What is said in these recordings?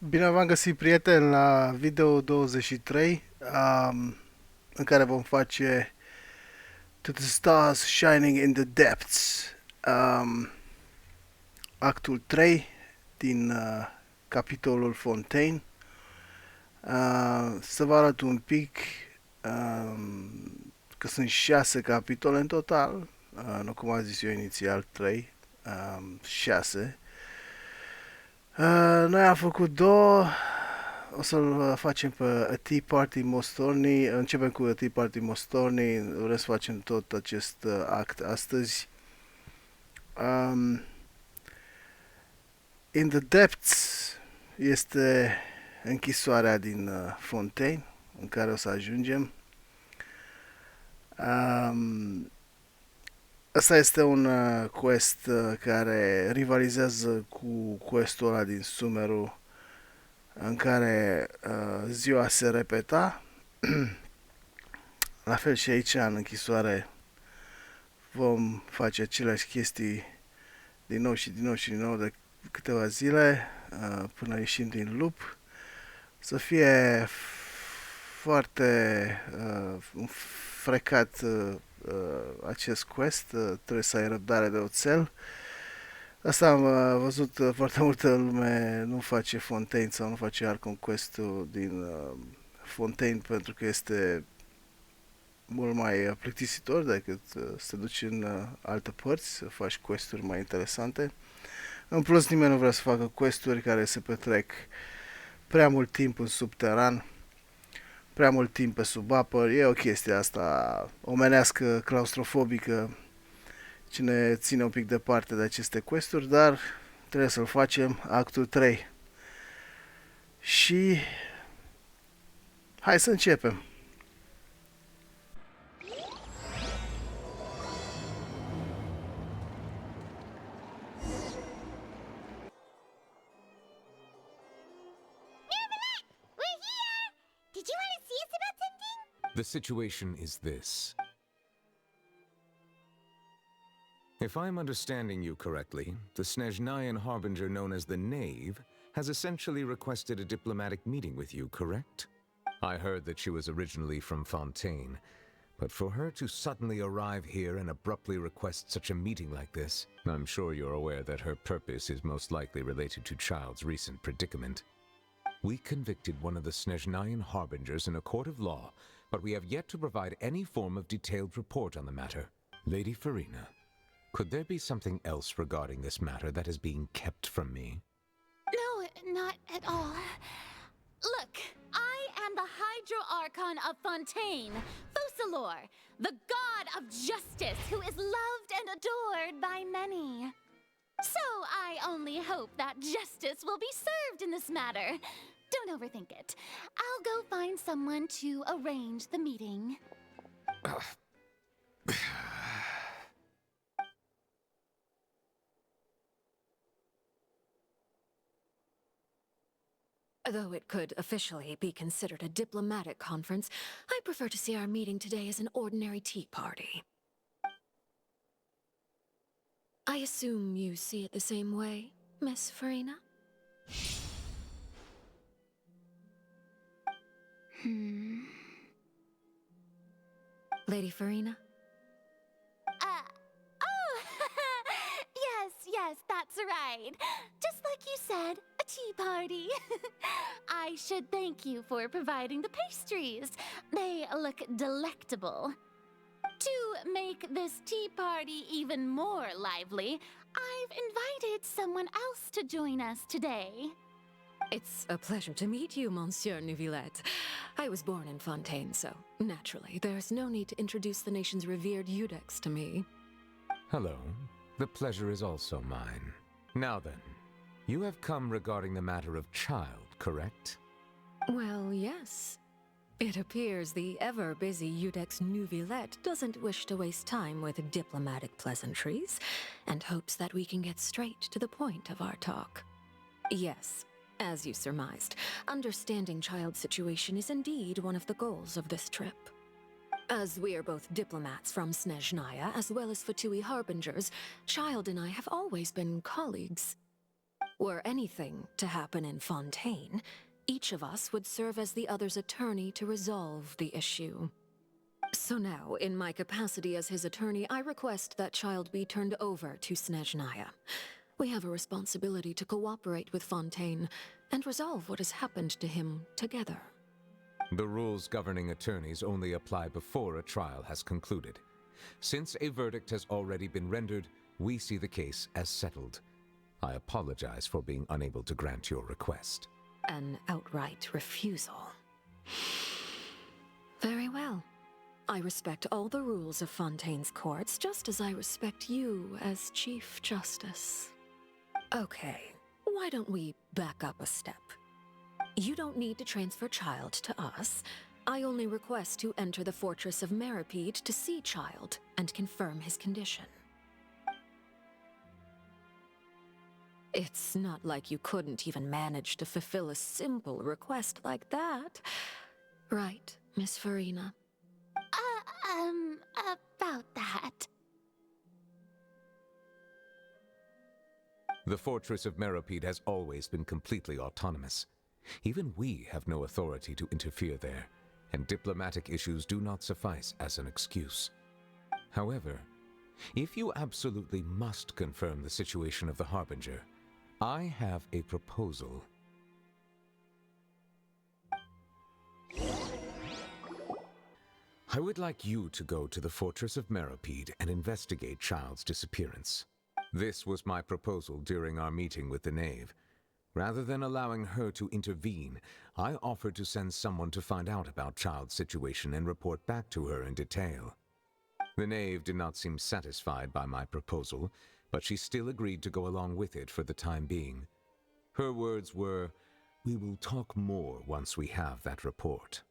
Bine v-am găsit, prieteni, la video 23, în care vom face To the Stars Shining in the Depths, actul 3 din capitolul Fontaine. Să vă arăt un pic că sunt 6 capitole în total, nu cum am zis eu inițial 3, 6. Noi am făcut 2. O să-l facem pe A Tea Party Mostorni. Începem cu A Tea Party Mostorni. Vrem să facem tot acest act astăzi. In the Depths este închisoarea din Fontaine, în care o să ajungem. Asta este un quest care rivalizează cu questul ăla din Sumeru, în care ziua se repeta. La fel și aici, în închisoare, vom face aceleași chestii din nou și din nou și din nou de câteva zile, până ieșim din loop. Să fie foarte frecat acest quest, trebuie să ai răbdare de oțel. Asta am văzut, foarte multă lume nu face Fontaine sau nu face Archon Quest-ul din Fontaine pentru că este mult mai plictisitor decât să te duci în alte părți, să faci quest-uri mai interesante. În plus, nimeni nu vrea să facă quest-uri care se petrec prea mult timp în subteran, prea mult timp pe sub apă. E o chestie asta omenească, claustrofobică, ce ne ține un pic departe de aceste quest-uri, dar trebuie să-l facem, actul 3. Și hai să începem. The situation is this. If I'm understanding you correctly, the Snezhnayan harbinger known as the Knave has essentially requested a diplomatic meeting with you, correct? I heard that she was originally from Fontaine, but for her to suddenly arrive here and abruptly request such a meeting like this, I'm sure you're aware that her purpose is most likely related to Child's recent predicament. We convicted one of the Snezhnayan harbingers in a court of law, but we have yet to provide any form of detailed report on the matter. Lady Farina, could there be something else regarding this matter that is being kept from me? No, not at all. Look, I am the Hydro Archon of Fontaine, Focalor, the god of justice who is loved and adored by many. So I only hope that justice will be served in this matter. Don't overthink it. I'll go find someone to arrange the meeting. Though it could officially be considered a diplomatic conference, I prefer to see our meeting today as an ordinary tea party. I assume you see it the same way, Miss Farina? Lady Farina? Oh, yes, that's right. Just like you said, a tea party. I should thank you for providing the pastries. They look delectable. To make this tea party even more lively, I've invited someone else to join us today. It's a pleasure to meet you, Monsieur Neuvillette. I was born in Fontaine, so naturally, there's no need to introduce the nation's revered Iudex to me. Hello. The pleasure is also mine. Now then, you have come regarding the matter of Child, correct? Well, yes. It appears the ever-busy Iudex Neuvillette doesn't wish to waste time with diplomatic pleasantries, and hopes that we can get straight to the point of our talk. Yes, as you surmised, understanding Child's situation is indeed one of the goals of this trip. As we are both diplomats from Snezhnaya, as well as Fatui harbingers, Child and I have always been colleagues. Were anything to happen in Fontaine, each of us would serve as the other's attorney to resolve the issue. So now, in my capacity as his attorney, I request that child be turned over to Snezhnaya. We have a responsibility to cooperate with Fontaine and resolve what has happened to him together. The rules governing attorneys only apply before a trial has concluded. Since a verdict has already been rendered, we see the case as settled. I apologize for being unable to grant your request. An outright refusal. Very well. I respect all the rules of Fontaine's courts, just as I respect you as Chief Justice. Okay, why don't we back up a step? You don't need to transfer Child to us. I only request to enter the Fortress of Meripede to see Child and confirm his condition. It's not like you couldn't even manage to fulfill a simple request like that. Right, Miss Farina? About that. The Fortress of Meripede has always been completely autonomous. Even we have no authority to interfere there, and diplomatic issues do not suffice as an excuse. However, if you absolutely must confirm the situation of the Harbinger, I have a proposal. I would like you to go to the Fortress of Meripede and investigate Child's disappearance. This was my proposal during our meeting with the Knave. Rather than allowing her to intervene, I offered to send someone to find out about Child's situation and report back to her in detail. The Knave did not seem satisfied by my proposal, but she still agreed to go along with it for the time being. Her words were, "We will talk more once we have that report.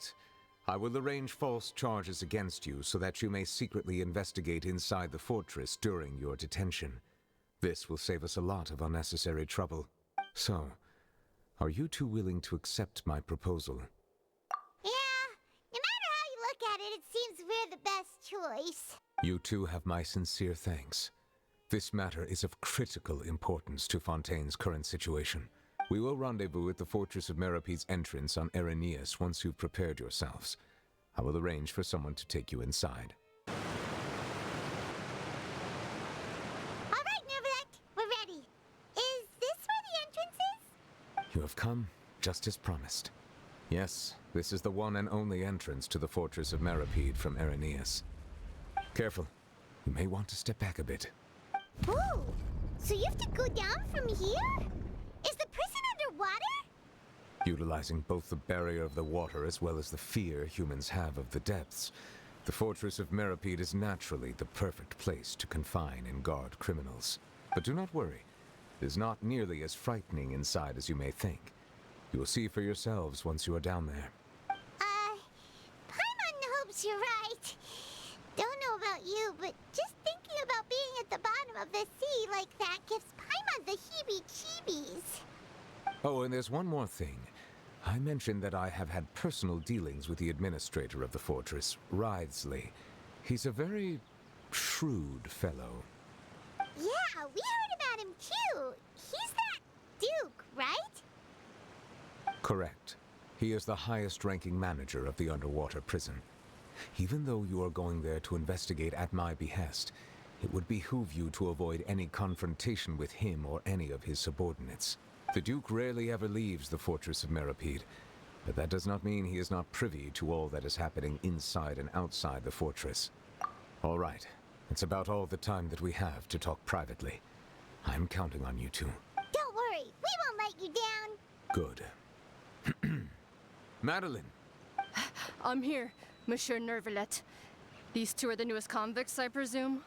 I will arrange false charges against you so that you may secretly investigate inside the fortress during your detention. This will save us a lot of unnecessary trouble. So, are you two willing to accept my proposal?" Yeah, no matter how you look at it, it seems we're the best choice. You two have my sincere thanks. This matter is of critical importance to Fontaine's current situation. We will rendezvous at the Fortress of Meripede's entrance on Eraneus once you've prepared yourselves. I will arrange for someone to take you inside. All right, Nervalek, we're ready. Is this where the entrance is? You have come, just as promised. Yes, this is the one and only entrance to the Fortress of Meripede from Eraneus. Careful. You may want to step back a bit. Ooh, so you have to go down from here? Is the prison underwater? Utilizing both the barrier of the water as well as the fear humans have of the depths, the Fortress of Meripede is naturally the perfect place to confine and guard criminals. But do not worry. It is not nearly as frightening inside as you may think. You will see for yourselves once you are down there. Paimon hopes you're right. Don't know about you, but just thinking about being at the bottom of the sea like that gives Paimon the heebie-jeebies. Oh, and there's one more thing. I mentioned that I have had personal dealings with the administrator of the fortress, Writhsley. He's a very shrewd fellow. Yeah, we heard about him too. He's that Duke, right? Correct. He is the highest-ranking manager of the underwater prison. Even though you are going there to investigate at my behest, it would behoove you to avoid any confrontation with him or any of his subordinates. The Duke rarely ever leaves the Fortress of Meripede, but that does not mean he is not privy to all that is happening inside and outside the fortress. All right, it's about all the time that we have to talk privately. I'm counting on you two. Don't worry, we won't let you down. Good. Madeline! I'm here, Monsieur Nervalet. These two are the newest convicts, I presume?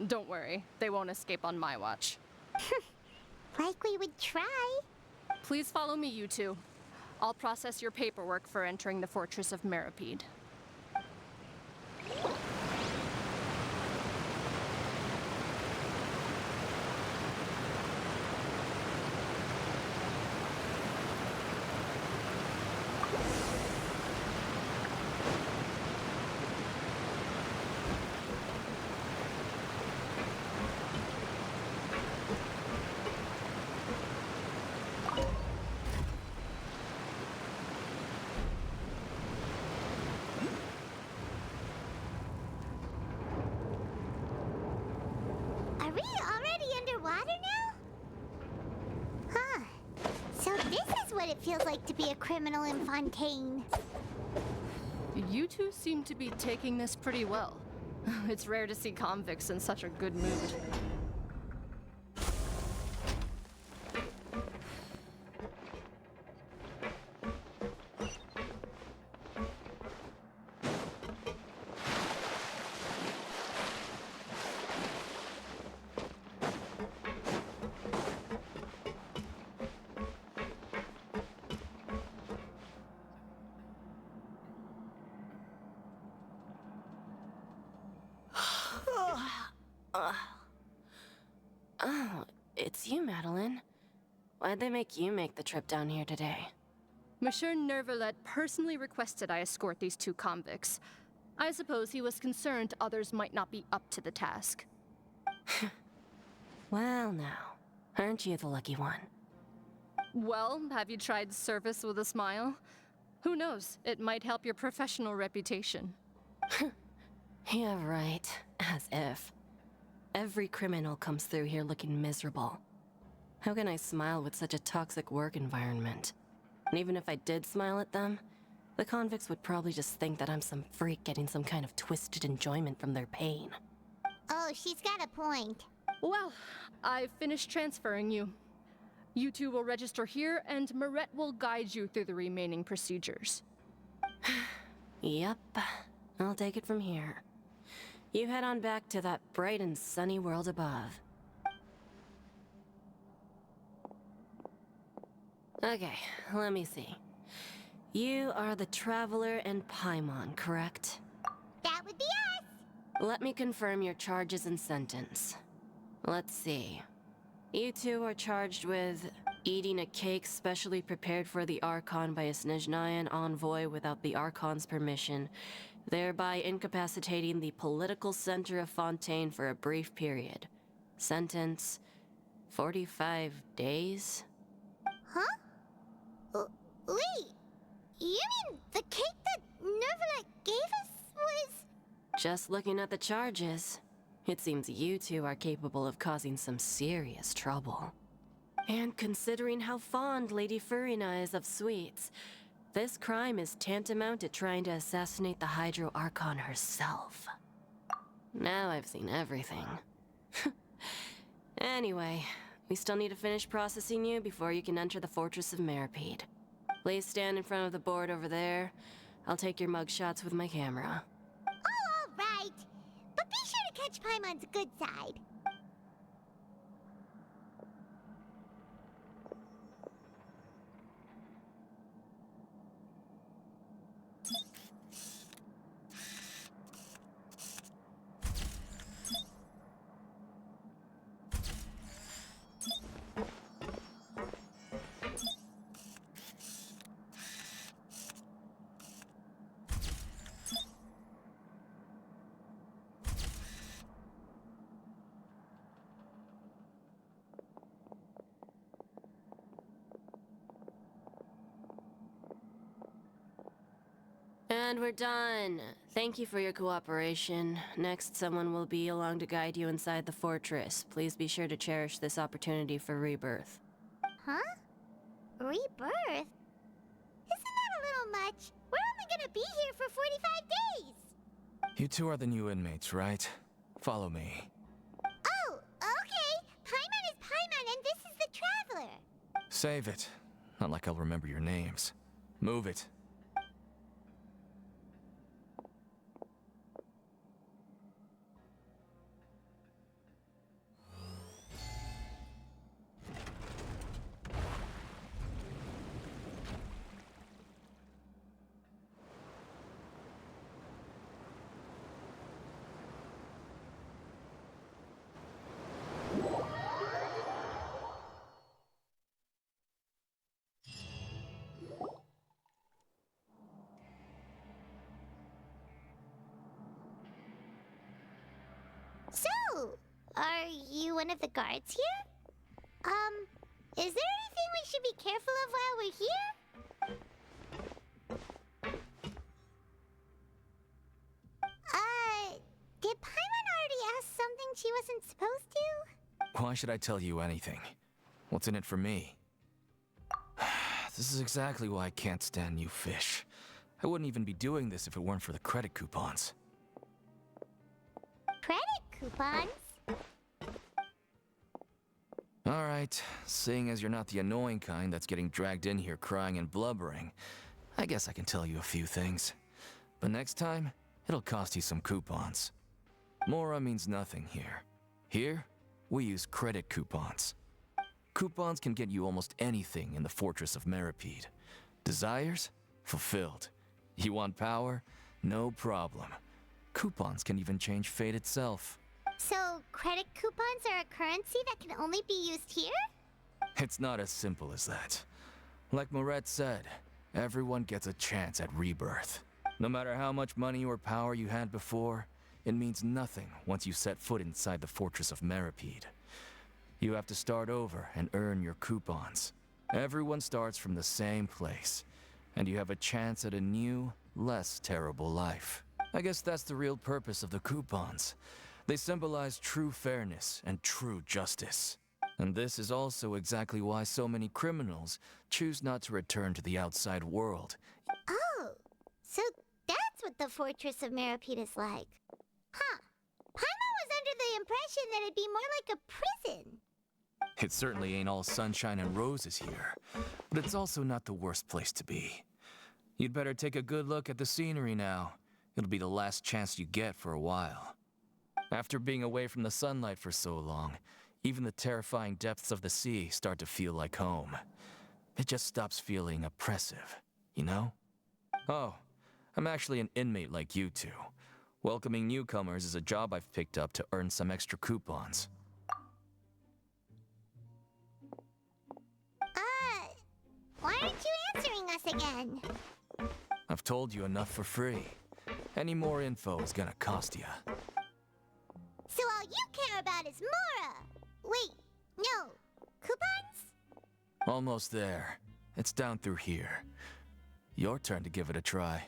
Don't worry, they won't escape on my watch. Like we would try. Please follow me, you two. I'll process your paperwork for entering the Fortress of Meripede. what it feels like to be a criminal in Fontaine. You two seem to be taking this pretty well. It's rare to see convicts in such a good mood. Oh, it's you, Madeline. Why'd they make you make the trip down here today? Monsieur Nervalet personally requested I escort these two convicts. I suppose he was concerned others might not be up to the task. Well now, aren't you the lucky one? Well, have you tried service with a smile? Who knows, it might help your professional reputation. Yeah, right. As if. Every criminal comes through here looking miserable. How can I smile with such a toxic work environment? And even if I did smile at them, the convicts would probably just think that I'm some freak getting some kind of twisted enjoyment from their pain. Oh, she's got a point. Well, I've finished transferring you. You two will register here, and Marette will guide you through the remaining procedures. Yep, I'll take it from here. You head on back to that bright and sunny world above. Okay, let me see. You are the Traveler and Paimon, correct? That would be us! Let me confirm your charges and sentence. Let's see. You two are charged with eating a cake specially prepared for the Archon by a Snezhnayan envoy without the Archon's permission, thereby incapacitating the political center of Fontaine for a brief period. Sentence: 45 days? Huh? Wait, you mean the cake that Nervalet gave us was... Just looking at the charges, it seems you two are capable of causing some serious trouble. And considering how fond Lady Furina is of sweets, this crime is tantamount to trying to assassinate the Hydro Archon herself. Now I've seen everything. Anyway, we still need to finish processing you before you can enter the Fortress of Meripede. Please stand in front of the board over there. I'll take your mugshots with my camera. Oh, all right. But be sure to catch Paimon's good side. And we're done. Thank you for your cooperation. Next, someone will be along to guide you inside the fortress. Please be sure to cherish this opportunity for rebirth. Huh? Rebirth? Isn't that a little much? We're only gonna be here for 45 days! You two are the new inmates, right? Follow me. Oh, okay. Paimon is Paimon and this is the Traveler. Save it. Not like I'll remember your names. Move it. So, are you one of the guards here? Is there anything we should be careful of while we're here? Did Paimon already ask something she wasn't supposed to? Why should I tell you anything? What's in it for me? This is exactly why I can't stand you fish. I wouldn't even be doing this if it weren't for the credit coupons. Credit coupons? Alright, seeing as you're not the annoying kind that's getting dragged in here crying and blubbering, I guess I can tell you a few things. But next time, it'll cost you some coupons. Mora means nothing here. Here, we use credit coupons. Coupons can get you almost anything in the Fortress of Meripede. Desires? Fulfilled. You want power? No problem. Coupons can even change fate itself. So, credit coupons are a currency that can only be used here? It's not as simple as that. Like Moret said, everyone gets a chance at rebirth. No matter how much money or power you had before, it means nothing once you set foot inside the Fortress of Meripede. You have to start over and earn your coupons. Everyone starts from the same place, and you have a chance at a new, less terrible life. I guess that's the real purpose of the coupons. They symbolize true fairness and true justice. And this is also exactly why so many criminals choose not to return to the outside world. Oh, so that's what the Fortress of Meripede is like. Huh. Paimon was under the impression that it'd be more like a prison. It certainly ain't all sunshine and roses here, but it's also not the worst place to be. You'd better take a good look at the scenery now. It'll be the last chance you get for a while. After being away from the sunlight for so long, even the terrifying depths of the sea start to feel like home. It just stops feeling oppressive, you know? Oh, I'm actually an inmate like you two. Welcoming newcomers is a job I've picked up to earn some extra coupons. Why aren't you answering us again? I've told you enough for free. Any more info is gonna cost you. So all you care about is Mora! Wait, no. Coupons? Almost there. It's down through here. Your turn to give it a try.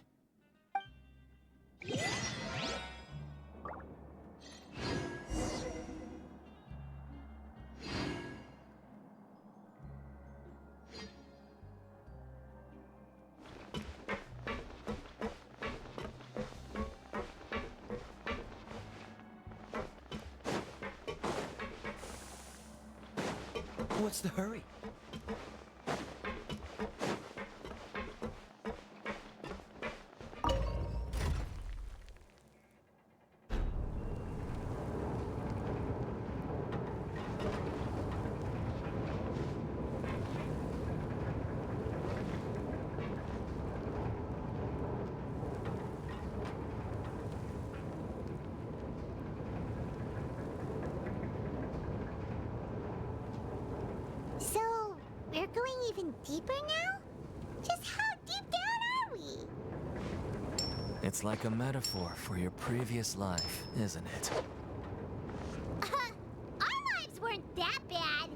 What's the hurry? So, we're going even deeper now? Just how deep down are we? It's like a metaphor for your previous life, isn't it? Our lives weren't that bad.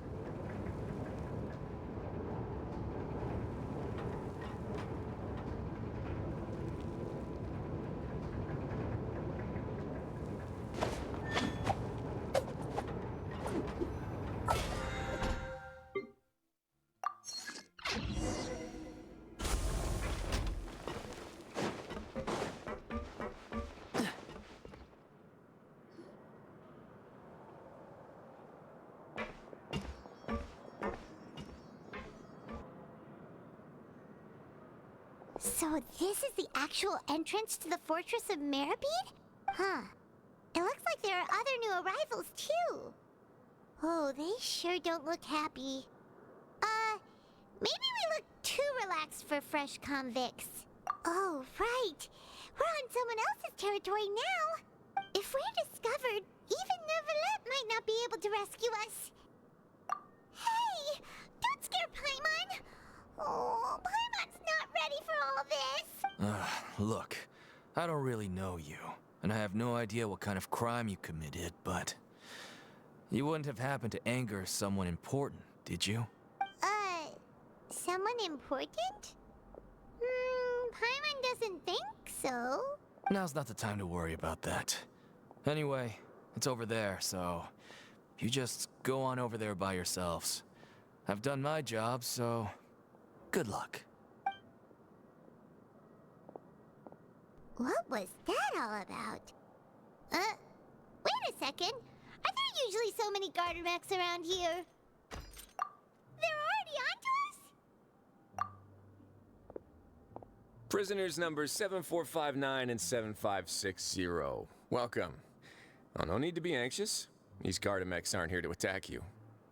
So this is the actual entrance to the Fortress of Meripede? Huh. It looks like there are other new arrivals, too. Oh, they sure don't look happy. Maybe we look too relaxed for fresh convicts. Oh, right. We're on someone else's territory now. If we're discovered, even Neuvillette might not be able to rescue us. Hey! Don't scare Paimon! Oh, Paimon's not ready for all this. Look, I don't really know you, and I have no idea what kind of crime you committed, but you wouldn't have happened to anger someone important, did you? Someone important? Paimon doesn't think so. Now's not the time to worry about that. Anyway, it's over there, so you just go on over there by yourselves. I've done my job, so Good luck. What was that all about? Wait a second. Are there usually so many garter mechs around here? They're already onto us? Prisoners numbers 7459 and 7560. Welcome. Oh, no need to be anxious. These Gardamex aren't here to attack you.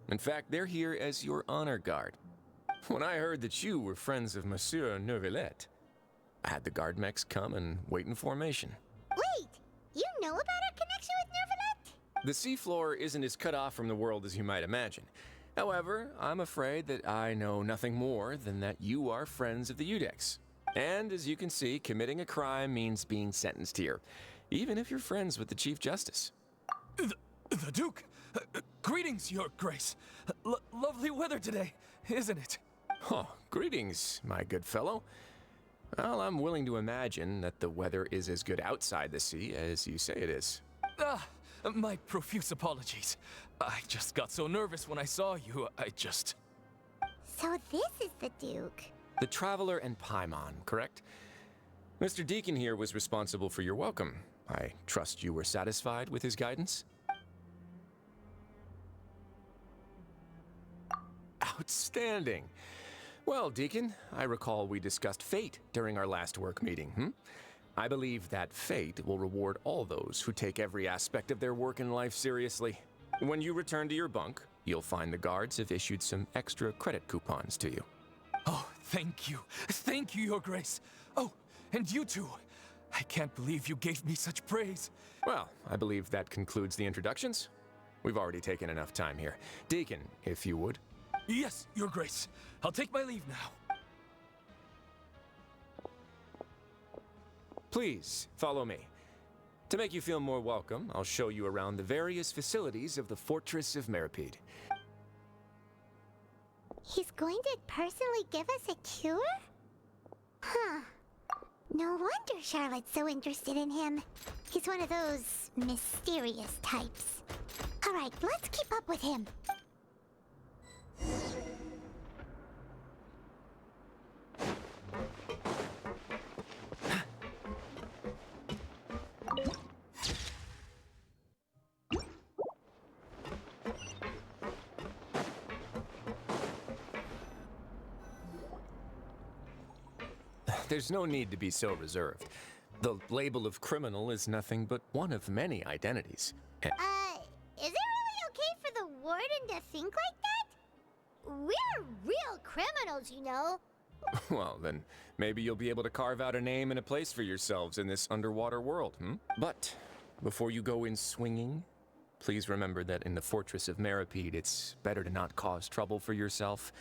In fact, they're here as your honor guard. When I heard that you were friends of Monsieur Neuvillette, I had the Guardmex come and wait in formation. Wait, you know about our connection with Neuvillette? The seafloor isn't as cut off from the world as you might imagine. However, I'm afraid that I know nothing more than that you are friends of the Udex. And as you can see, committing a crime means being sentenced here, even if you're friends with the Chief Justice. The Duke! Greetings, Your Grace. Lovely weather today, isn't it? Oh, greetings, my good fellow. Well, I'm willing to imagine that the weather is as good outside the sea as you say it is. My profuse apologies. I just got so nervous when I saw you, So this is the Duke. The Traveler and Paimon, correct? Mr. Deacon here was responsible for your welcome. I trust you were satisfied with his guidance? Outstanding. Well, Deacon, I recall we discussed fate during our last work meeting, I believe that fate will reward all those who take every aspect of their work in life seriously. When you return to your bunk, you'll find the guards have issued some extra credit coupons to you. Oh, thank you. Thank you, Your Grace. Oh, and you too. I can't believe you gave me such praise. Well, I believe that concludes the introductions. We've already taken enough time here. Deacon, if you would. Yes, Your Grace. I'll take my leave now. Please, follow me. To make you feel more welcome, I'll show you around the various facilities of the Fortress of Meripede. He's going to personally give us a cure? Huh. No wonder Charlotte's so interested in him. He's one of those mysterious types. Alright, let's keep up with him. There's no need to be so reserved. The label of criminal is nothing but one of many identities. Is it really okay for the warden to think like that? We're real criminals, you know. Well, then maybe you'll be able to carve out a name and a place for yourselves in this underwater world, But before you go in swinging, please remember that in the Fortress of Meripede, it's better to not cause trouble for yourself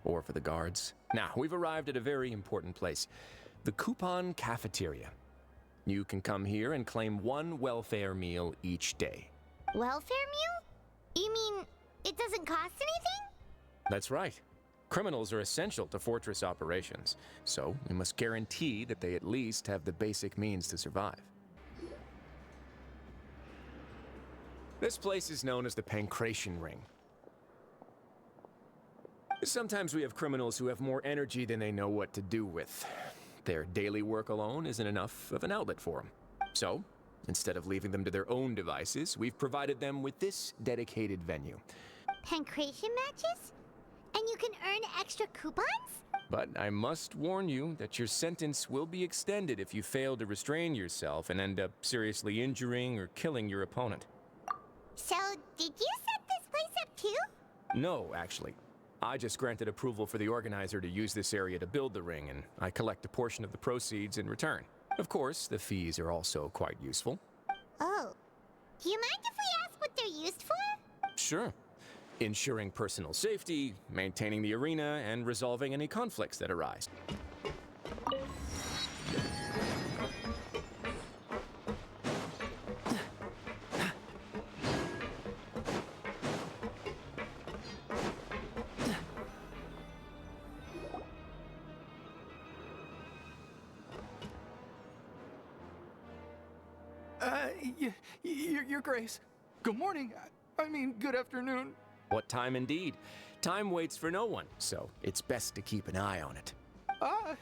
or for the guards. Now, we've arrived at a very important place, the Coupon Cafeteria. You can come here and claim one welfare meal each day. Welfare meal? You mean it doesn't cost anything? That's right. Criminals are essential to Fortress operations, so we must guarantee that they at least have the basic means to survive. This place is known as the Pancration Ring. Sometimes we have criminals who have more energy than they know what to do with. Their daily work alone isn't enough of an outlet for them. So, instead of leaving them to their own devices, we've provided them with this dedicated venue. Pancration matches? And you can earn extra coupons? But I must warn you that your sentence will be extended if you fail to restrain yourself and end up seriously injuring or killing your opponent. So, did you set this place up too? No, actually. I just granted approval for the organizer to use this area to build the ring, and I collect a portion of the proceeds in return. Of course, the fees are also quite useful. Oh. Do you mind if we ask what they're used for? Sure. Ensuring personal safety, maintaining the arena, and resolving any conflicts that arise. Your Grace. Good morning. I mean, good afternoon. What time indeed? Time waits for no one, so it's best to keep an eye on it. Ah,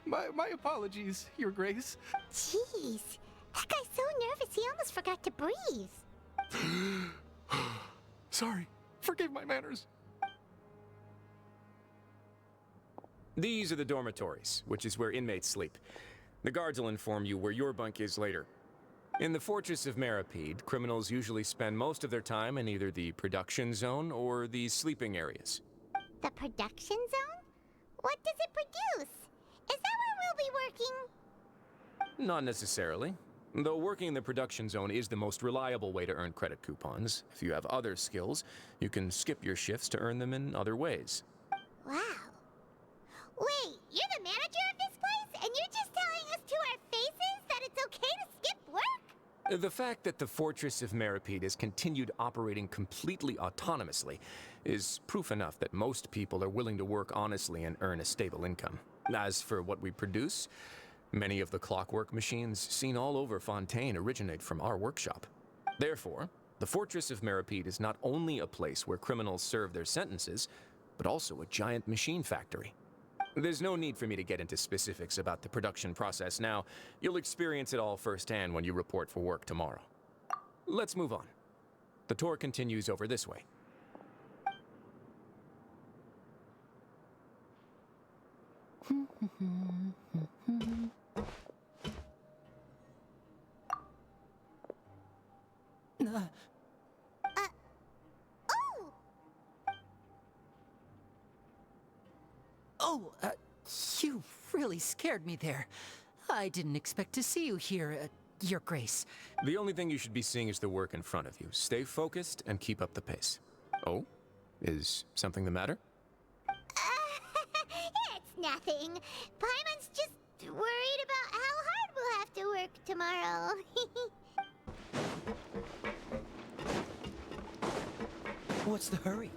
my apologies, Your Grace. Jeez, that guy's so nervous he almost forgot to breathe. Sorry, forgive my manners. These are the dormitories, which is where inmates sleep. The guards will inform you where your bunk is later. In the Fortress of Meripede, criminals usually spend most of their time in either the production zone or the sleeping areas. The production zone? What does it produce? Is that where we'll be working? Not necessarily. Though working in the production zone is the most reliable way to earn credit coupons. If you have other skills, you can skip your shifts to earn them in other ways. Wow. Wait, you're the manager of this place, and you're just telling us to our faces that it's okay to skip work? The fact that the Fortress of Meripede has continued operating completely autonomously is proof enough that most people are willing to work honestly and earn a stable income. As for what we produce, many of the clockwork machines seen all over Fontaine originate from our workshop. Therefore, the Fortress of Meripede is not only a place where criminals serve their sentences, but also a giant machine factory. There's no need for me to get into specifics about the production process now. You'll experience it all firsthand when you report for work tomorrow. Let's move on. The tour continues over this way. Oh! You really scared me there. I didn't expect to see you here, Your Grace. The only thing you should be seeing is the work in front of you. Stay focused and keep up the pace. Oh? Is something the matter? It's nothing. Paimon's just worried about how hard we'll have to work tomorrow. What's the hurry?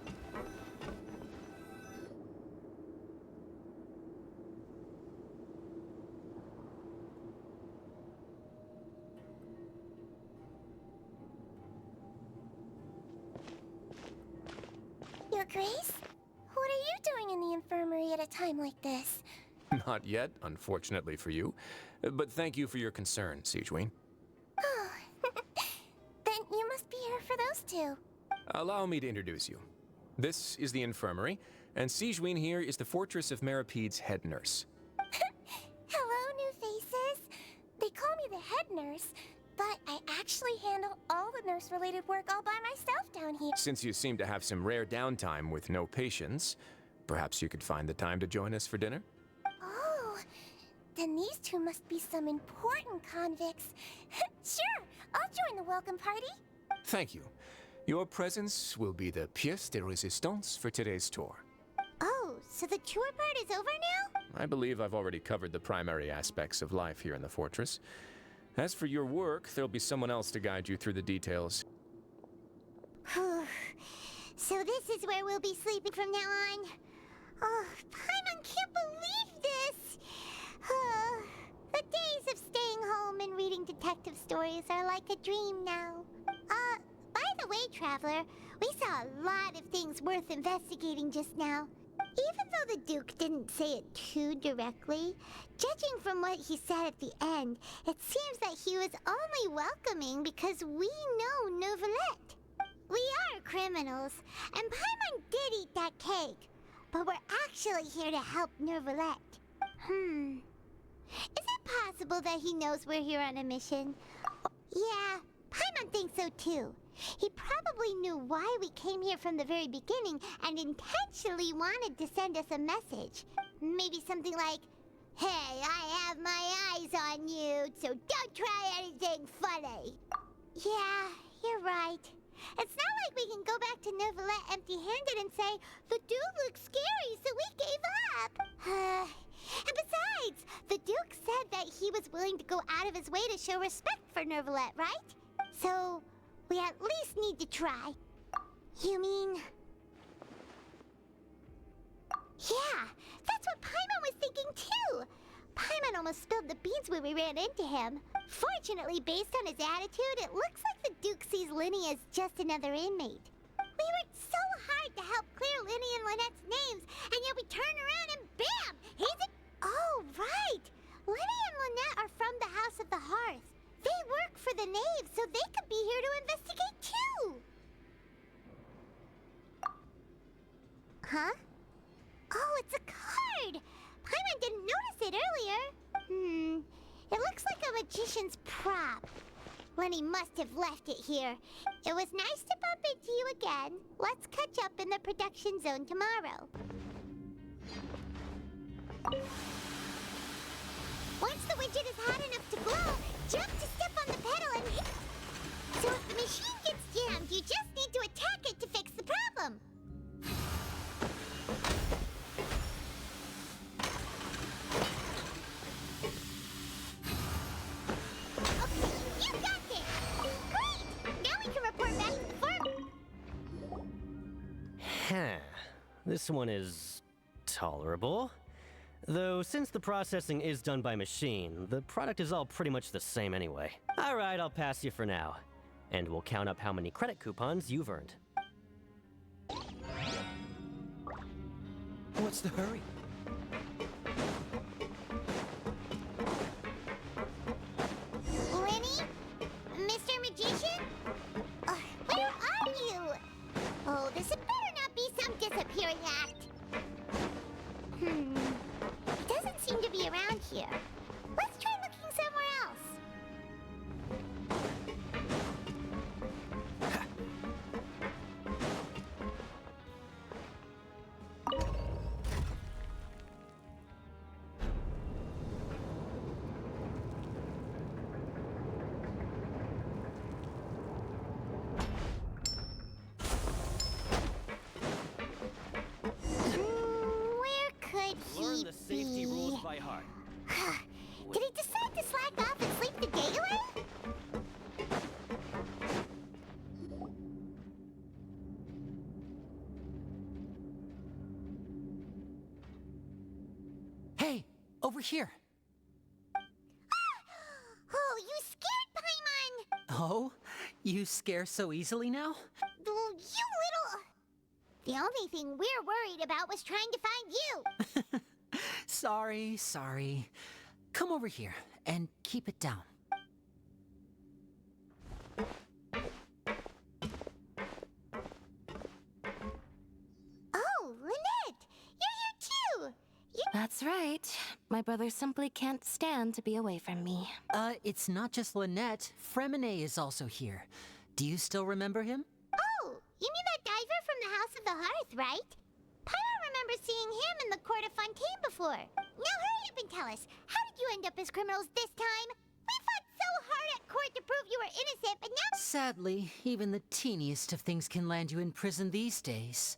Your Grace? What are you doing in the infirmary at a time like this? Not yet, unfortunately for you. But thank you for your concern, Sigewinne. Oh, then you must be here for those two. Allow me to introduce you. This is the infirmary, and Sigewinne here is the Fortress of Meripede's head nurse. Hello, new faces. They call me the head nurse, but I actually handle all the nurse-related work all by myself down here. Since you seem to have some rare downtime with no patients, perhaps you could find the time to join us for dinner? Oh, then these two must be some important convicts. Sure, I'll join the welcome party. Thank you. Your presence will be the pièce de résistance for today's tour. Oh, so the tour part is over now? I believe I've already covered the primary aspects of life here in the fortress. As for your work, there'll be someone else to guide you through the details. So this is where we'll be sleeping from now on. Oh, Paimon can't believe this! The days of staying home and reading detective stories are like a dream now. By the way, Traveler, we saw a lot of things worth investigating just now. Even though the Duke didn't say it too directly, judging from what he said at the end, it seems that he was only welcoming because we know Neuvillette. We are criminals, and Paimon did eat that cake, but we're actually here to help Neuvillette. Is it possible that he knows we're here on a mission? Yeah, Paimon thinks so too. He probably knew why we came here from the very beginning and intentionally wanted to send us a message. Maybe something like, "Hey, I have my eyes on you, so don't try anything funny." Yeah, you're right. It's not like we can go back to Neuvillette empty-handed and say, "The Duke looks scary, so we gave up." And besides, the Duke said that he was willing to go out of his way to show respect for Neuvillette, right? So we at least need to try. You mean... Yeah, that's what Paimon was thinking too. Paimon almost spilled the beans when we ran into him. Fortunately, based on his attitude, it looks like the Duke sees Linny as just another inmate. We worked so hard to help clear hear Lenny and Lynette's names, and yet we turn around and bam! He's a... Oh, right! Lenny and Lynette are from the House of the Hearth. They work for the Knave, so they could be here to investigate too! Huh? Oh, it's a card! Paimon didn't notice it earlier. It looks like a magician's prop. Lenny must have left it here. It was nice to bump into you again. Let's catch up in the production zone tomorrow. Once the widget is hot enough to glow, jump to step on the pedal and hit. So if the machine gets jammed, you just need to attack it to fix the problem. This one is tolerable. Though since the processing is done by machine, the product is all pretty much the same anyway. Alright, I'll pass you for now. And we'll count up how many credit coupons you've earned. What's the hurry? Lenny? Mr. Magician? Where are you? Oh, this had better not be some disappearing act. It doesn't seem to be around here. Let's try looking somewhere else. Where could Learn he the safety be? rules by heart. Did he decide to slack off and sleep the day away? Hey, over here. Oh, you scared Paimon! Oh, you scare so easily now? Oh, you little... The only thing we're worried about was trying to find you. Sorry. Come over here and keep it down. Oh, Lynette! You're here too! That's right. My brother simply can't stand to be away from me. It's not just Lynette. Fremine is also here. Do you still remember him? Oh, you mean that diver from the House of the Hearth, right? Paimon remembers seeing him in the court of Fontaine before. Now hurry up and tell us, how did you end up as criminals this time? We fought so hard at court to prove you were innocent, but now... Sadly, even the teeniest of things can land you in prison these days.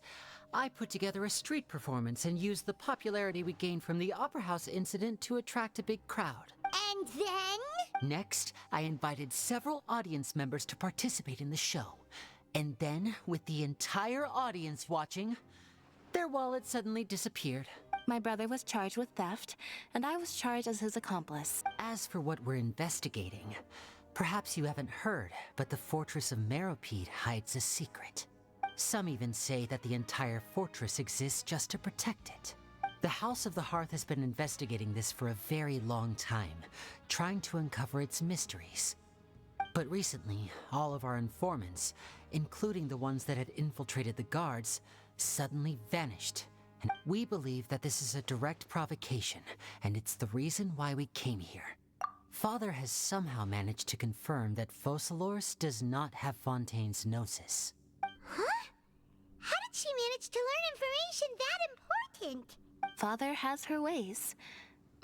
I put together a street performance and used the popularity we gained from the Opera House incident to attract a big crowd. And then? Next, I invited several audience members to participate in the show. And then, with the entire audience watching, their wallet suddenly disappeared. My brother was charged with theft, and I was charged as his accomplice. As for what we're investigating, perhaps you haven't heard, but the Fortress of Meropide hides a secret. Some even say that the entire fortress exists just to protect it. The House of the Hearth has been investigating this for a very long time, trying to uncover its mysteries. But recently, all of our informants, including the ones that had infiltrated the guards, suddenly vanished. And we believe that this is a direct provocation, and it's the reason why we came here. Father has somehow managed to confirm that Focalors does not have Fontaine's Gnosis. Huh? How did she manage to learn information that important? Father has her ways.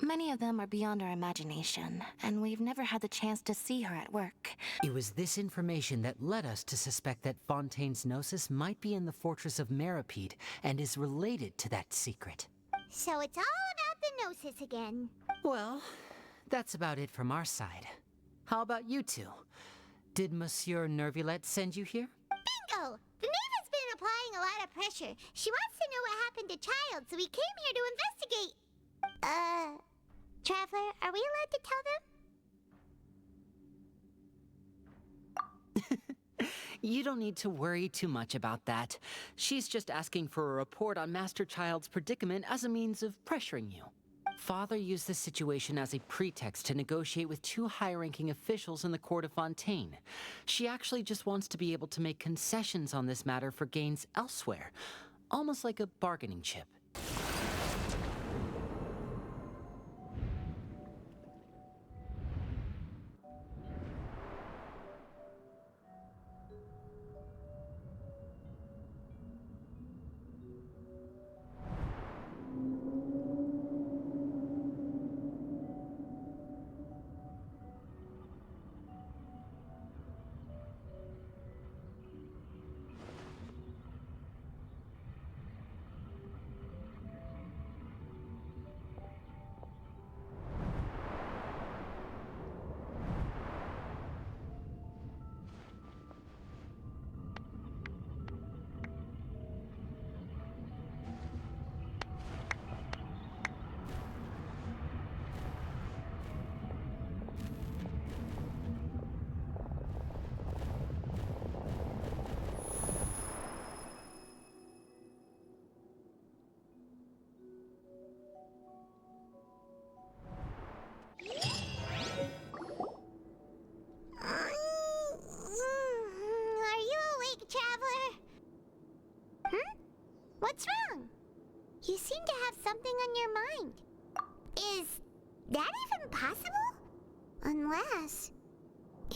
Many of them are beyond our imagination, and we've never had the chance to see her at work. It was this information that led us to suspect that Fontaine's Gnosis might be in the Fortress of Meropide and is related to that secret. So it's all about the Gnosis again. Well, that's about it from our side. How about you two? Did Monsieur Nervulette send you here? Bingo! The Knave has been applying a lot of pressure. She wants to know what happened to Child, so we came here to investigate. Traveler, are we allowed to tell them? You don't need to worry too much about that. She's just asking for a report on Master Child's predicament as a means of pressuring you. Father used the situation as a pretext to negotiate with two high-ranking officials in the court of Fontaine. She actually just wants to be able to make concessions on this matter for gains elsewhere, almost like a bargaining chip. Are you awake, traveler? What's wrong? You seem to have something on your mind. Is that even possible? Unless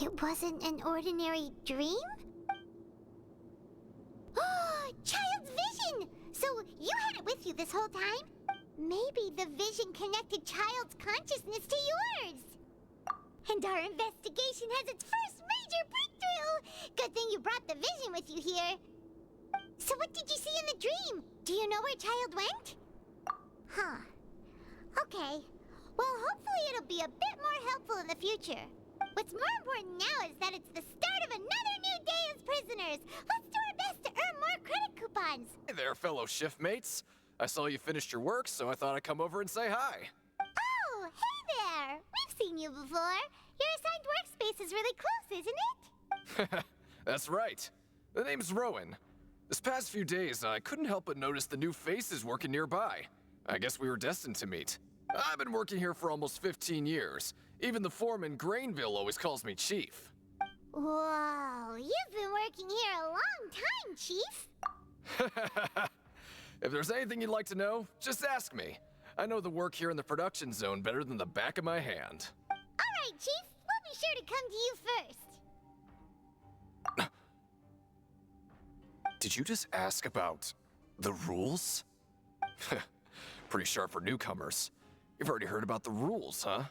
it wasn't an ordinary dream? Child's vision! So you had it with you this whole time? Maybe the vision connected Child's consciousness to yours. And our investigation has its first major breakthrough! Good thing you brought the vision with you here. So what did you see in the dream? Do you know where Child went? Huh. Okay. Well, hopefully it'll be a bit more helpful in the future. What's more important now is that it's the start of another new day as prisoners. Let's do our best to earn more credit coupons. Hey there, fellow shift mates. I saw you finished your work, so I thought I'd come over and say hi. Oh, hey there! We've seen you before. Your assigned workspace is really close, isn't it? That's right. The name's Rowan. This past few days, I couldn't help but notice the new faces working nearby. I guess we were destined to meet. I've been working here for almost 15 years. Even the foreman, Grainville, always calls me Chief. Whoa, you've been working here a long time, Chief. If there's anything you'd like to know, just ask me. I know the work here in the production zone better than the back of my hand. All right, Chief. We'll be sure to come to you first. Did you just ask about the rules? Pretty sharp for newcomers. You've already heard about the rules, huh?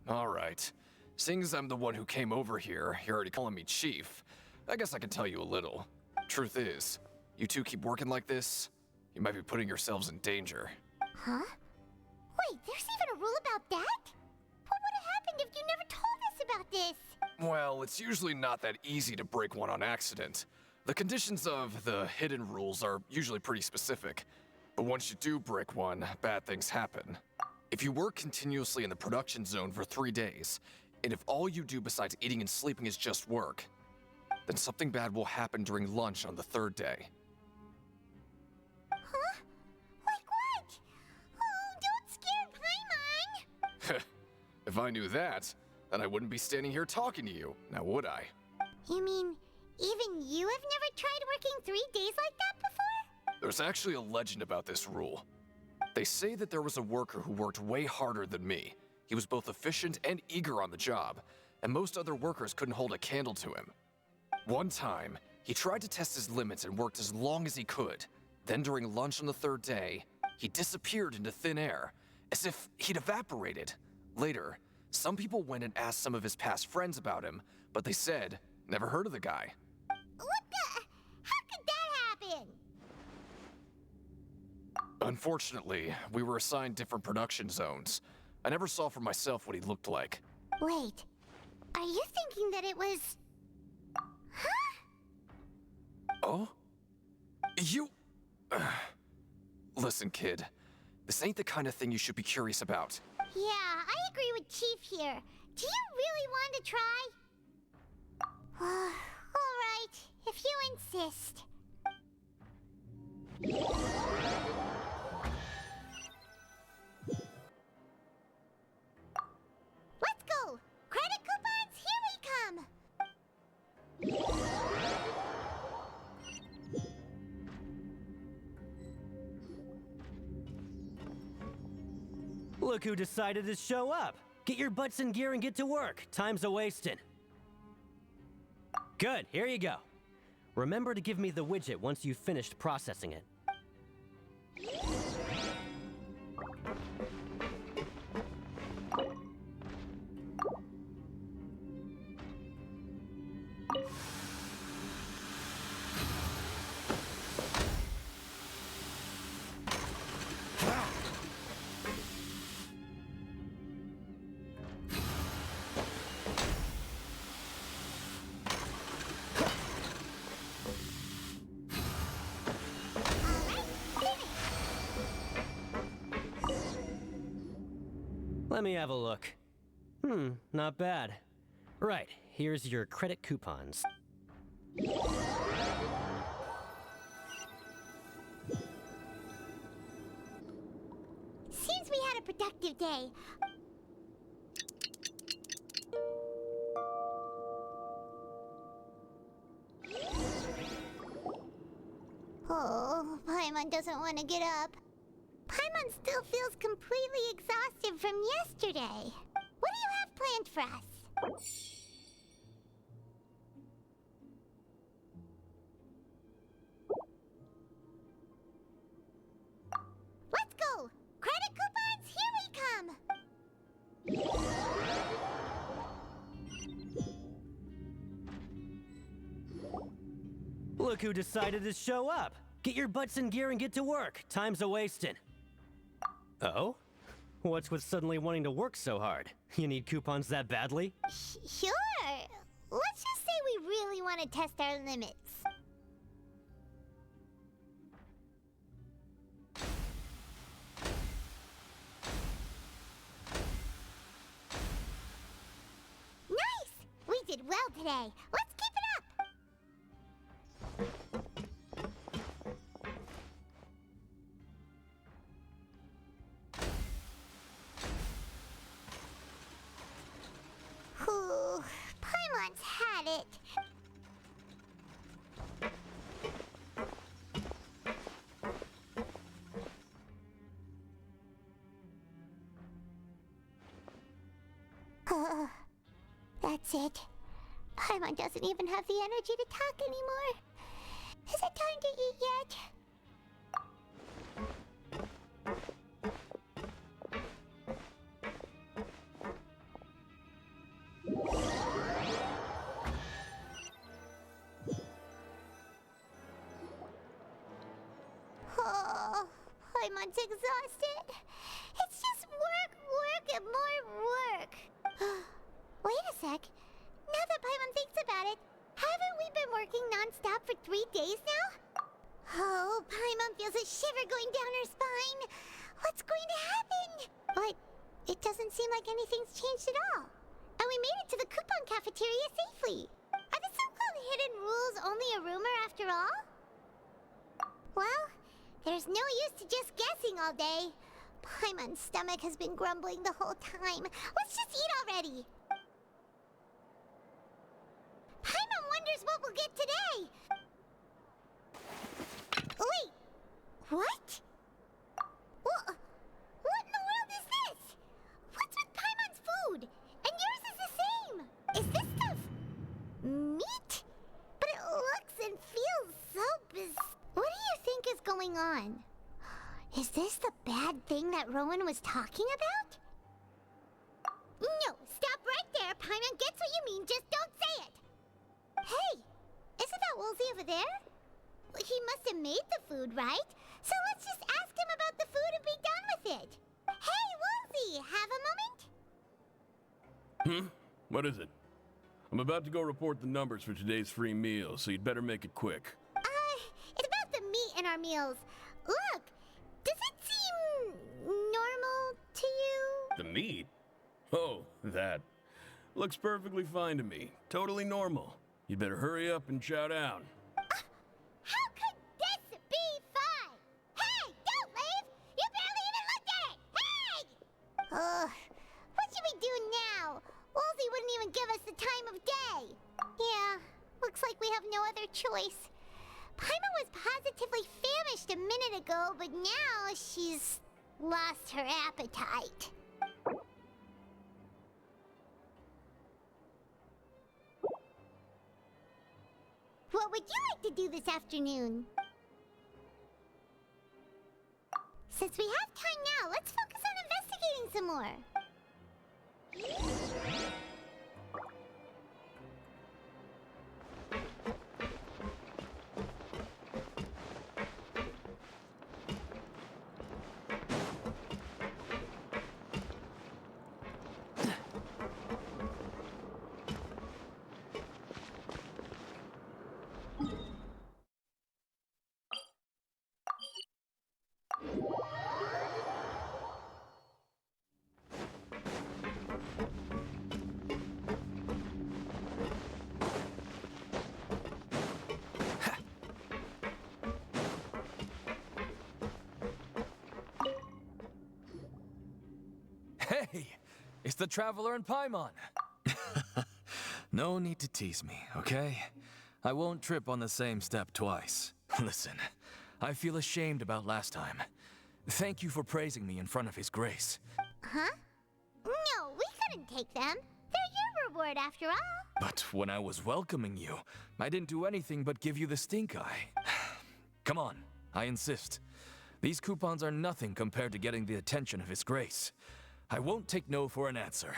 All right. Seeing as I'm the one who came over here, you're already calling me Chief. I guess I can tell you a little. Truth is, you two keep working like this, you might be putting yourselves in danger. Huh? Wait, there's even a rule about that? What would have happened if you never told us about this? Well, it's usually not that easy to break one on accident. The conditions of the hidden rules are usually pretty specific. But once you do break one, bad things happen. If you work continuously in the production zone for 3 days, and if all you do besides eating and sleeping is just work, then something bad will happen during lunch on the 3rd day. Huh? Like what? Oh, don't scare Paimon! If I knew that, then I wouldn't be standing here talking to you, now would I? You mean, even you have never tried working 3 days like that before? There's actually a legend about this rule. They say that there was a worker who worked way harder than me. He was both efficient and eager on the job, and most other workers couldn't hold a candle to him. One time, he tried to test his limits and worked as long as he could. Then during lunch on the 3rd day, he disappeared into thin air, as if he'd evaporated. Later, some people went and asked some of his past friends about him, but they said, never heard of the guy. What the? How could that happen? Unfortunately, we were assigned different production zones. I never saw for myself what he looked like. Wait, are you thinking that it was... Huh? Oh? You... Listen, kid. This ain't the kind of thing you should be curious about. Yeah, I agree with Chief here. Do you really want to try? Alright, if you insist. Let's go! Credit coupons, here we come! Look who decided to show up. Get your butts in gear and get to work. Time's a-wasting. Good, here you go. Remember to give me the widget once you've finished processing it. Let me have a look. Not bad. Right, here's your credit coupons. Seems we had a productive day. Oh, Paimon doesn't want to get up. Paimon still feels completely exhausted from yesterday. What do you have planned for us? Let's go! Credit coupons, here we come! Look who decided to show up. Get your butts in gear and get to work. Time's a-wasting. Oh? What's with suddenly wanting to work so hard? You need coupons that badly? Sure. Let's just say we really want to test our limits. Nice! We did well today. Let's keep it up! Whew, Paimon's had it. That's it. Paimon doesn't even have the energy to talk anymore. Is it time to eat yet? Oh, Paimon's exhausted. It's just work, and more work. Wait a sec. Now that Paimon thinks about it, haven't we been working non-stop for 3 days now? Oh, Paimon feels a shiver going down her spine. What's going to happen? But it doesn't seem like anything's changed at all. And we made it to the coupon cafeteria safely. Are the so-called hidden rules only a rumor after all? Well, there's no use to just guessing all day. Paimon's stomach has been grumbling the whole time. Let's just eat already. Paimon wonders what we'll get today. Wait, what? What in the world is this? What's with Paimon's food? And yours is the same. Is this stuff meat? But it looks and feels so bizarre. What do you think is going on? Is this the bad thing that Rowan was talking about? No, stop right there. Paimon gets what you mean, just don't say it. Hey, isn't that Woolsey over there? He must have made the food, right? So let's just ask him about the food and be done with it. Hey, Woolsey, have a moment? What is it? I'm about to go report the numbers for today's free meal, so you'd better make it quick. It's about the meat in our meals. Look, does it seem normal to you? The meat? Oh, that. Looks perfectly fine to me. Totally normal. You'd better hurry up and chow down. How could this be fun? Hey, don't leave! You barely even looked at it! Hey! What should we do now? Woolsey wouldn't even give us the time of day. Yeah, looks like we have no other choice. Paima was positively famished a minute ago, but now she's lost her appetite. What would you like to do this afternoon? Since we have time now, let's focus on investigating some more. Hey! It's the Traveler and Paimon! No need to tease me, okay? I won't trip on the same step twice. Listen, I feel ashamed about last time. Thank you for praising me in front of His Grace. Huh? No, we couldn't take them. They're your reward after all. But when I was welcoming you, I didn't do anything but give you the stink eye. Come on, I insist. These coupons are nothing compared to getting the attention of His Grace. I won't take no for an answer.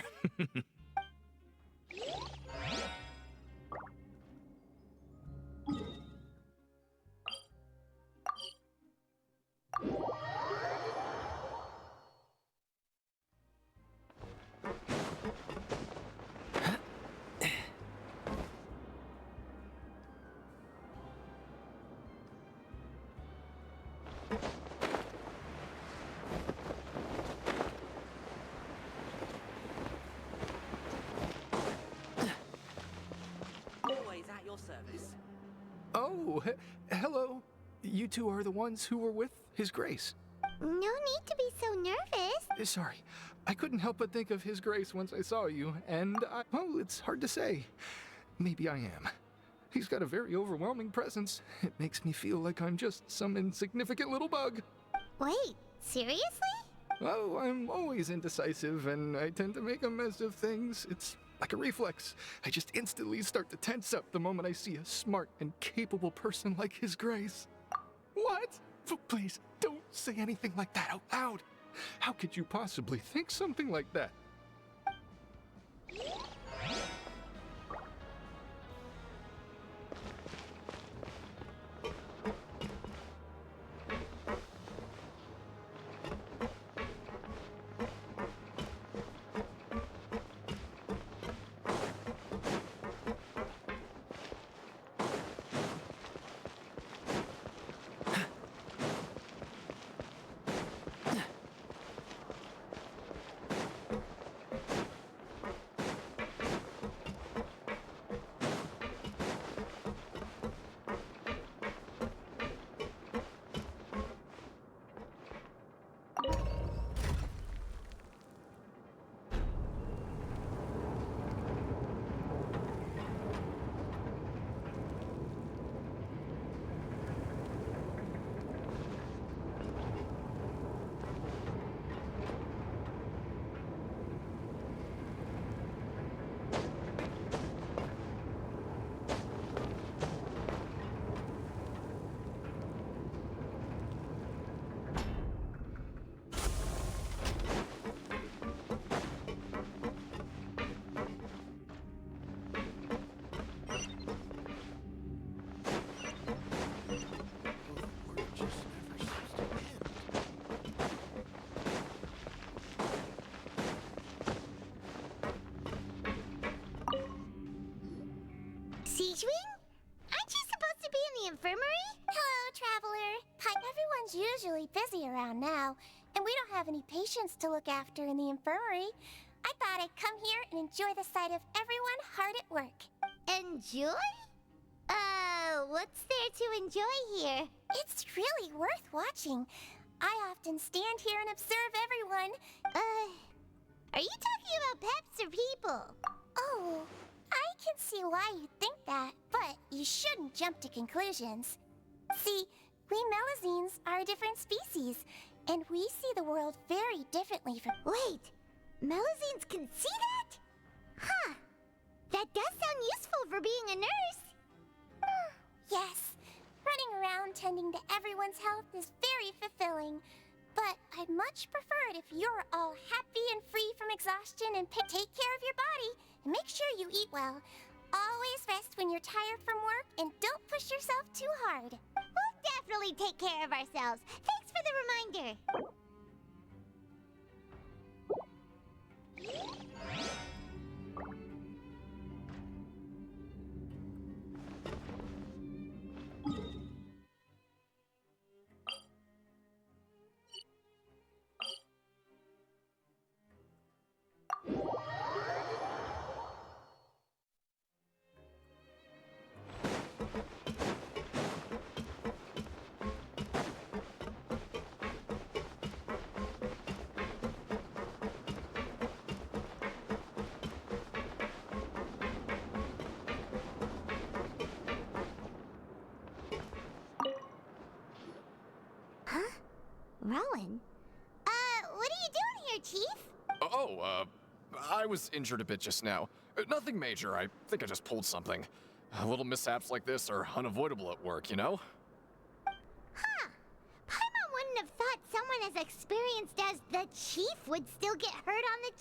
Always at your service. Oh, hello. You two are the ones who were with His Grace. No need to be so nervous. Sorry, I couldn't help but think of His Grace once I saw you, and well, it's hard to say. Maybe I am. He's got a very overwhelming presence. It makes me feel like I'm just some insignificant little bug. Wait, seriously? Oh, I'm always indecisive, and I tend to make a mess of things. It's like a reflex. I just instantly start to tense up the moment I see a smart and capable person like His Grace. What? Please, don't say anything like that out loud. How could you possibly think something like that? Siegewing? Aren't you supposed to be in the infirmary? Hello, Traveler. Hi. Everyone's usually busy around now, and we don't have any patients to look after in the infirmary. I thought I'd come here and enjoy the sight of everyone hard at work. Enjoy? What's there to enjoy here? It's really worth watching. I often stand here and observe everyone. Are you talking about peps or people? Oh, I can see why you think that, but you shouldn't jump to conclusions. See, we Melazines are a different species, and we see the world very differently from— Wait, Melazines can see that? Huh, that does sound useful for being a nurse. Yes, running around tending to everyone's health is very fulfilling. But I'd much prefer it if you're all happy and free from exhaustion and take care of your body and make sure you eat well. Always rest when you're tired from work and don't push yourself too hard. We'll definitely take care of ourselves. Thanks for the reminder. Rowan? What are you doing here, Chief? I was injured a bit just now. Nothing major. I think I just pulled something. Little mishaps like this are unavoidable at work, you know? Huh. Paimon wouldn't have thought someone as experienced as the Chief would still get hurt on the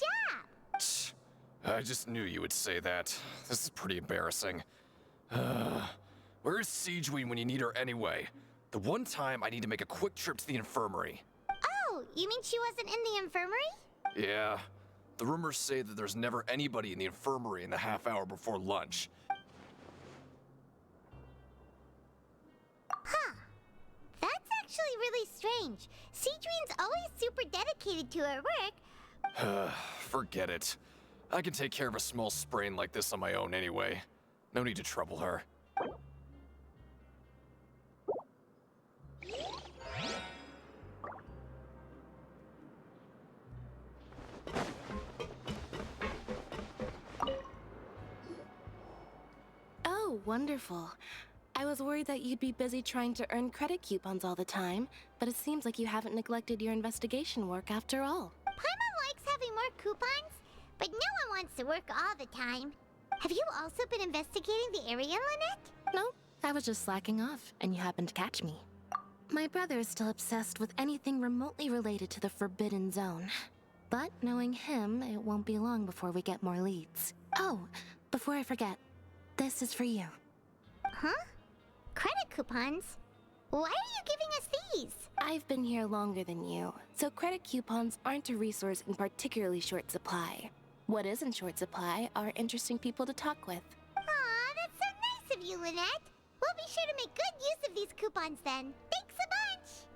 job. I just knew you would say that. This is pretty embarrassing. Where's Siegeween when you need her anyway? The one time I need to make a quick trip to the infirmary. Oh, you mean she wasn't in the infirmary? Yeah. The rumors say that there's never anybody in the infirmary in the half hour before lunch. Huh. That's actually really strange. Siegeween's always super dedicated to her work. Forget it. I can take care of a small sprain like this on my own anyway. No need to trouble her. Oh, wonderful. I was worried that you'd be busy trying to earn credit coupons all the time, but it seems like you haven't neglected your investigation work after all. Paimon likes having more coupons, but no one wants to work all the time. Have you also been investigating the area, Lynette? No, I was just slacking off, and you happened to catch me. My brother is still obsessed with anything remotely related to the Forbidden Zone. But knowing him, it won't be long before we get more leads. Oh, before I forget, this is for you. Huh? Credit coupons? Why are you giving us these? I've been here longer than you, so credit coupons aren't a resource in particularly short supply. What is in short supply are interesting people to talk with. Aw, that's so nice of you, Lynette. We'll be sure to make good use of these coupons then. Thanks a bunch!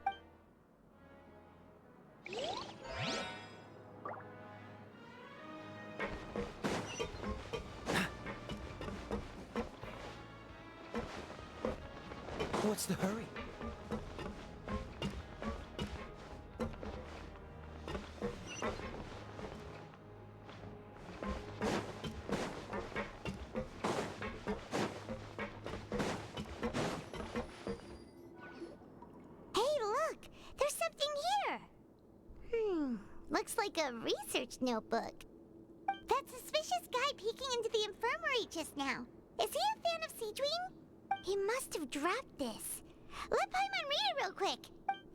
What's the hurry? Hey, look! There's something here! Looks like a research notebook. That suspicious guy peeking into the infirmary just now. Is he a fan of Siegeween? He must have dropped this. Let Paimon read it real quick.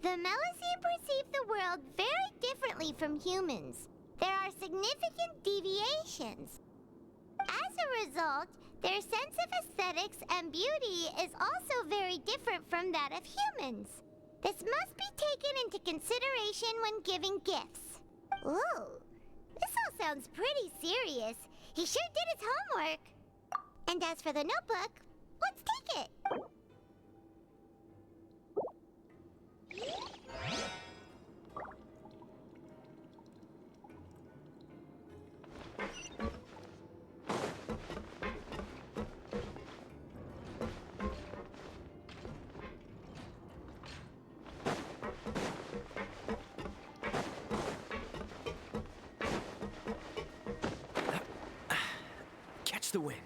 The Melazine perceive the world very differently from humans. There are significant deviations. As a result, their sense of aesthetics and beauty is also very different from that of humans. This must be taken into consideration when giving gifts. Ooh, this all sounds pretty serious. He sure did his homework. And as for the notebook, let's take it. Catch the wind.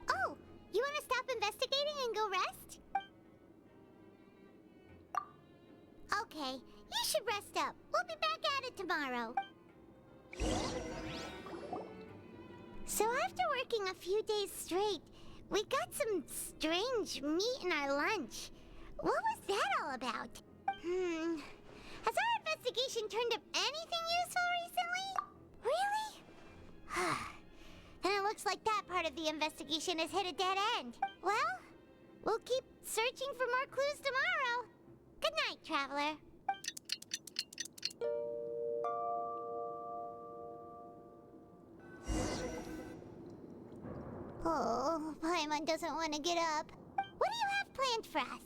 Oh, you want to stop investigating and go rest? Okay, you should rest up. We'll be back at it tomorrow. So after working a few days straight, we got some strange meat in our lunch. What was that all about? Has our investigation turned up anything useful recently? Really? Then it looks like that part of the investigation has hit a dead end. Well, we'll keep searching for more clues tomorrow. Good night, Traveler. Oh, Paimon doesn't want to get up. What do you have planned for us?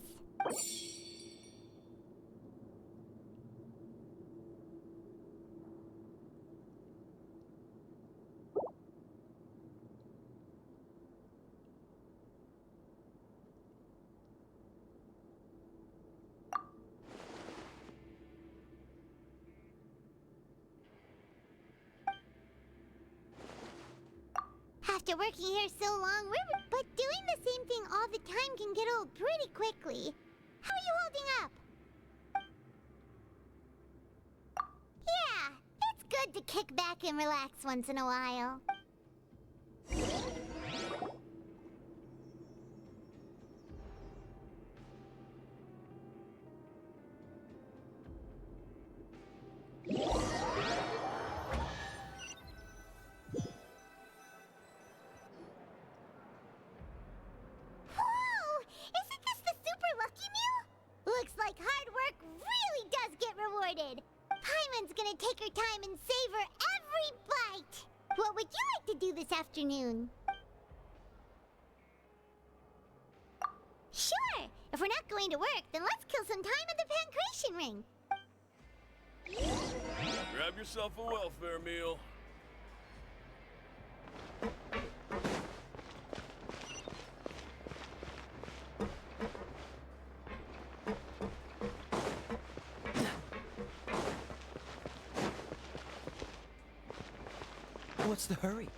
After working here so long, but doing the same thing all the time can get old pretty quickly. How are you holding up? Yeah, it's good to kick back and relax once in a while. Looks like hard work really does get rewarded. Paimon's gonna take her time and savor every bite. What would you like to do this afternoon? Sure! If we're not going to work, then let's kill some time at the Pancration Ring. Grab yourself a welfare meal. What's the hurry?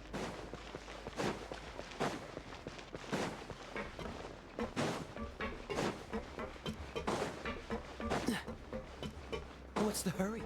What's the hurry?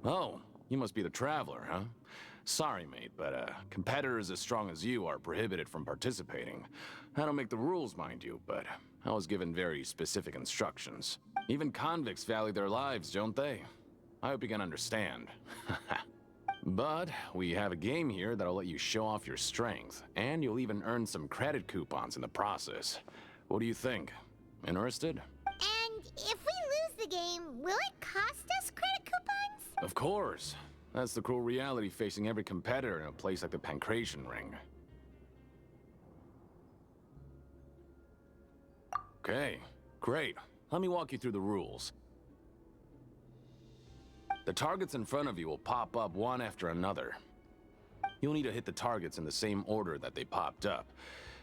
Oh, you must be the Traveler, huh? Sorry, mate, but competitors as strong as you are prohibited from participating. I don't make the rules, mind you, but I was given very specific instructions. Even convicts value their lives, don't they? I hope you can understand. But we have a game here that'll let you show off your strength, and you'll even earn some credit coupons in the process. What do you think? Interested? And if we lose the game, will it cost us credit coupons? Of course. That's the cruel reality facing every competitor in a place like the Pancration Ring. Okay, great. Let me walk you through the rules. The targets in front of you will pop up one after another. You'll need to hit the targets in the same order that they popped up.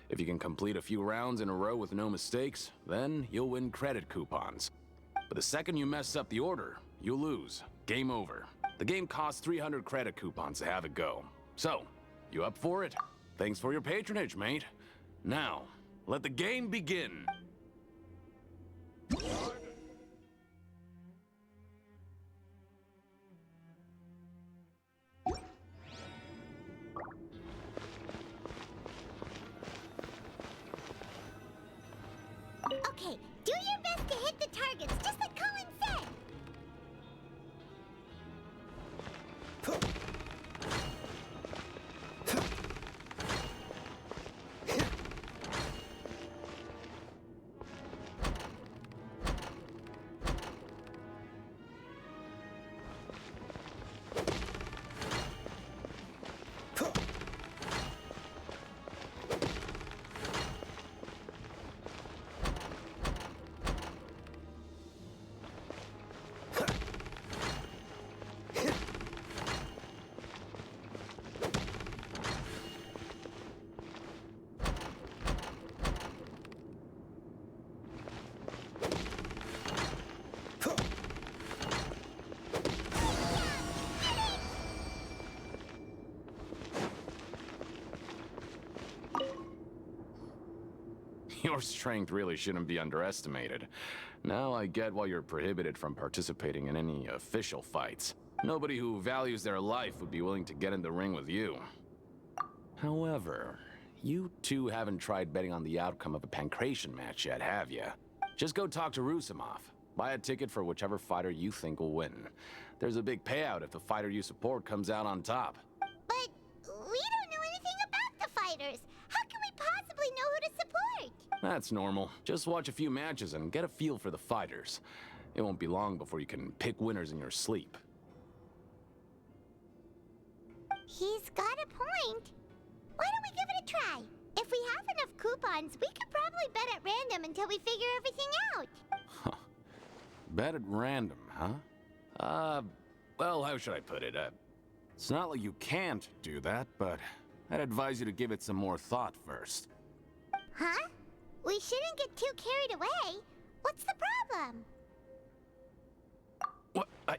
If you can complete a few rounds in a row with no mistakes, then you'll win credit coupons. But the second you mess up the order, you'll lose. Game over. The game costs 300 credit coupons to have it go. So, you up for it? Thanks for your patronage, mate. Now, let the game begin. Your strength really shouldn't be underestimated. Now I get why you're prohibited from participating in any official fights. Nobody who values their life would be willing to get in the ring with you. However, you two haven't tried betting on the outcome of a pancration match yet, have you? Just go talk to Rusimov. Buy a ticket for whichever fighter you think will win. There's a big payout if the fighter you support comes out on top. But we don't know anything about the fighters. How can we possibly know who to support? That's normal. Just watch a few matches and get a feel for the fighters. It won't be long before you can pick winners in your sleep. He's got a point. Why don't we give it a try? If we have enough coupons, we could probably bet at random until we figure everything out. Bet at random, huh? Well, how should I put it? It's not like you can't do that, but I'd advise you to give it some more thought first. Huh? We shouldn't get too carried away. What's the problem? What? I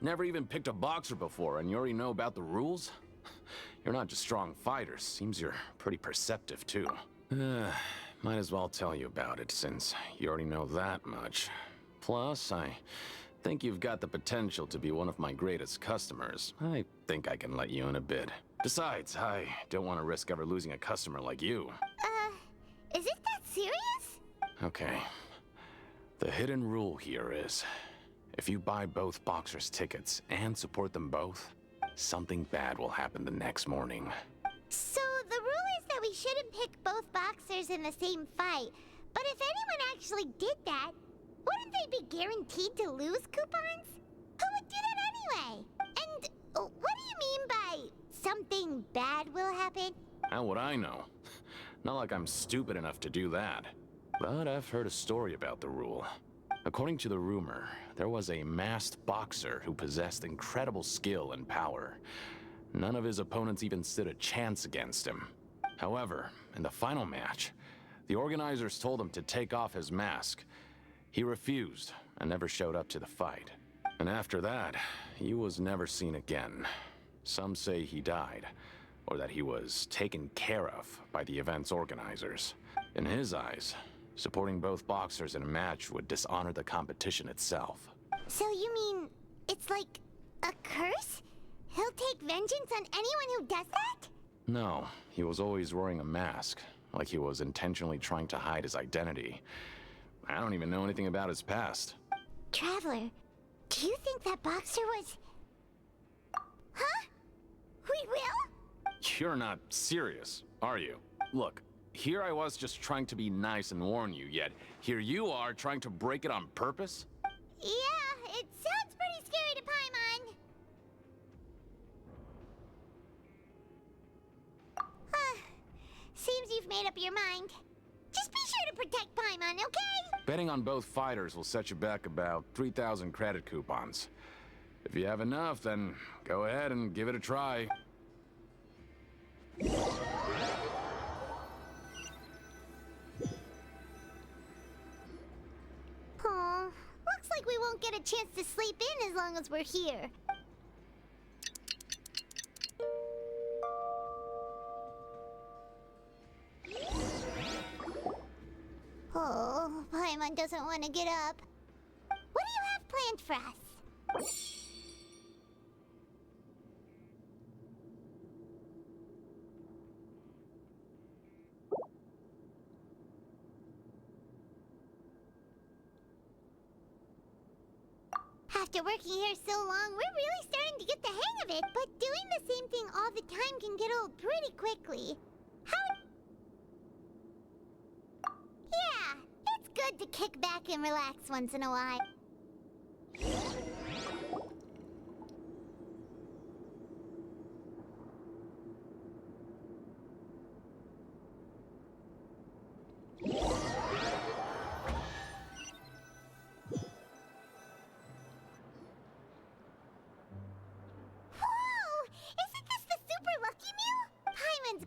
never even picked a boxer before, and you already know about the rules? You're not just strong fighters. Seems you're pretty perceptive, too. Might as well tell you about it, since you already know that much. Plus, I think you've got the potential to be one of my greatest customers. I think I can let you in a bit. Besides, I don't want to risk ever losing a customer like you. Is it that serious? Okay. The hidden rule here is, if you buy both boxers' tickets and support them both, something bad will happen the next morning. So the rule is that we shouldn't pick both boxers in the same fight. But if anyone actually did that, wouldn't they be guaranteed to lose coupons? Who would do that anyway? And what do you mean by something bad will happen? How would I know? Not like I'm stupid enough to do that. But I've heard a story about the rule. According to the rumor, there was a masked boxer who possessed incredible skill and power. None of his opponents even stood a chance against him. However, in the final match, the organizers told him to take off his mask. He refused and never showed up to the fight. And after that, he was never seen again. Some say he died, or that he was taken care of by the event's organizers. In his eyes, supporting both boxers in a match would dishonor the competition itself. So you mean it's like a curse? He'll take vengeance on anyone who does that? No, he was always wearing a mask, like he was intentionally trying to hide his identity. I don't even know anything about his past. Traveler, do you think that boxer was... Huh? We will? You're not serious, are you? Look, here I was just trying to be nice and warn you, yet here you are trying to break it on purpose? Yeah, it sounds pretty scary to Paimon. Seems you've made up your mind. Just be sure to protect Paimon, okay? Betting on both fighters will set you back about 3,000 credit coupons. If you have enough, then go ahead and give it a try. Aw, looks like we won't get a chance to sleep in as long as we're here. Oh, Paimon doesn't want to get up. What do you have planned for us? After working here so long, we're really starting to get the hang of it, but doing the same thing all the time can get old pretty quickly. Yeah, it's good to kick back and relax once in a while.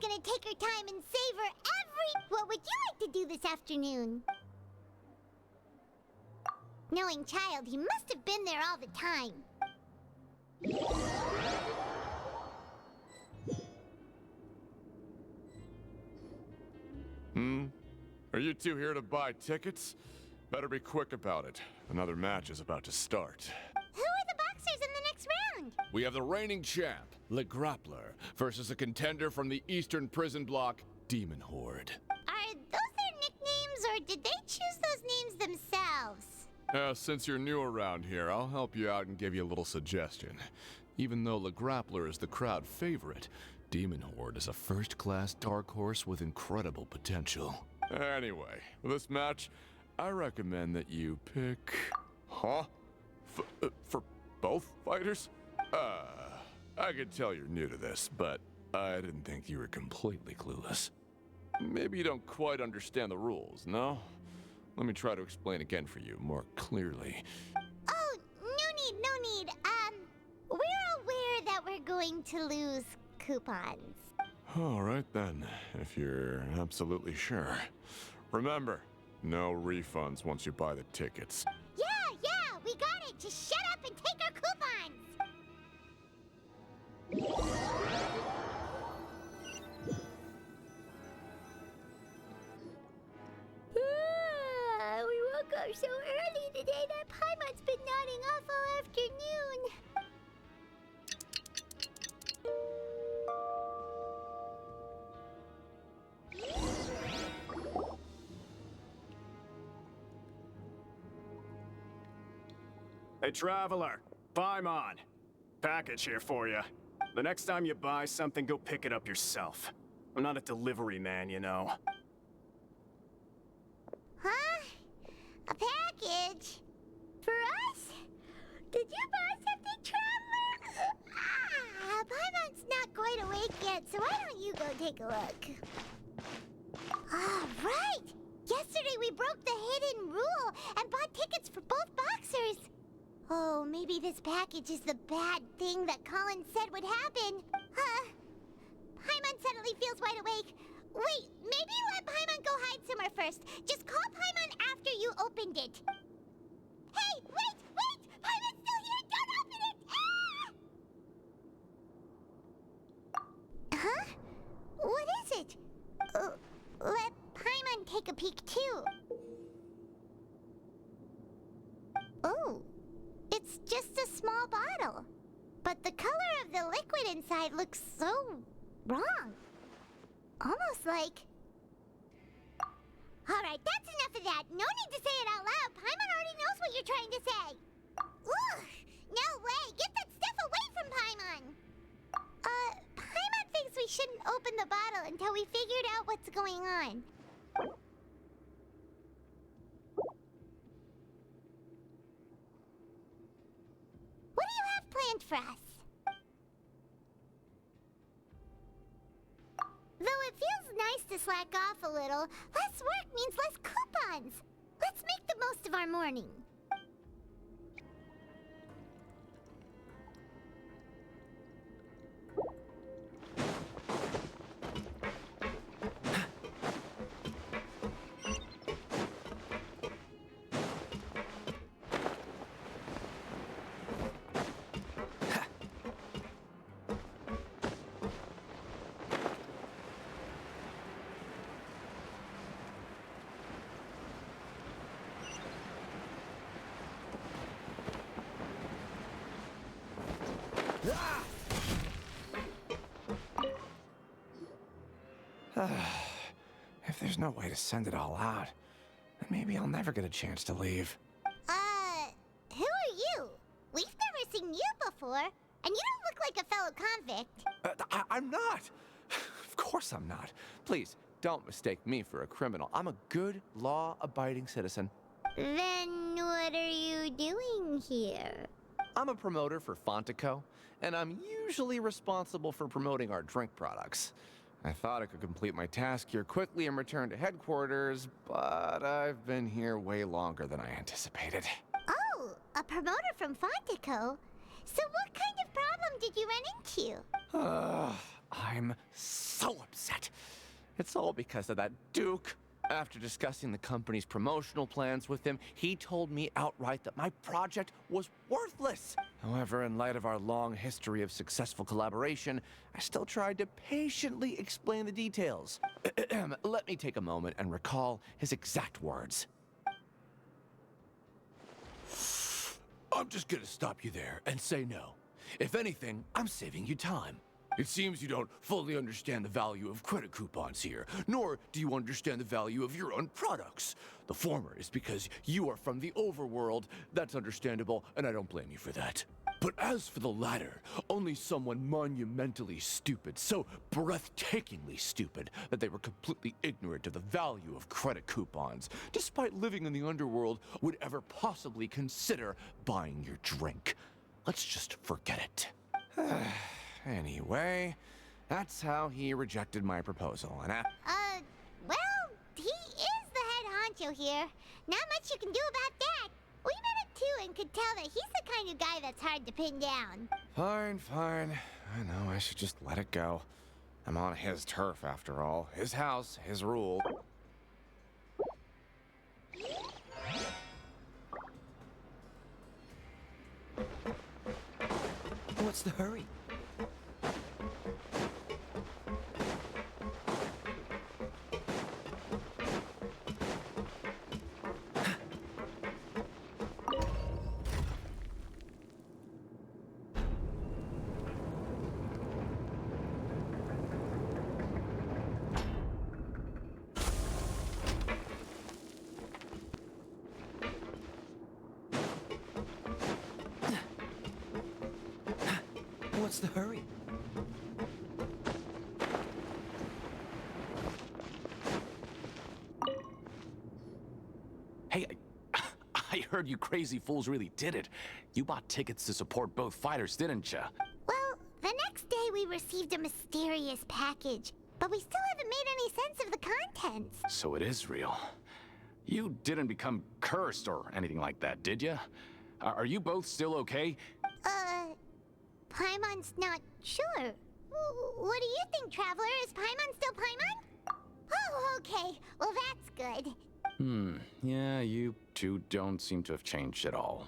Gonna take her time and savor every... What would you like to do this afternoon? Knowing child, he must have been there all the time. Hmm? you two here to buy tickets? Better be quick about it. Another match is about to start. Who are the boxers in the next round? We have the reigning champ, Le Grappler, versus a contender from the Eastern Prison Block, Demon Horde. Are those their nicknames, or did they choose those names themselves? Since you're new around here, I'll help you out and give you a little suggestion. Even though Le Grappler is the crowd favorite, Demon Horde is a first-class dark horse with incredible potential. Anyway, for this match, I recommend that you pick... Huh? For both fighters? I could tell you're new to this, but I didn't think you were completely clueless. Maybe you don't quite understand the rules, no? Let me try to explain again for you more clearly. Oh, no need. We're aware that we're going to lose coupons. All right then, if you're absolutely sure. Remember, no refunds once you buy the tickets. Yeah, we got it. Just shut up and take our coupons. We woke up so early today that Paimon's been nodding off all afternoon. Hey, Traveler. Paimon. Package here for you. The next time you buy something, go pick it up yourself. I'm not a delivery man, you know. Huh? A package? For us? Did you buy something, Traveler? Paimon's not quite awake yet, so why don't you go take a look? Right! Yesterday we broke the hidden rule and bought tickets for both boxers. Oh, maybe this package is the bad thing that Colin said would happen. Paimon suddenly feels wide awake. Wait, maybe let Paimon go hide somewhere first. Just call Paimon after you opened it. Hey, wait! Paimon's still here! Don't open it! Ah! Huh? What is it? Let Paimon take a peek too. Oh. It's just a small bottle. But the color of the liquid inside looks so wrong. Almost like... Alright, that's enough of that. No need to say it out loud. Paimon already knows what you're trying to say. Ugh! No way! Get that stuff away from Paimon! Paimon thinks we shouldn't open the bottle until we figured out what's going on. What do you have planned for us? Though it feels nice to slack off a little, less work means less coupons. Let's make the most of our morning. If there's no way to send it all out, then maybe I'll never get a chance to leave. Who are you? We've never seen you before, and you don't look like a fellow convict. I'm not! Of course I'm not. Please, don't mistake me for a criminal. I'm a good, law-abiding citizen. Then what are you doing here? I'm a promoter for Fontaco, and I'm usually responsible for promoting our drink products. I thought I could complete my task here quickly and return to headquarters, but I've been here way longer than I anticipated. Oh, a promoter from Fontaco? So what kind of problem did you run into? I'm so upset. It's all because of that Duke. After discussing the company's promotional plans with him, he told me outright that my project was worthless. However, in light of our long history of successful collaboration, I still tried to patiently explain the details. Let me take a moment and recall his exact words. I'm just gonna stop you there and say no. If anything, I'm saving you time. It seems you don't fully understand the value of credit coupons here, nor do you understand the value of your own products. The former is because you are from the overworld. That's understandable, and I don't blame you for that. But as for the latter, only someone monumentally stupid, so breathtakingly stupid that they were completely ignorant of the value of credit coupons, despite living in the underworld, would ever possibly consider buying your drink. Let's just forget it. Anyway, that's how he rejected my proposal, and Well, he is the head honcho here. Not much you can do about that. We met him too and could tell that he's the kind of guy that's hard to pin down. Fine. I know, I should just let it go. I'm on his turf, after all. His house, his rule. What's the hurry? What's the hurry? Hey, I heard you crazy fools really did it. You bought tickets to support both fighters, didn't ya? Well, the next day we received a mysterious package, but we still haven't made any sense of the contents. So it is real. You didn't become cursed or anything like that, did ya? Are you both still okay? Paimon's not sure. What do you think, Traveler? Is Paimon still Paimon? Oh, okay. Well, that's good. Yeah, you two don't seem to have changed at all.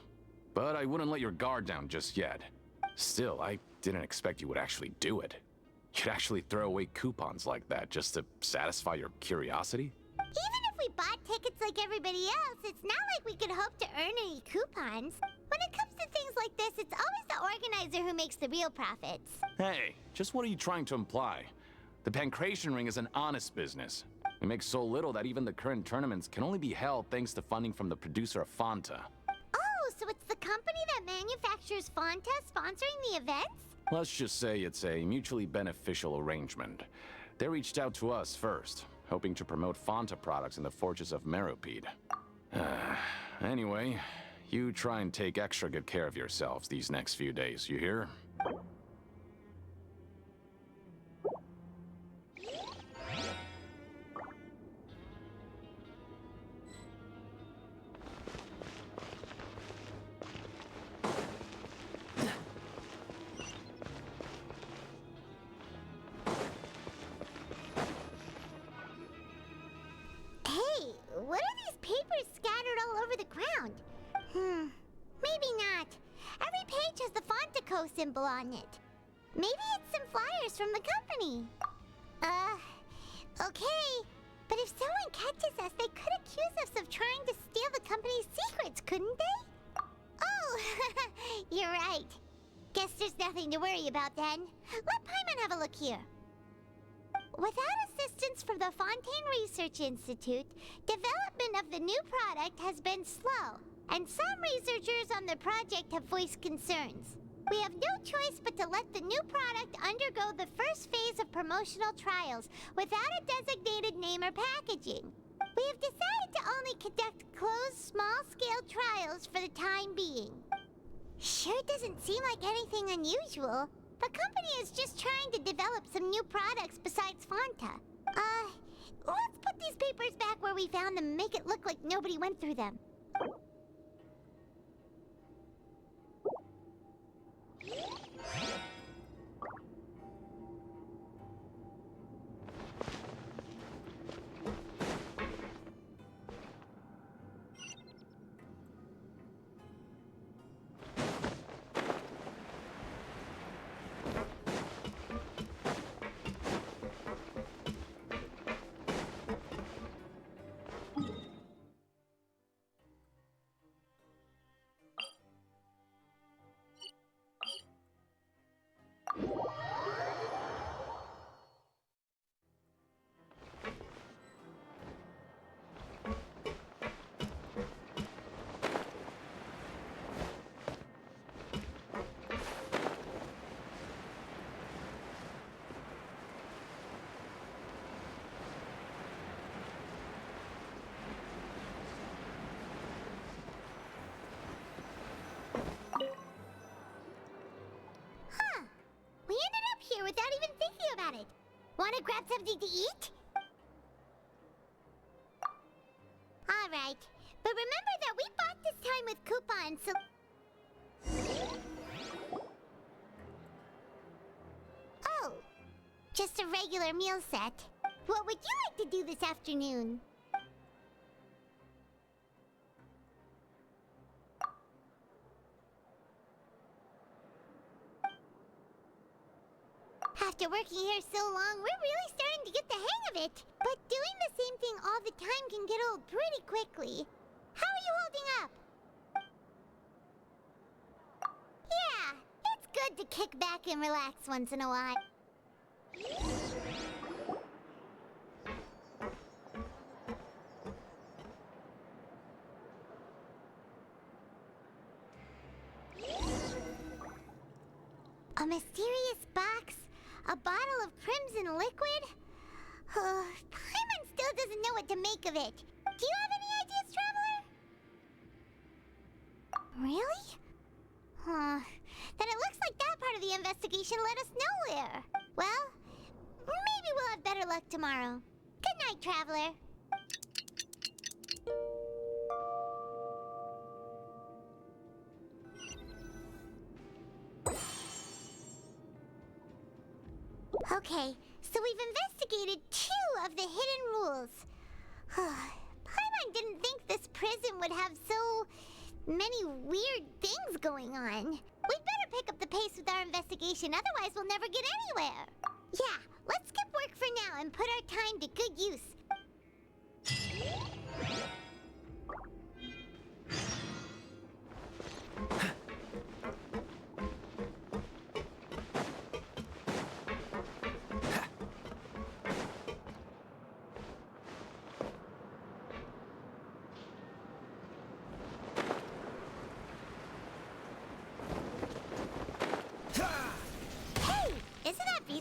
But I wouldn't let your guard down just yet. Still, I didn't expect you would actually do it. You'd actually throw away coupons like that just to satisfy your curiosity? Even if we bought tickets like everybody else, it's not like we could hope to earn any coupons. When it comes to things like this, it's always the organizer who makes the real profits. Hey, just what are you trying to imply? The Pancration Ring is an honest business. We make so little that even the current tournaments can only be held thanks to funding from the producer of Fanta. Oh, so it's the company that manufactures Fonta sponsoring the events? Let's just say it's a mutually beneficial arrangement. They reached out to us first, hoping to promote Fonta products in the Fortress of Meropide. Anyway, you try and take extra good care of yourselves these next few days, you hear? Hey, what are these papers scattered all over the ground? Maybe not. Every page has the Fontaco symbol on it. Maybe it's some flyers from the company. Okay. But if someone catches us, they could accuse us of trying to steal the company's secrets, couldn't they? Oh, you're right. Guess there's nothing to worry about then. Let Paimon have a look here. Without assistance from the Fontaine Research Institute, development of the new product has been slow, and some researchers on the project have voiced concerns. We have no choice but to let the new product undergo the first phase of promotional trials without a designated name or packaging. We have decided to only conduct closed, small-scale trials for the time being. Sure doesn't seem like anything unusual. The company is just trying to develop some new products besides Fonta. Let's put these papers back where we found them and make it look like nobody went through them. at it. Wanna grab something to eat? Alright, but remember that we bought this time with coupons, so... Oh, just a regular meal set. What would you like to do this afternoon? After working here so long, we're really starting to get the hang of it. But doing the same thing all the time can get old pretty quickly. How are you holding up? Yeah, it's good to kick back and relax once in a while. A mysterious box? A bottle of crimson liquid? Paimon still doesn't know what to make of it. Do you have any ideas, Traveler? Really? Then it looks like that part of the investigation led us nowhere. Well, maybe we'll have better luck tomorrow. Good night, Traveler. Okay, so we've investigated 2 of the hidden rules. Paimon didn't think this prison would have so many weird things going on. We'd better pick up the pace with our investigation, otherwise we'll never get anywhere. Yeah, let's skip work for now and put our time to good use.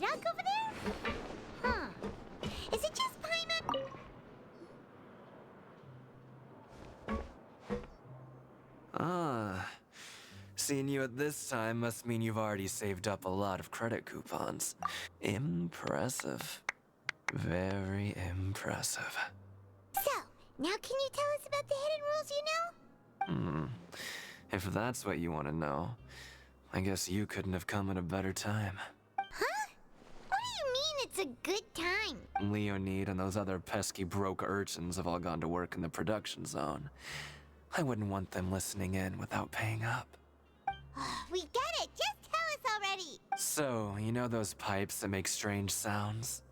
Over there? Huh. Is it just Paimon? Seeing you at this time must mean you've already saved up a lot of credit coupons. Impressive. Very impressive. So, now can you tell us about the hidden rules you know? If that's what you want to know, I guess you couldn't have come at a better time. Huh? What do you mean it's a good time? Leonid and those other pesky broke urchins have all gone to work in the production zone. I wouldn't want them listening in without paying up. We get it! Just tell us already! So, you know those pipes that make strange sounds?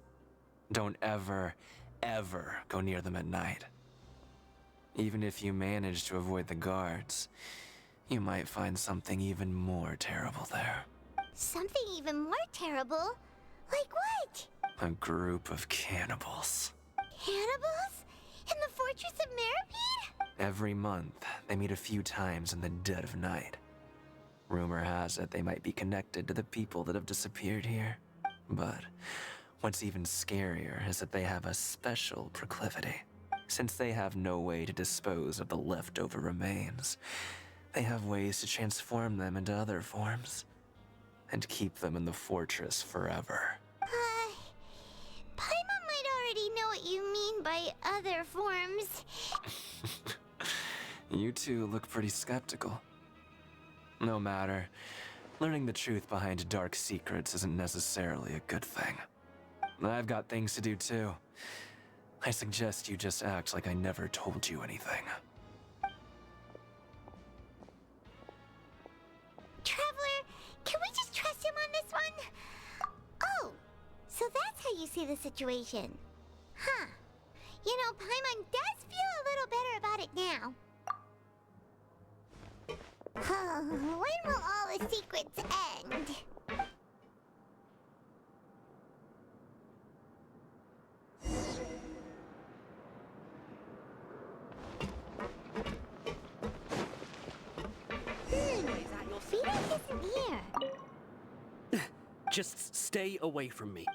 Don't ever, ever go near them at night. Even if you manage to avoid the guards, you might find something even more terrible there. Something even more terrible? Like what? A group of cannibals. Cannibals? In the Fortress of Meripede? Every month, they meet a few times in the dead of night. Rumor has it they might be connected to the people that have disappeared here. But what's even scarier is that they have a special proclivity. Since they have no way to dispose of the leftover remains, they have ways to transform them into other forms and keep them in the fortress forever. Paimon might already know what you mean by other forms. You two look pretty skeptical. No matter, learning the truth behind dark secrets isn't necessarily a good thing. I've got things to do too. I suggest you just act like I never told you anything. Traveler, can we just trust him on this one? Oh, so that's how you see the situation. Huh. You know, Paimon does feel a little better about it now. When will all the secrets end? Vita isn't here. Just stay away from me.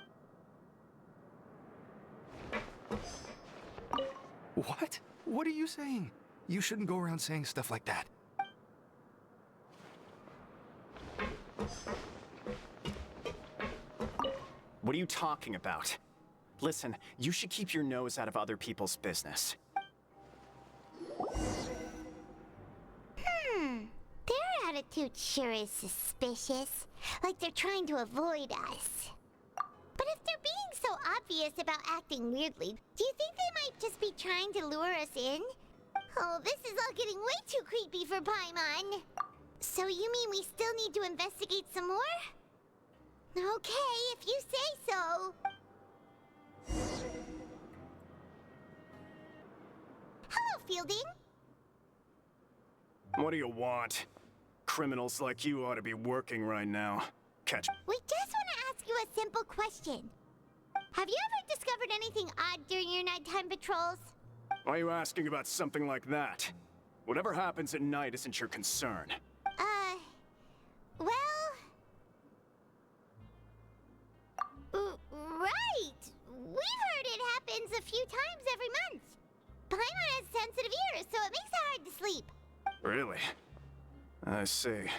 What? What are you saying? You shouldn't go around saying stuff like that. What are you talking about? Listen, you should keep your nose out of other people's business. Their attitude sure is suspicious. Like they're trying to avoid us. But if they're being so obvious about acting weirdly, do you think they might just be trying to lure us in? Oh, this is all getting way too creepy for Paimon. So you mean we still need to investigate some more? Okay, if you say so. Hello, Fielding. What do you want? Criminals like you ought to be working right now. Catch. We just want to ask you a simple question. Have you ever discovered anything odd during your nighttime patrols? Why are you asking about something like that? Whatever happens at night isn't your concern. Well... right! We've heard it happens a few times every month. Paimon has sensitive ears, so it makes it hard to sleep. Really? I see.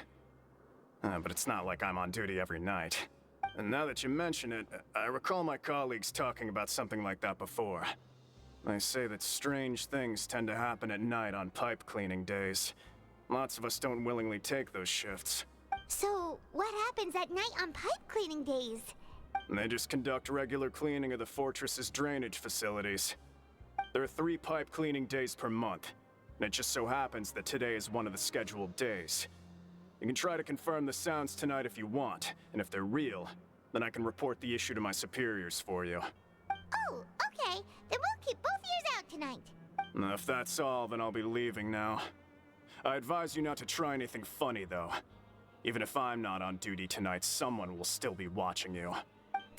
But it's not like I'm on duty every night. And now that you mention it, I recall my colleagues talking about something like that before. They say that strange things tend to happen at night on pipe cleaning days. Lots of us don't willingly take those shifts. So, what happens at night on pipe cleaning days? They just conduct regular cleaning of the fortress's drainage facilities. There are 3 pipe cleaning days per month, and it just so happens that today is one of the scheduled days. You can try to confirm the sounds tonight if you want, and if they're real, then I can report the issue to my superiors for you. Oh, okay. Then we'll keep both ears out tonight. If that's all, then I'll be leaving now. I advise you not to try anything funny, though. Even if I'm not on duty tonight, someone will still be watching you.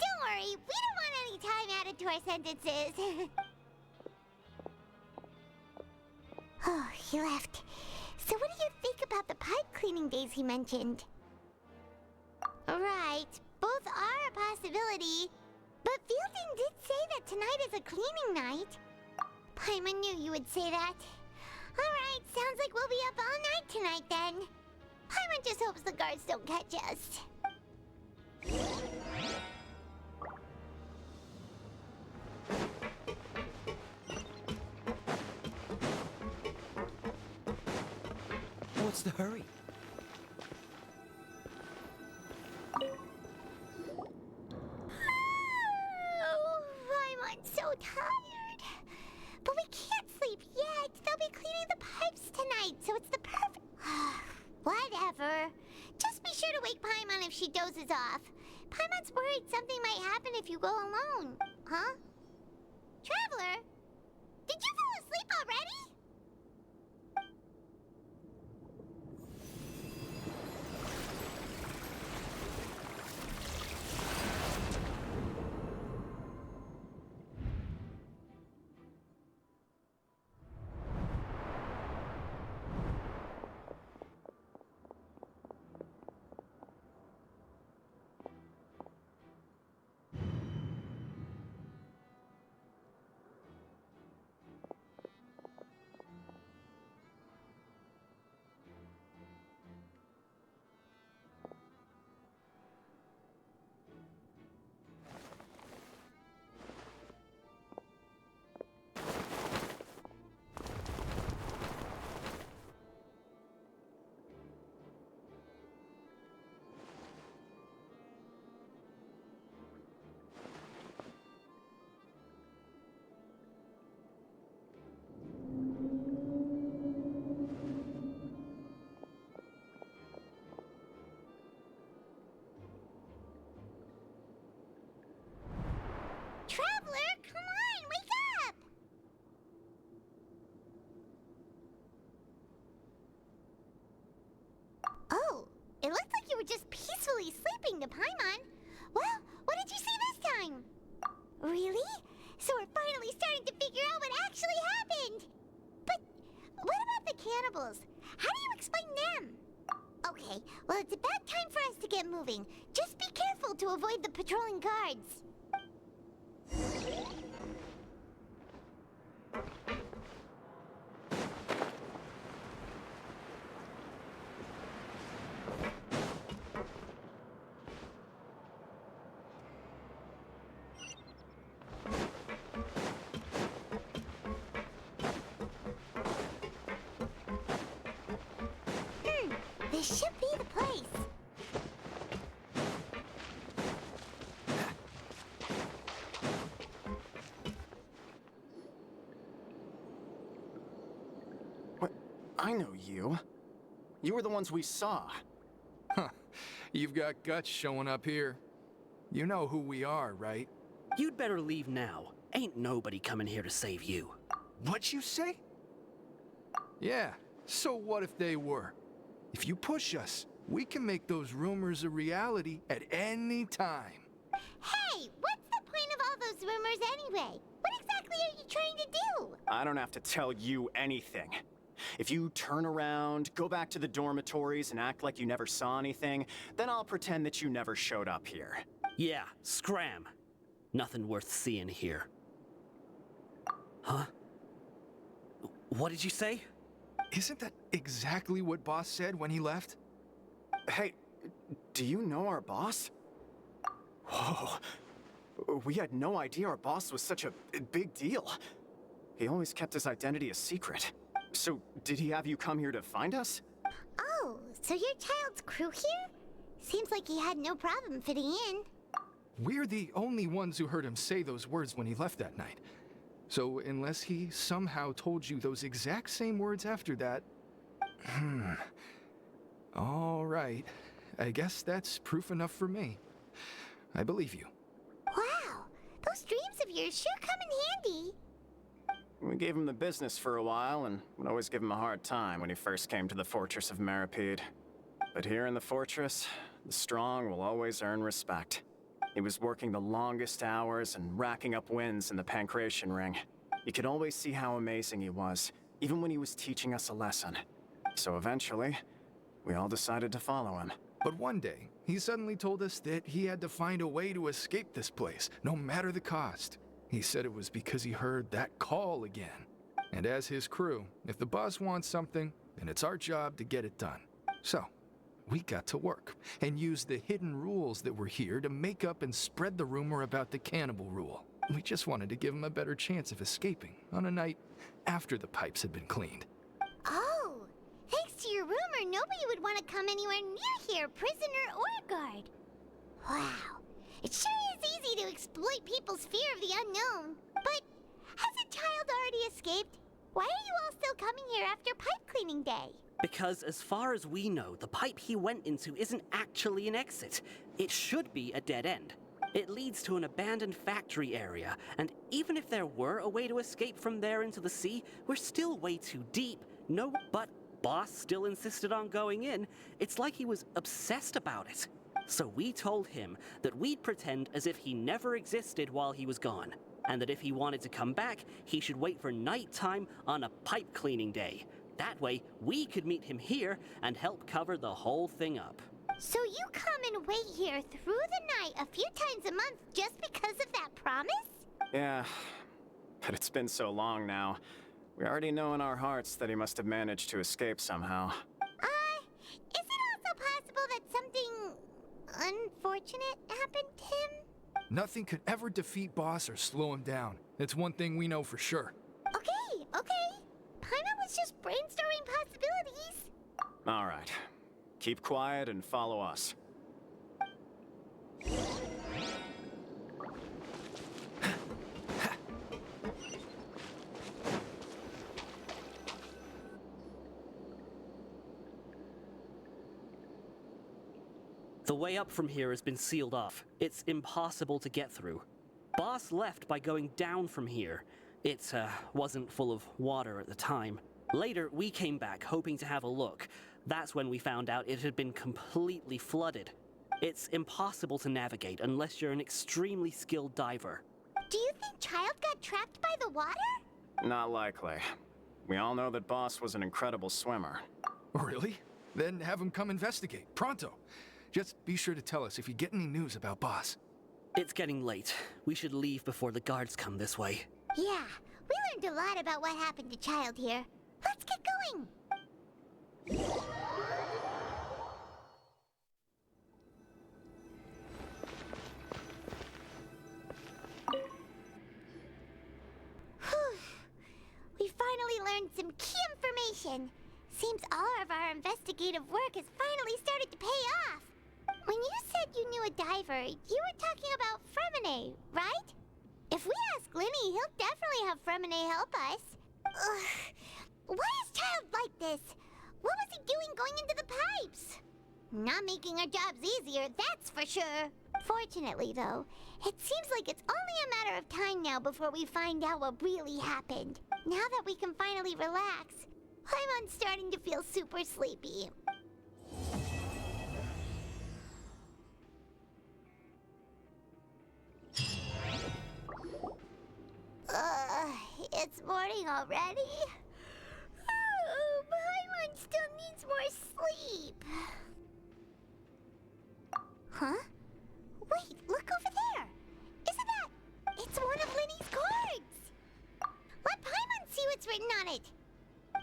Don't worry, we don't want any time added to our sentences. Oh, he left. So what do you think about the pipe cleaning days he mentioned? Right, both are a possibility. But Fielding did say that tonight is a cleaning night. Paimon knew you would say that. Alright, sounds like we'll be up all night tonight then. Paimon just hopes the guards don't catch us. What's the hurry? Oh, Paimon's so tired. But we can't sleep yet. They'll be cleaning the pipes tonight, so it's the perfect... Whatever. Just be sure to wake Paimon if she dozes off. Paimon's worried something might happen if you go alone. Huh? Traveler? Did you fall asleep already? Traveler, come on, wake up! Oh, it looked like you were just peacefully sleeping to Paimon. Well, what did you see this time? Really? So we're finally starting to figure out what actually happened! But what about the cannibals? How do you explain them? Okay, well it's about time for us to get moving. Just be careful to avoid the patrolling guards. This should be the place. What? I know you. You were the ones we saw. Huh. You've got guts showing up here. You know who we are, right? You'd better leave now. Ain't nobody coming here to save you. What'd you say? Yeah, so what if they were? If you push us, we can make those rumors a reality at any time. Hey, what's the point of all those rumors anyway? What exactly are you trying to do? I don't have to tell you anything. If you turn around, go back to the dormitories and act like you never saw anything, then I'll pretend that you never showed up here. Yeah, scram. Nothing worth seeing here. Huh? What did you say? Isn't that exactly what Boss said when he left? Hey, do you know our boss? Whoa. We had no idea our boss was such a big deal. He always kept his identity a secret. So, did he have you come here to find us? Oh, so your child's crew here? Seems like he had no problem fitting in. We're the only ones who heard him say those words when he left that night. So, unless he somehow told you those exact same words after that... All right. I guess that's proof enough for me. I believe you. Wow, those dreams of yours sure come in handy. We gave him the business for a while and would always give him a hard time when he first came to the Fortress of Meripede. But here in the fortress, the strong will always earn respect. He was working the longest hours and racking up wins in the Pancration Ring. You could always see how amazing he was, even when he was teaching us a lesson. So eventually, we all decided to follow him. But one day, he suddenly told us that he had to find a way to escape this place, no matter the cost. He said it was because he heard that call again. And as his crew, if the boss wants something, then it's our job to get it done. So, we got to work, and used the hidden rules that were here to make up and spread the rumor about the cannibal rule. We just wanted to give him a better chance of escaping on a night after the pipes had been cleaned. Oh, thanks to your rumor, nobody would want to come anywhere near here, prisoner or guard. Wow, it sure is easy to exploit people's fear of the unknown. But has a child already escaped? Why are you all still coming here after pipe cleaning day? Because as far as we know, the pipe he went into isn't actually an exit. It should be a dead end. It leads to an abandoned factory area, and even if there were a way to escape from there into the sea, we're still way too deep. No, but Boss still insisted on going in. It's like he was obsessed about it. So we told him that we'd pretend as if he never existed while he was gone, and that if he wanted to come back, he should wait for nighttime on a pipe cleaning day. That way, we could meet him here and help cover the whole thing up. So you come and wait here through the night a few times a month just because of that promise? Yeah, but it's been so long now. We already know in our hearts that he must have managed to escape somehow. Is it also possible that something unfortunate happened to him? Nothing could ever defeat Boss or slow him down. That's one thing we know for sure. Okay. Paimon was just brainstorming possibilities. All right. Keep quiet and follow us. The way up from here has been sealed off. It's impossible to get through. Boss left by going down from here. It wasn't full of water at the time. Later, we came back hoping to have a look. That's when we found out it had been completely flooded. It's impossible to navigate unless you're an extremely skilled diver. Do you think Child got trapped by the water? Not likely. We all know that Boss was an incredible swimmer. Really? Then have him come investigate, pronto. Just be sure to tell us if you get any news about Boss. It's getting late. We should leave before the guards come this way. Yeah, we learned a lot about what happened to Child here. Let's get going! We finally learned some key information. Seems seems all of our investigative work has finally started to pay off. When you said you knew a diver, you were talking about Fremine, right? If we ask Linny, he'll definitely have Fremine help us. Ugh. Why is Child like this? What was he doing going into the pipes? Not making our jobs easier, that's for sure. Fortunately, though, it seems like it's only a matter of time now before we find out what really happened. Now that we can finally relax, I'm starting to feel super sleepy. It's morning already? Oh, Paimon still needs more sleep. Huh? Wait, look over there! Isn't that... It's one of Linny's cards! Let Paimon see what's written on it!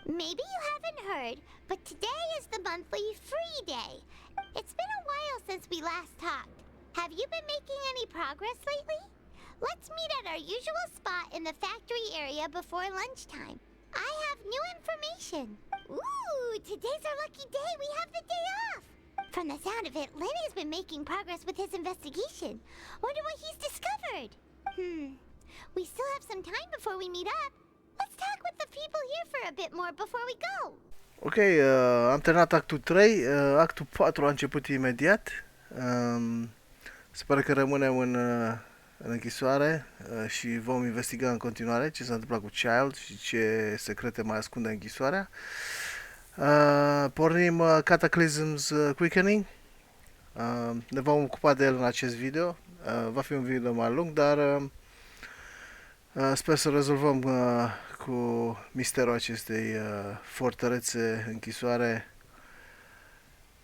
Maybe you haven't heard, but today is the monthly free day. It's been a while since we last talked. Have you been making any progress lately? Let's meet at our usual spot in the factory area before lunchtime. I have new information. Ooh, today's our lucky day. We have the day off. From the sound of it, Lenny's been making progress with his investigation. Wonder what he's discovered. We still have some time before we meet up. Let's talk with the people here for a bit more before we go. Ok, am terminat actul 3, actul 4 a început imediat. Se pare că rămânem în închisoare și vom investiga în continuare ce s-a întâmplat cu Child și ce secrete mai ascunde închisoarea. Pornim Cataclysm's Quickening. Ne vom ocupa de el în acest video. Va fi un video mai lung, dar sper să rezolvăm cu misterul acestei fortărețe închisoare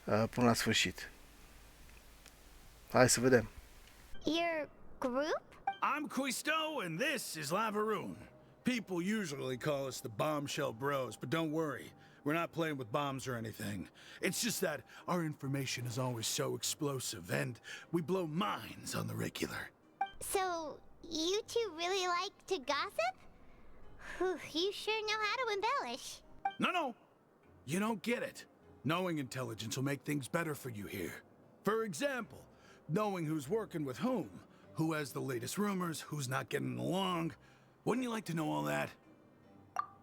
până la sfârșit. Hai să vedem. Your group? I'm Quisto, and this is Lavaroon. People usually call us the Bombshell Bros, but don't worry. We're not playing with bombs or anything. It's just that our information is always so explosive, and we blow minds on the regular. So, you two really like to gossip? Whew, you sure know how to embellish. No. You don't get it. Knowing intelligence will make things better for you here. For example, knowing who's working with whom, who has the latest rumors, who's not getting along. Wouldn't you like to know all that?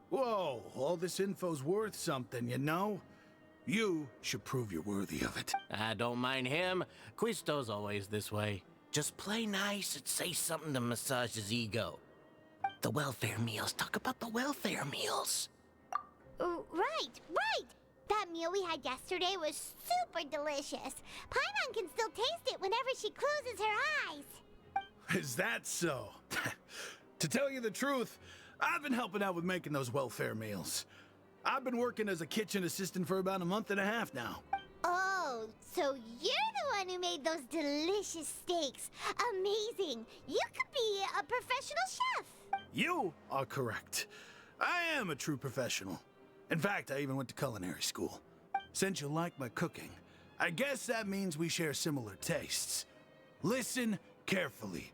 Whoa, all this info's worth something, you know? You should prove you're worthy of it. I don't mind him. Quisto's always this way. Just play nice and say something to massage his ego. The welfare meals. Talk about the welfare meals. Right. That meal we had yesterday was super delicious. Paimon can still taste it whenever she closes her eyes. Is that so? To tell you the truth, I've been helping out with making those welfare meals. I've been working as a kitchen assistant for about a month and a half now. Oh, so you're the one who made those delicious steaks. Amazing. You could be a professional chef. You are correct. I am a true professional. In fact, I even went to culinary school. Since you like my cooking, I guess that means we share similar tastes. Listen carefully.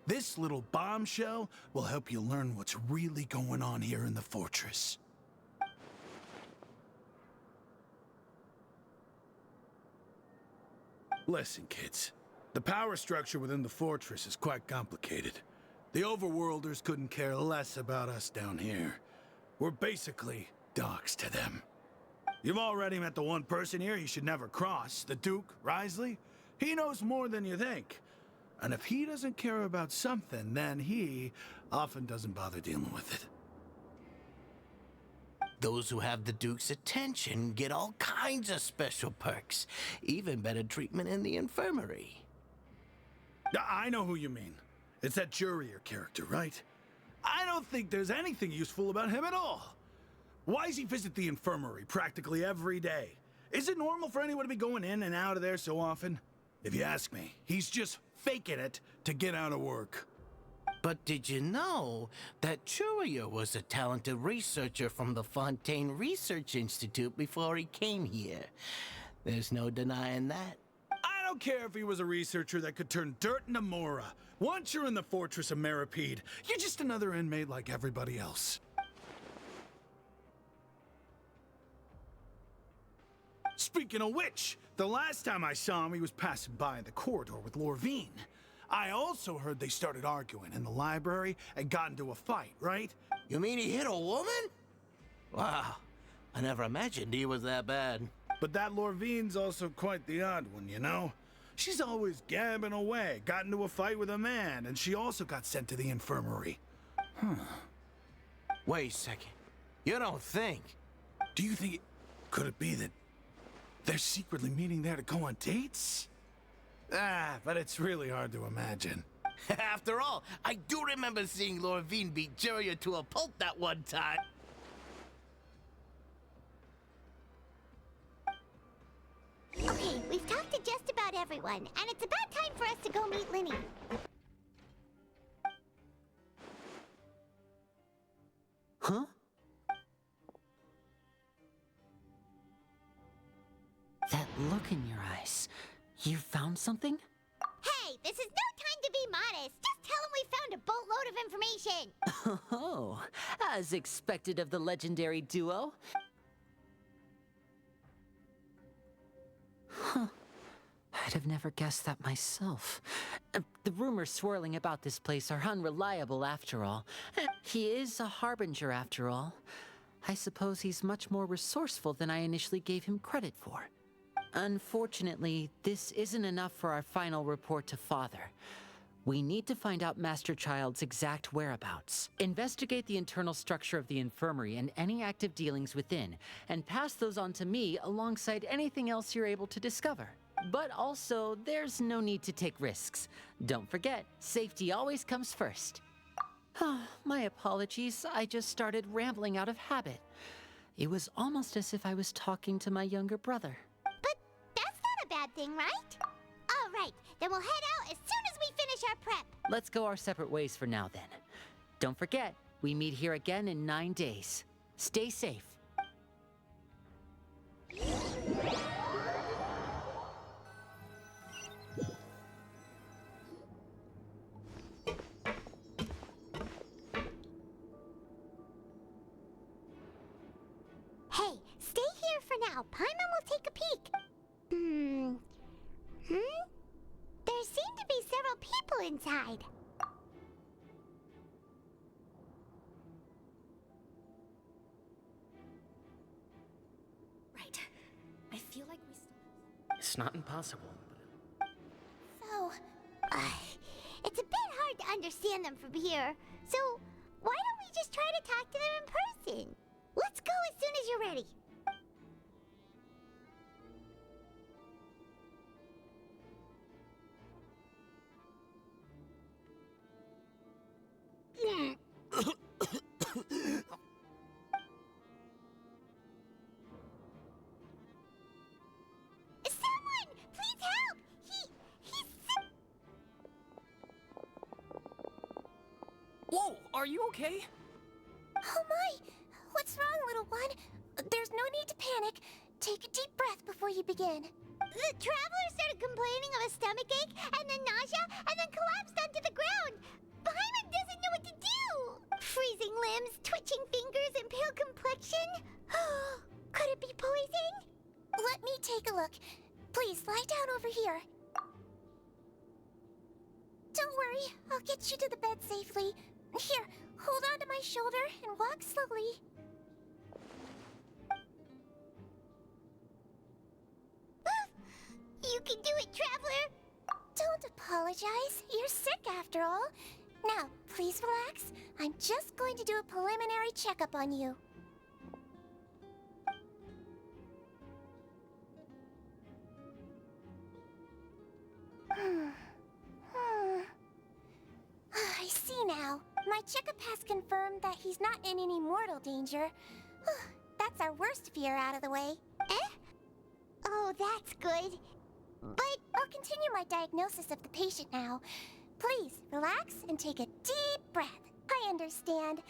This little bombshell will help you learn what's really going on here in the fortress. Listen, kids. The power structure within the fortress is quite complicated. The overworlders couldn't care less about us down here. We're basically dogs to them. You've already met the one person here you should never cross, the Duke, Risley. He knows more than you think. And if he doesn't care about something, then he often doesn't bother dealing with it. Those who have the Duke's attention get all kinds of special perks, even better treatment in the infirmary. I know who you mean. It's that Jurier character, right? I don't think there's anything useful about him at all. Why does he visit the infirmary practically every day? Is it normal for anyone to be going in and out of there so often? If you ask me, he's just faking it to get out of work. But did you know that Jurier was a talented researcher from the Fontaine Research Institute before he came here? There's no denying that. I don't care if he was a researcher that could turn dirt into Mora. Once you're in the Fortress of Meripede, you're just another inmate like everybody else. Speaking of which, the last time I saw him, he was passing by in the corridor with Lorvine. I also heard they started arguing in the library and got into a fight, right? You mean he hit a woman? Wow, I never imagined he was that bad. But that Lorvine's also quite the odd one, you know? She's always gabbing away, got into a fight with a man, and she also got sent to the infirmary. Wait a second. You don't think? Do you think could it be that they're secretly meeting there to go on dates? But it's really hard to imagine. After all, I do remember seeing Lorvine beat Juria to a pulp that one time. Okay, we've talked to just about everyone, and it's about time for us to go meet Linny. Huh? That look in your eyes. You found something? Hey, this is no time to be modest. Just tell him we found a boatload of information. Oh, as expected of the legendary duo. Huh. I'd have never guessed that myself. The rumors swirling about this place are unreliable after all. He is a harbinger after all. I suppose he's much more resourceful than I initially gave him credit for. Unfortunately, this isn't enough for our final report to Father. We need to find out Master Child's exact whereabouts, investigate the internal structure of the infirmary and any active dealings within, and pass those on to me alongside anything else you're able to discover. But also, there's no need to take risks. Don't forget, safety always comes first. My apologies, I just started rambling out of habit. It was almost as if I was talking to my younger brother. But that's not a bad thing, right? All right, then we'll head out as soon as we finish our prep. Let's go our separate ways for now then. Don't forget, we meet here again in 9 days. Stay safe. Hey, stay here for now. Paimon will take a peek. There seem to be several people inside. Right. I feel like we still... It's not impossible. So, it's a bit hard to understand them from here. So, why don't we just try to talk to them in person? Let's go as soon as you're ready. Someone! Please help! He's sick! Whoa, are you okay? Oh my! What's wrong, little one? There's no need to panic. Take a deep breath before you begin. The traveler started complaining of a stomachache, and then nausea, and then collapsed onto the ground. Paimon doesn't know what to do! Freezing limbs, twitching fingers, and pale complexion? Could it be poison? Let me take a look. Please, lie down over here. Don't worry, I'll get you to the bed safely. Here, hold on to my shoulder and walk slowly. You can do it, traveler! Don't apologize. You're sick after all. Now, please relax. I'm just going to do a preliminary checkup on you. I see now. My checkup has confirmed that he's not in any mortal danger. That's our worst fear out of the way. Oh, that's good. But I'll continue my diagnosis of the patient now. Please, relax and take a deep breath. I understand.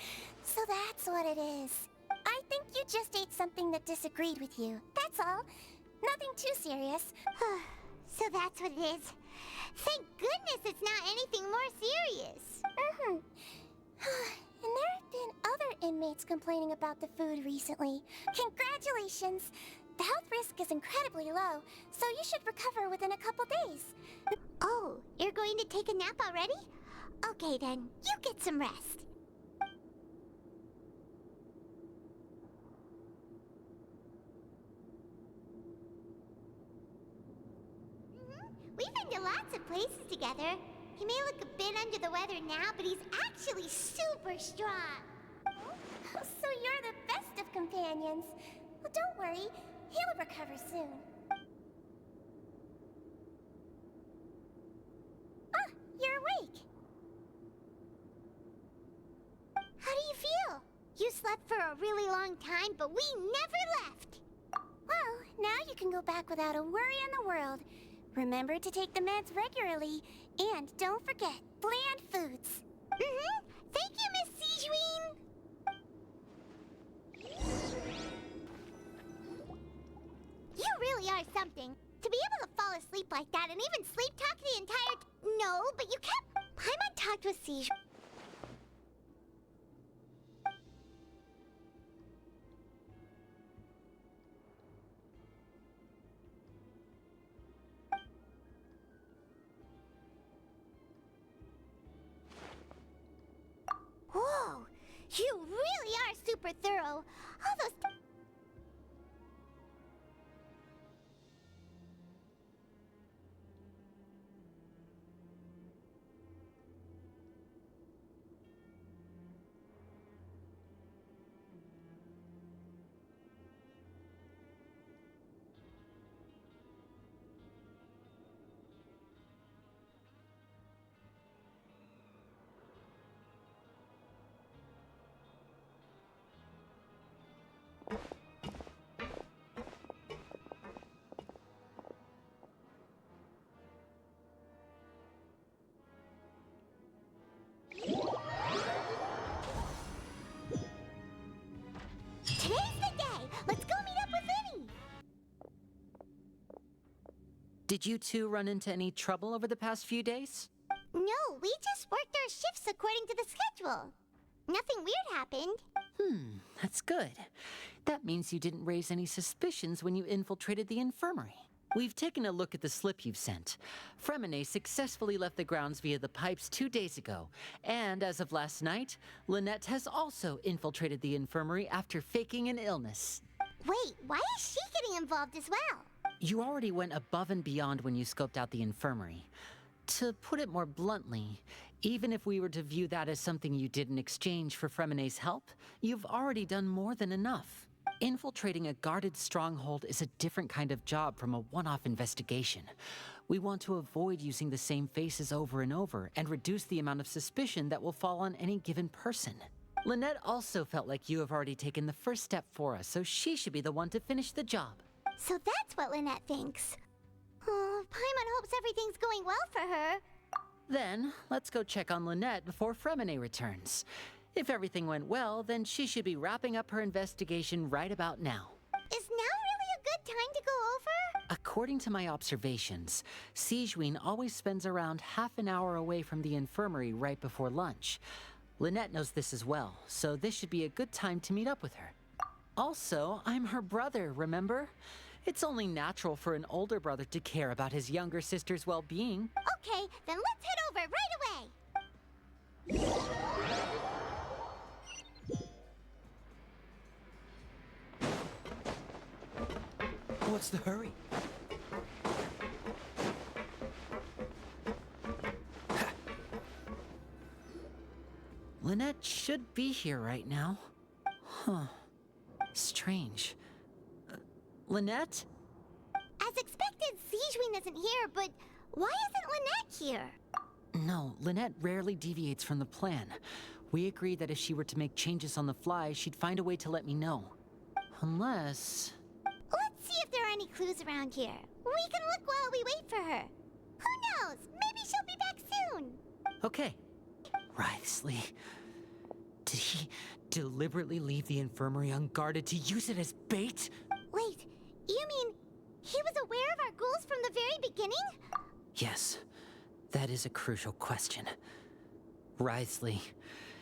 So that's what it is. I think you just ate something that disagreed with you. That's all. Nothing too serious. So that's what it is. Thank goodness it's not anything more serious. And there have been other inmates complaining about the food recently. Congratulations! The health risk is incredibly low, so you should recover within a couple days. Oh, you're going to take a nap already? Okay then, you get some rest. We've been to lots of places together. He may look a bit under the weather now, but he's actually super strong. So you're the best of companions. Well, don't worry. He'll recover soon. Ah, you're awake. How do you feel? You slept for a really long time, but we never left. Well, now you can go back without a worry in the world. Remember to take the meds regularly, and don't forget, bland foods. Thank you, Miss Sijween. You really are something. To be able to fall asleep like that and even sleep talk the entire No, but you kept... Paimon talked with Sijween. Whoa! You really are super thorough. All those... Today's the day! Let's go meet up with Vinny! Did you two run into any trouble over the past few days? No, we just worked our shifts according to the schedule. Nothing weird happened. That's good. That means you didn't raise any suspicions when you infiltrated the infirmary. We've taken a look at the slip you've sent. Fremine successfully left the grounds via the pipes 2 days ago, and as of last night, Lynette has also infiltrated the infirmary after faking an illness. Wait, why is she getting involved as well? You already went above and beyond when you scoped out the infirmary. To put it more bluntly, even if we were to view that as something you did in exchange for Fremine's help, you've already done more than enough. Infiltrating a guarded stronghold is a different kind of job from a one-off investigation. We want to avoid using the same faces over and over and reduce the amount of suspicion that will fall on any given person. Lynette also felt like you have already taken the first step for us, so she should be the one to finish the job. So that's what Lynette thinks. Oh, Paimon hopes everything's going well for her. Then, let's go check on Lynette before Fremine returns. If everything went well, then she should be wrapping up her investigation right about now. Is now really a good time to go over? According to my observations, Sijween always spends around half an hour away from the infirmary right before lunch. Lynette knows this as well, so this should be a good time to meet up with her. Also, I'm her brother, remember? It's only natural for an older brother to care about his younger sister's well-being. Okay, then let's head over right away. What's the hurry? Lynette should be here right now. Huh. Strange. Lynette? As expected, Sijween isn't here, but why isn't Lynette here? No, Lynette rarely deviates from the plan. We agreed that if she were to make changes on the fly, she'd find a way to let me know. Unless... Let's see if there are any clues around here. We can look while we wait for her. Who knows? Maybe she'll be back soon. Okay. Wriothesley. Did he deliberately leave the infirmary unguarded to use it as bait? Wait, you mean he was aware of our goals from the very beginning? Yes, that is a crucial question. Wriothesley,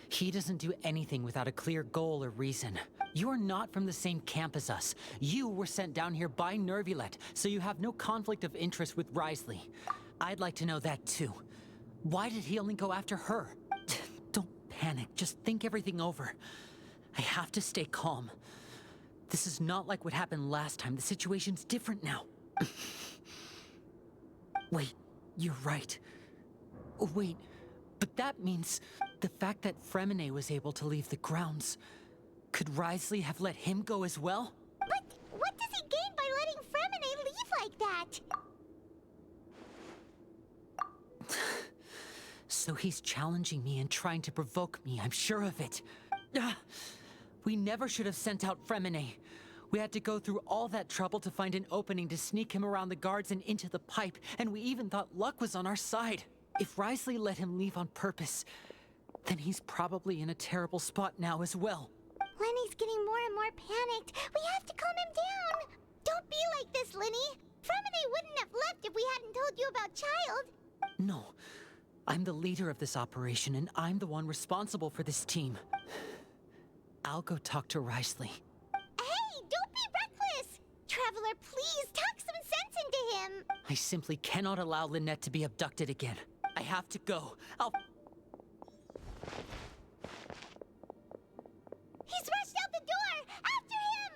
he doesn't do anything without a clear goal or reason. You are not from the same camp as us. You were sent down here by Nervulet, so you have no conflict of interest with Wriothesley. I'd like to know that too. Why did he only go after her? Don't panic, just think everything over. I have to stay calm. This is not like what happened last time. The situation's different now. Wait, you're right. Wait, but that means the fact that Fremine was able to leave the grounds. Could Wriothesley have let him go as well? But what does he gain by letting Fremine leave like that? So he's challenging me and trying to provoke me, I'm sure of it. We never should have sent out Fremine. We had to go through all that trouble to find an opening to sneak him around the guards and into the pipe, and we even thought luck was on our side. If Wriothesley let him leave on purpose, then he's probably in a terrible spot now as well. Lenny's getting more and more panicked. We have to calm him down. Don't be like this, Lenny. Fremine wouldn't have left if we hadn't told you about Child. No. I'm the leader of this operation, and I'm the one responsible for this team. I'll go talk to Wriothesley. Hey, don't be reckless! Traveler, please talk some sense into him. I simply cannot allow Lynette to be abducted again. I have to go. He's rushed out the door! After him!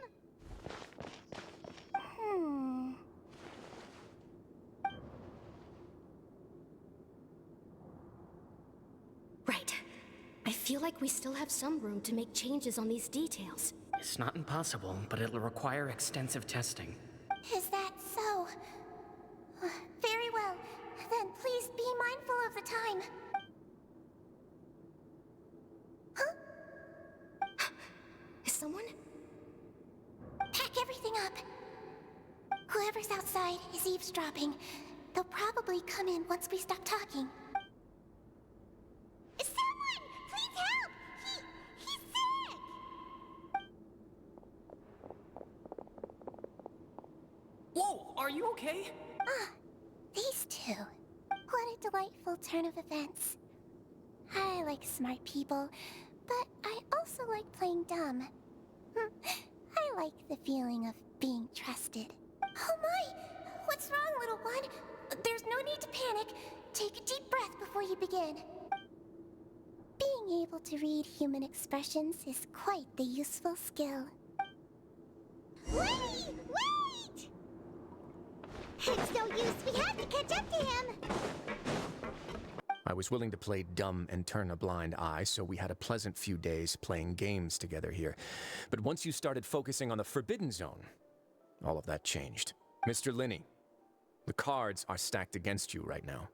Right. I feel like we still have some room to make changes on these details. It's not impossible, but it'll require extensive testing. Is that so? Very well. Then please be mindful of the time. Huh? Is someone? Pack everything up. Whoever's outside is eavesdropping. They'll probably come in once we stop talking. Someone! Please help! He's sick! Whoa! Are you okay? Ah, these two. What a delightful turn of events. I like smart people, but I also like playing dumb. I like the feeling of being trusted. Oh my! What's wrong, little one? There's no need to panic. Take a deep breath before you begin. Being able to read human expressions is quite the useful skill. Lenny! Wait! It's no use. We have to catch up to him. I was willing to play dumb and turn a blind eye, so we had a pleasant few days playing games together here. But once you started focusing on the Forbidden Zone, all of that changed. Mr. Linney, the cards are stacked against you right now.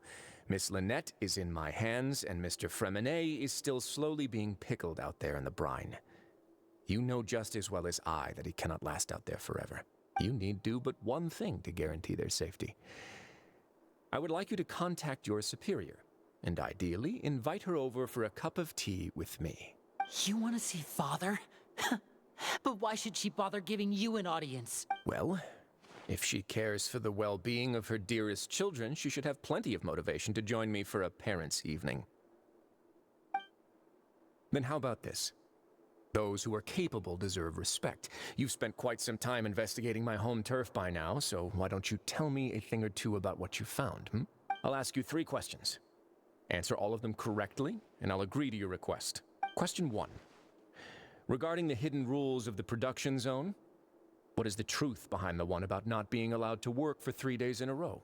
Miss Lynette is in my hands, and Mr. Fremine is still slowly being pickled out there in the brine. You know just as well as I that he cannot last out there forever. You need do but one thing to guarantee their safety. I would like you to contact your superior, and ideally invite her over for a cup of tea with me. You want to see Father? But why should she bother giving you an audience? Well, if she cares for the well-being of her dearest children, she should have plenty of motivation to join me for a parents' evening. Then how about this? Those who are capable deserve respect. You've spent quite some time investigating my home turf by now, so why don't you tell me a thing or two about what you found, I'll ask you 3 questions. Answer all of them correctly, and I'll agree to your request. Question 1. Regarding the hidden rules of the production zone, what is the truth behind the one about not being allowed to work for 3 days in a row?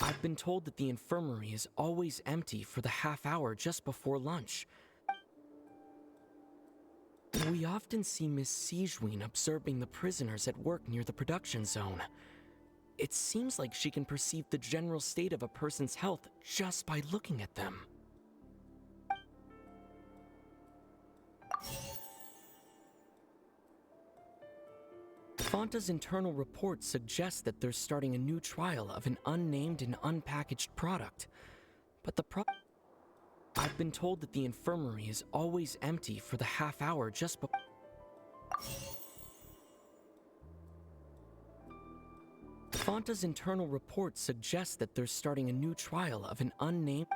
I've been told that the infirmary is always empty for the half hour just before lunch. We often see Miss Sijween observing the prisoners at work near the production zone. It seems like she can perceive the general state of a person's health just by looking at them. Fonta's internal report suggests that they're starting a new trial of an unnamed and unpackaged product. But the I've been told that the infirmary is always empty for the half hour just before. Fonta's internal report suggests that they're starting a new trial of an unnamed.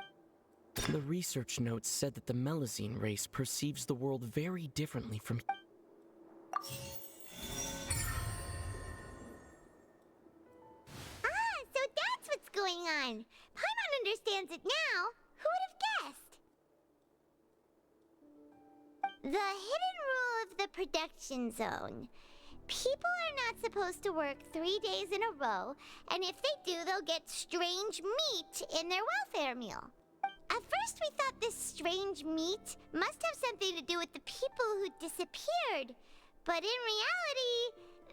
The research notes said that the Melazine race perceives the world very differently from. Ah, so that's what's going on. Paimon understands it now. Who would have guessed? The hidden rule of the production zone. People are not supposed to work 3 days in a row, and if they do, they'll get strange meat in their welfare meal. At first, we thought this strange meat must have something to do with the people who disappeared, but in reality,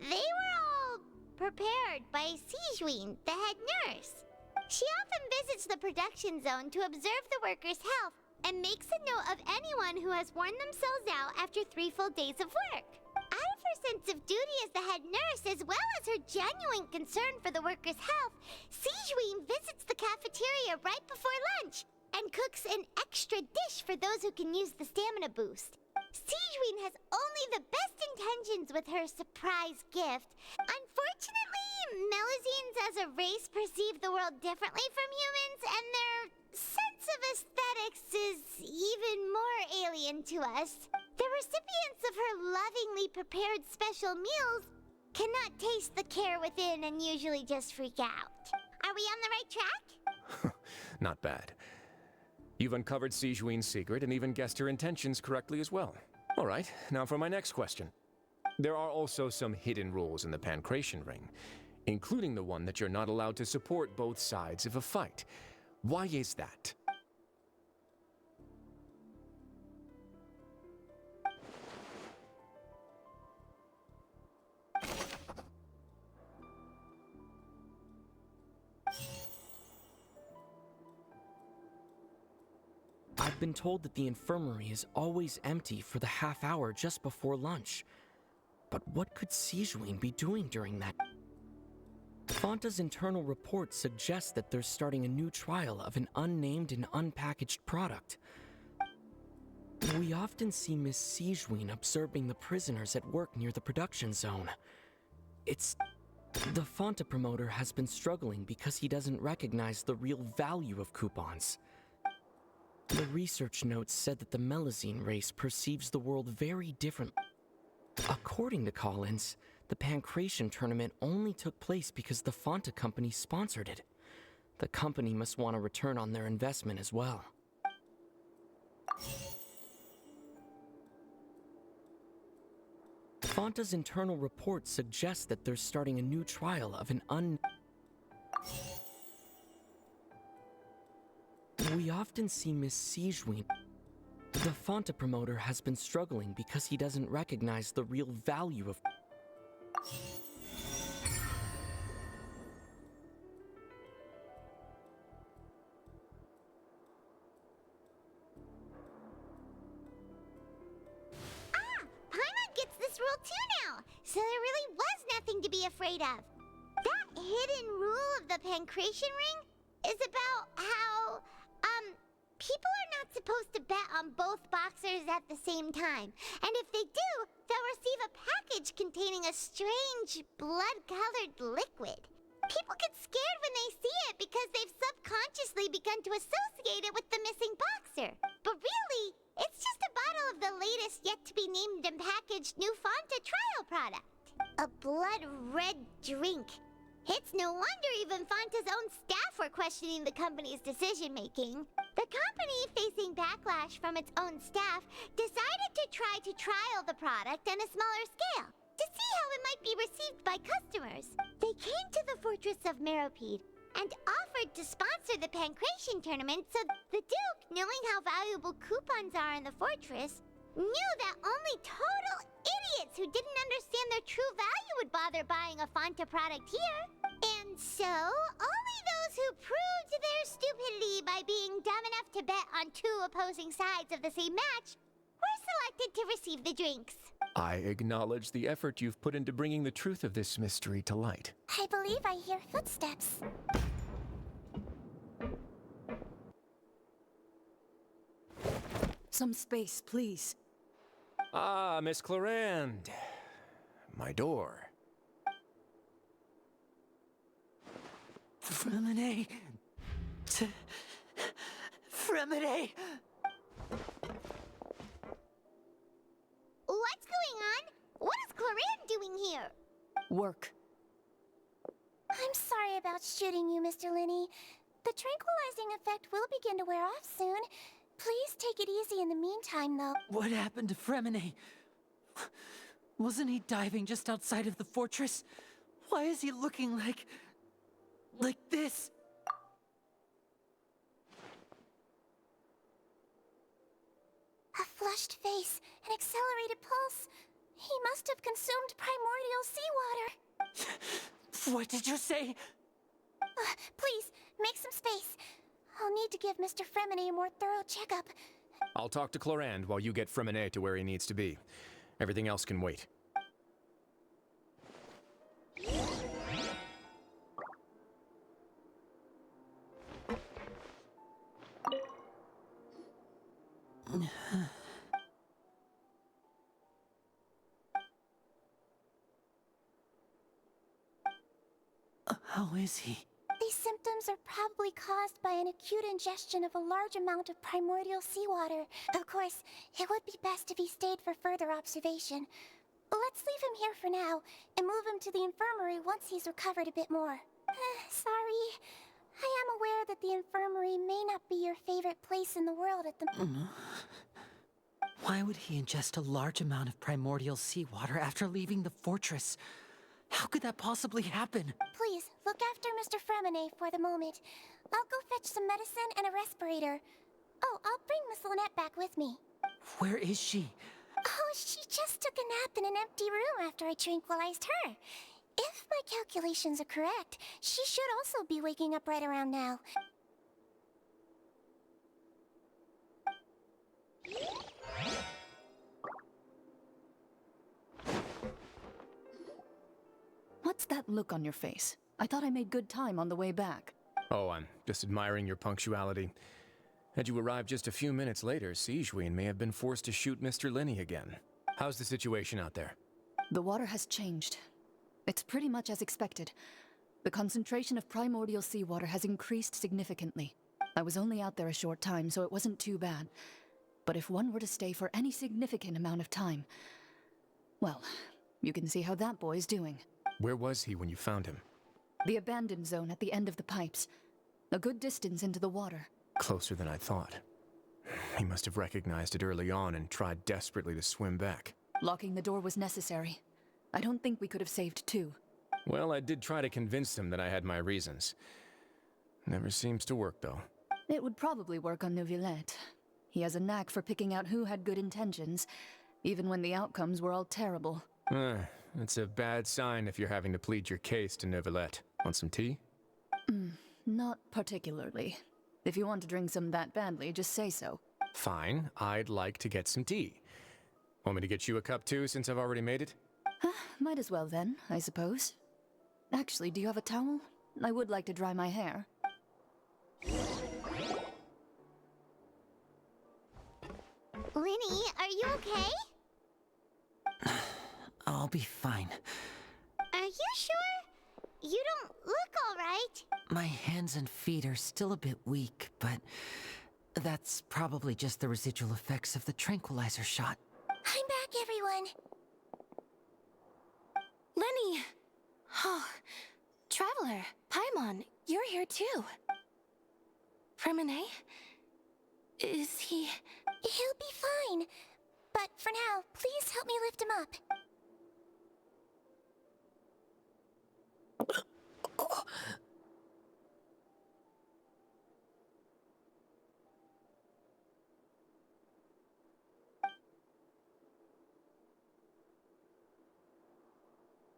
they were all prepared by Sijween, the head nurse. She often visits the production zone to observe the workers' health and makes a note of anyone who has worn themselves out after 3 full days of work. Out of her sense of duty as the head nurse, as well as her genuine concern for the workers' health, Sijween visits the cafeteria right before lunch and cooks an extra dish for those who can use the stamina boost. Sijween has only the best intentions with her surprise gift. Unfortunately, Melazines as a race perceive the world differently from humans, and their sense of aesthetics is even more alien to us. The recipients of her lovingly prepared special meals cannot taste the care within and usually just freak out. Are we on the right track? Not bad. You've uncovered Sijween's secret and even guessed her intentions correctly as well. All right, now for my next question. There are also some hidden rules in the Pancration Ring, including the one that you're not allowed to support both sides of a fight. Why is that? I've been told that the infirmary is always empty for the half hour just before lunch. But what could Sijween be doing during that? Fonta's internal report suggests that they're starting a new trial of an unnamed and unpackaged product. We often see Miss Sijween observing the prisoners at work near the production zone. The Fonta promoter has been struggling because he doesn't recognize the real value of coupons. The research notes said that the Melazine race perceives the world very differently. According to Collins, the Pancration tournament only took place because the Fonta company sponsored it. The company must want a return on their investment as well. Fonta's internal report suggests that they're starting a new trial of an We often see Miss Sijween. The Fonta promoter has been struggling because he doesn't recognize the real value of. Paimon gets this rule too now, so there really was nothing to be afraid of. That hidden rule of the Pancration Ring is about how, people are not supposed to bet on both boxers at the same time. And if they do, they'll receive a package containing a strange, blood-colored liquid. People get scared when they see it because they've subconsciously begun to associate it with the missing boxer. But really, it's just a bottle of the latest yet-to-be-named and packaged new Fonta trial product. A blood-red drink. It's no wonder even Fonta's own staff were questioning the company's decision-making. The company, facing backlash from its own staff, decided to try to trial the product on a smaller scale, to see how it might be received by customers. They came to the Fortress of Meropide and offered to sponsor the Pancration tournament, so the Duke, knowing how valuable coupons are in the fortress, knew that only total idiots who didn't understand their true value would bother buying a Fonta product here. And so, only those who proved their stupidity by being dumb enough to bet on 2 opposing sides of the same match were selected to receive the drinks. I acknowledge the effort you've put into bringing the truth of this mystery to light. I believe I hear footsteps. 'Paimon Some space, please. Ah, Miss Clarande. My door. Fremine. Fremine. What's going on? What is Clarande doing here? Work. I'm sorry about shooting you, Mr. Linney. The tranquilizing effect will begin to wear off soon. Please take it easy in the meantime, though. What happened to Fremine? Wasn't he diving just outside of the fortress? Why is he looking like this? A flushed face, an accelerated pulse. He must have consumed primordial seawater. What did you say? Please, make some space. I'll need to give Mr. Fremine a more thorough checkup. I'll talk to Clarande while you get Fremine to where he needs to be. Everything else can wait. How is he? These symptoms are probably caused by an acute ingestion of a large amount of primordial seawater. Of course, it would be best if he stayed for further observation. Let's leave him here for now, and move him to the infirmary once he's recovered a bit more. Sorry. I am aware that the infirmary may not be your favorite place in the world at the moment. Why would he ingest a large amount of primordial seawater after leaving the fortress? How could that possibly happen? Please, look after Mr. Fremine for the moment. I'll go fetch some medicine and a respirator. Oh, I'll bring Miss Lynette back with me. Where is she? Oh, she just took a nap in an empty room after I tranquilized her. If my calculations are correct, she should also be waking up right around now. What's that look on your face? I thought I made good time on the way back. Oh, I'm just admiring your punctuality. Had you arrived just a few minutes later, Sigewinne may have been forced to shoot Mr. Linney again. How's the situation out there? The water has changed. It's pretty much as expected. The concentration of primordial seawater has increased significantly. I was only out there a short time, so it wasn't too bad. But if one were to stay for any significant amount of time, well, you can see how that boy's doing. Where was he when you found him? The abandoned zone at the end of the pipes. A good distance into the water. Closer than I thought. He must have recognized it early on and tried desperately to swim back. Locking the door was necessary. I don't think we could have saved two. Well, I did try to convince him that I had my reasons. Never seems to work, though. It would probably work on Neuvillette. He has a knack for picking out who had good intentions, even when the outcomes were all terrible. It's a bad sign if you're having to plead your case to Neuvillette. Want some tea? Not particularly. If you want to drink some that badly, just say so. Fine, I'd like to get some tea. Want me to get you a cup too, since I've already made it? Might as well then, I suppose. Actually, do you have a towel? I would like to dry my hair. Linny, are you okay? I'll be fine. Are you sure? You don't look all right. My hands and feet are still a bit weak, but that's probably just the residual effects of the tranquilizer shot. I'm back, everyone. Lenny! Oh, Traveler, Paimon, you're here too. Fremine? Is he... He'll be fine. But for now, please help me lift him up.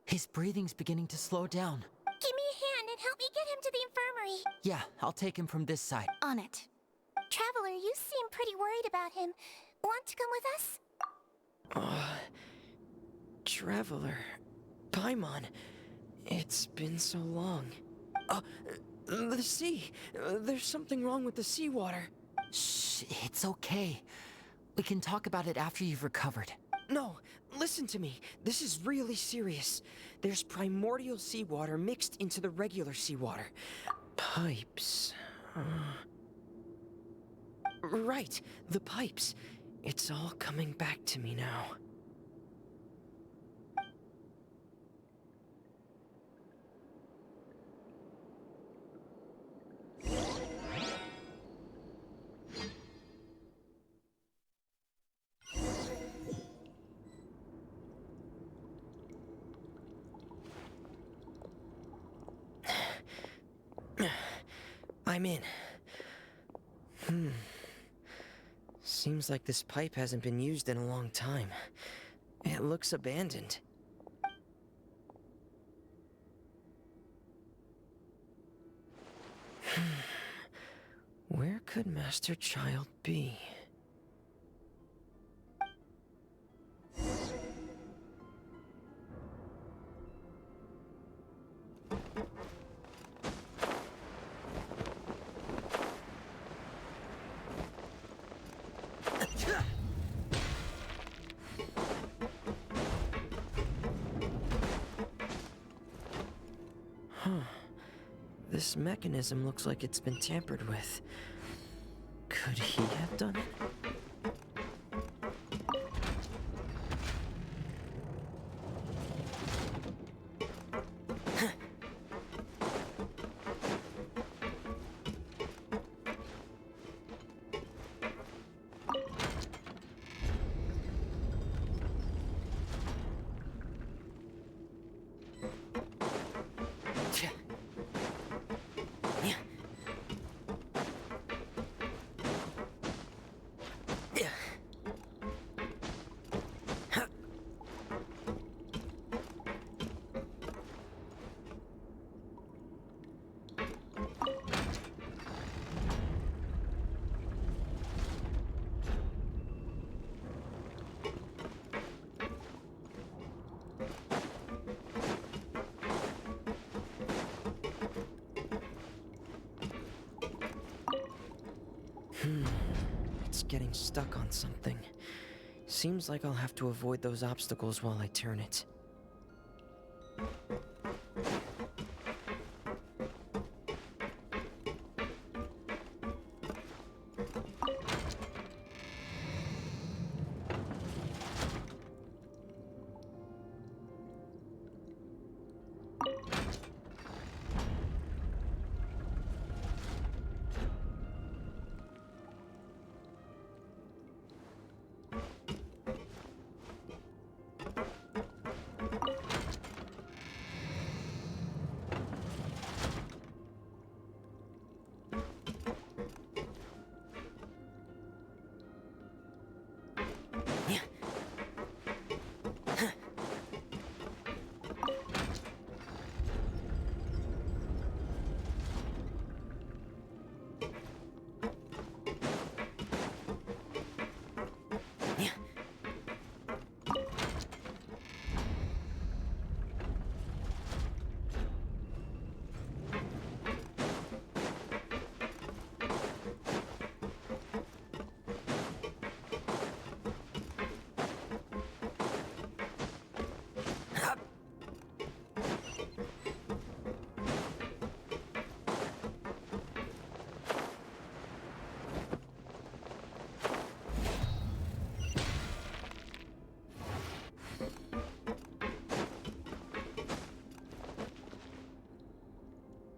His breathing's beginning to slow down. Give me a hand and help me get him to the infirmary. Yeah, I'll take him from this side. On it. Traveler, you seem pretty worried about him. Want to come with us? Traveler. Paimon. It's been so long. The sea. There's something wrong with the seawater. Shh, it's okay. We can talk about it after you've recovered. No, listen to me. This is really serious. There's primordial seawater mixed into the regular seawater. Pipes. Right, the pipes. It's all coming back to me now. I'm in. Seems like this pipe hasn't been used in a long time. It looks abandoned. Where could Master Child be? This mechanism looks like it's been tampered with. Could he have done it? It's getting stuck on something. Seems like I'll have to avoid those obstacles while I turn it.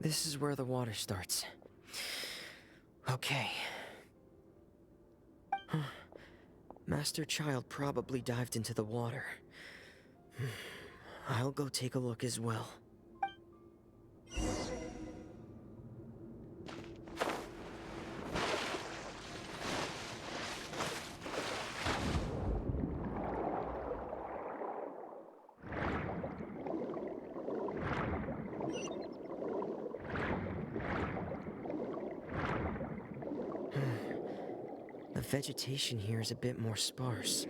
This is where the water starts. Okay. Master Child probably dived into the water. I'll go take a look as well. The vegetation here is a bit more sparse.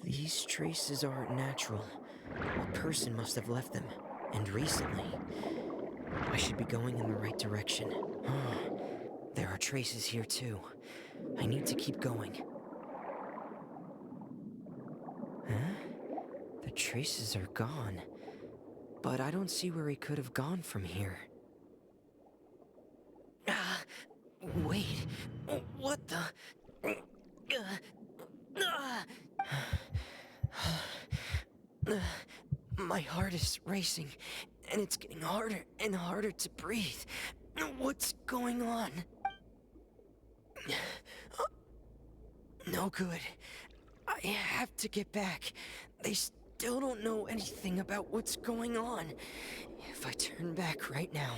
These traces aren't natural. A person must have left them, and recently. I should be going in the right direction. There are traces here too. I need to keep going. The traces are gone. But I don't see where he could have gone from here. Wait. What the... My heart is racing, and it's getting harder and harder to breathe. What's going on? No good. I have to get back. They still don't know anything about what's going on. If I turn back right now,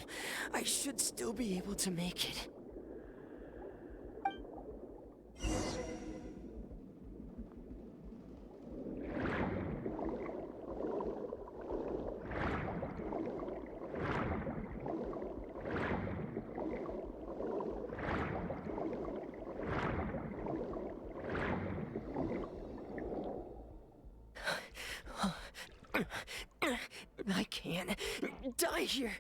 I should still be able to make it. I can't die here.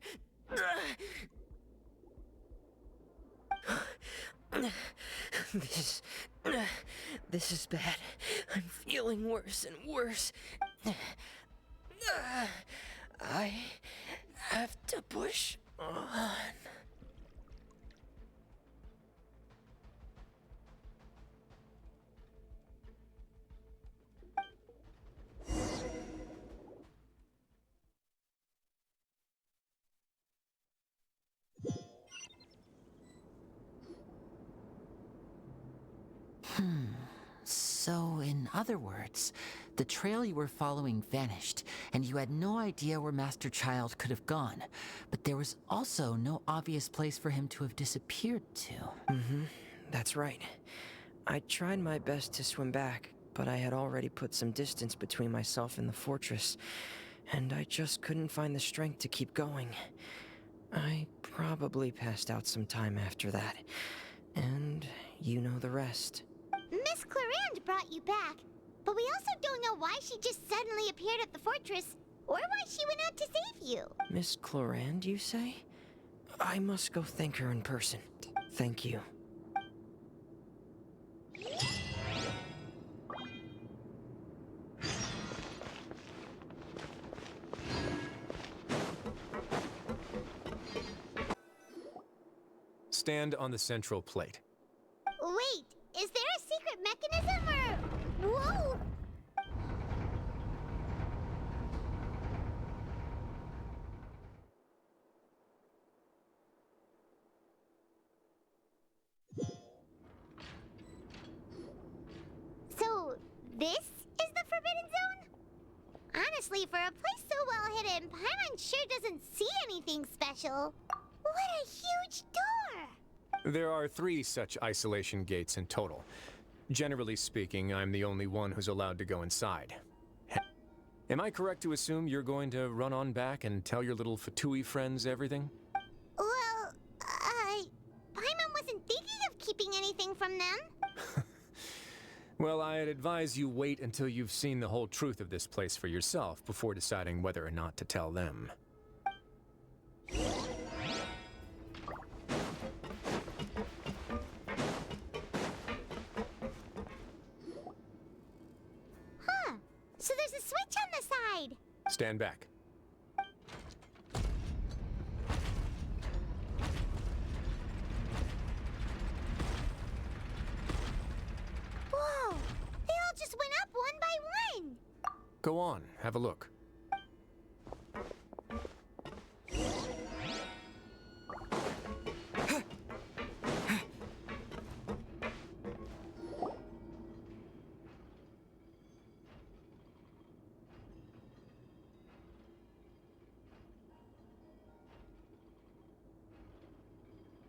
This is bad. I'm feeling worse and worse. I have to push on. So, in other words, the trail you were following vanished, and you had no idea where Master Child could have gone, but there was also no obvious place for him to have disappeared to. That's right. I tried my best to swim back, but I had already put some distance between myself and the fortress, and I just couldn't find the strength to keep going. I probably passed out some time after that, and you know the rest. Miss Clarande brought you back, but we also don't know why she just suddenly appeared at the fortress, or why she went out to save you. Miss Clarande, you say? I must go thank her in person. Thank you. Stand on the central plate. Wait, is there a secret mechanism or... Whoa! So, this is the Forbidden Zone? Honestly, for a place so well hidden, Paimon sure doesn't see anything special. What a huge door! There are 3 such isolation gates in total. Generally speaking, I'm the only one who's allowed to go inside. Am I correct to assume you're going to run on back and tell your little Fatui friends everything? Well, Paimon wasn't thinking of keeping anything from them. Well, I'd advise you wait until you've seen the whole truth of this place for yourself before deciding whether or not to tell them. Huh. So there's a switch on the side. Stand back. Whoa! They all just went up one by one. Go on, have a look.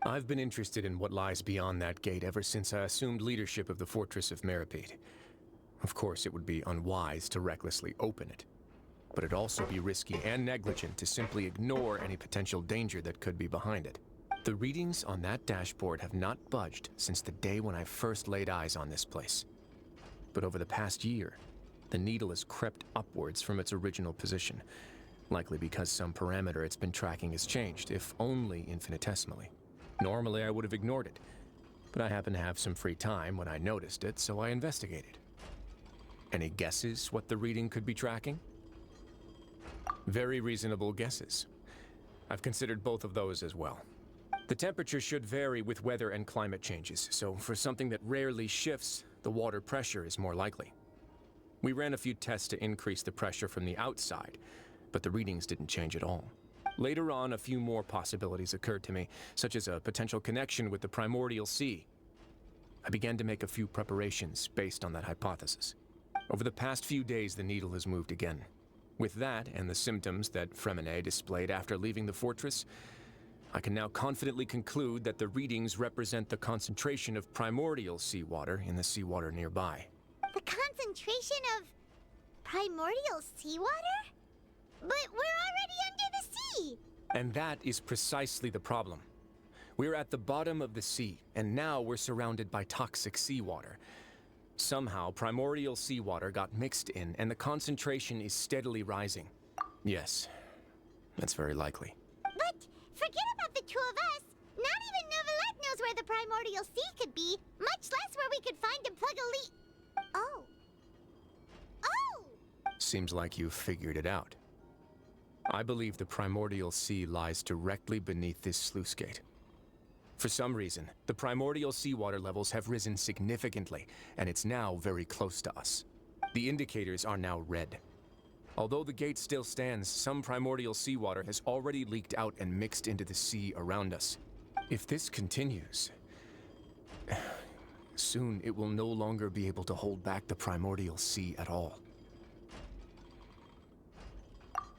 I've been interested in what lies beyond that gate ever since I assumed leadership of the Fortress of Meripede. Of course, it would be unwise to recklessly open it, but it'd also be risky and negligent to simply ignore any potential danger that could be behind it. The readings on that dashboard have not budged since the day when I first laid eyes on this place. But over the past year, the needle has crept upwards from its original position, likely because some parameter it's been tracking has changed, if only infinitesimally. Normally, I would have ignored it, but I happened to have some free time when I noticed it, so I investigated. Any guesses what the reading could be tracking? Very reasonable guesses. I've considered both of those as well. The temperature should vary with weather and climate changes, so for something that rarely shifts, the water pressure is more likely. We ran a few tests to increase the pressure from the outside, but the readings didn't change at all. Later on, a few more possibilities occurred to me, such as a potential connection with the primordial sea. I began to make a few preparations based on that hypothesis. Over the past few days, the needle has moved again. With that, and the symptoms that Fremine displayed after leaving the fortress, I can now confidently conclude that the readings represent the concentration of primordial seawater in the seawater nearby. The concentration of primordial seawater? But we're already under the sea! And that is precisely the problem. We're at the bottom of the sea, and now we're surrounded by toxic seawater. Somehow, primordial seawater got mixed in, and the concentration is steadily rising. Yes, that's very likely. But forget about the two of us. Not even Novelette knows where the primordial sea could be, much less where we could find and plug a leak. Oh. Oh! Seems like you've figured it out. I believe the primordial sea lies directly beneath this sluice gate. For some reason, the primordial seawater levels have risen significantly, and it's now very close to us. The indicators are now red. Although the gate still stands, some primordial seawater has already leaked out and mixed into the sea around us. If this continues, soon it will no longer be able to hold back the primordial sea at all.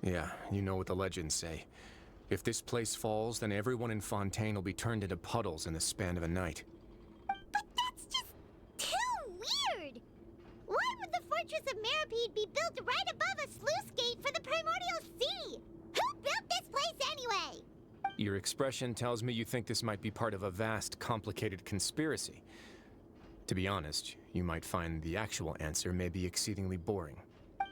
Yeah, you know what the legends say. If this place falls, then everyone in Fontaine will be turned into puddles in the span of a night. But that's just too weird! Why would the Fortress of Meripede be built right above a sluice gate for the primordial sea? Who built this place anyway? Your expression tells me you think this might be part of a vast, complicated conspiracy. To be honest, you might find the actual answer may be exceedingly boring.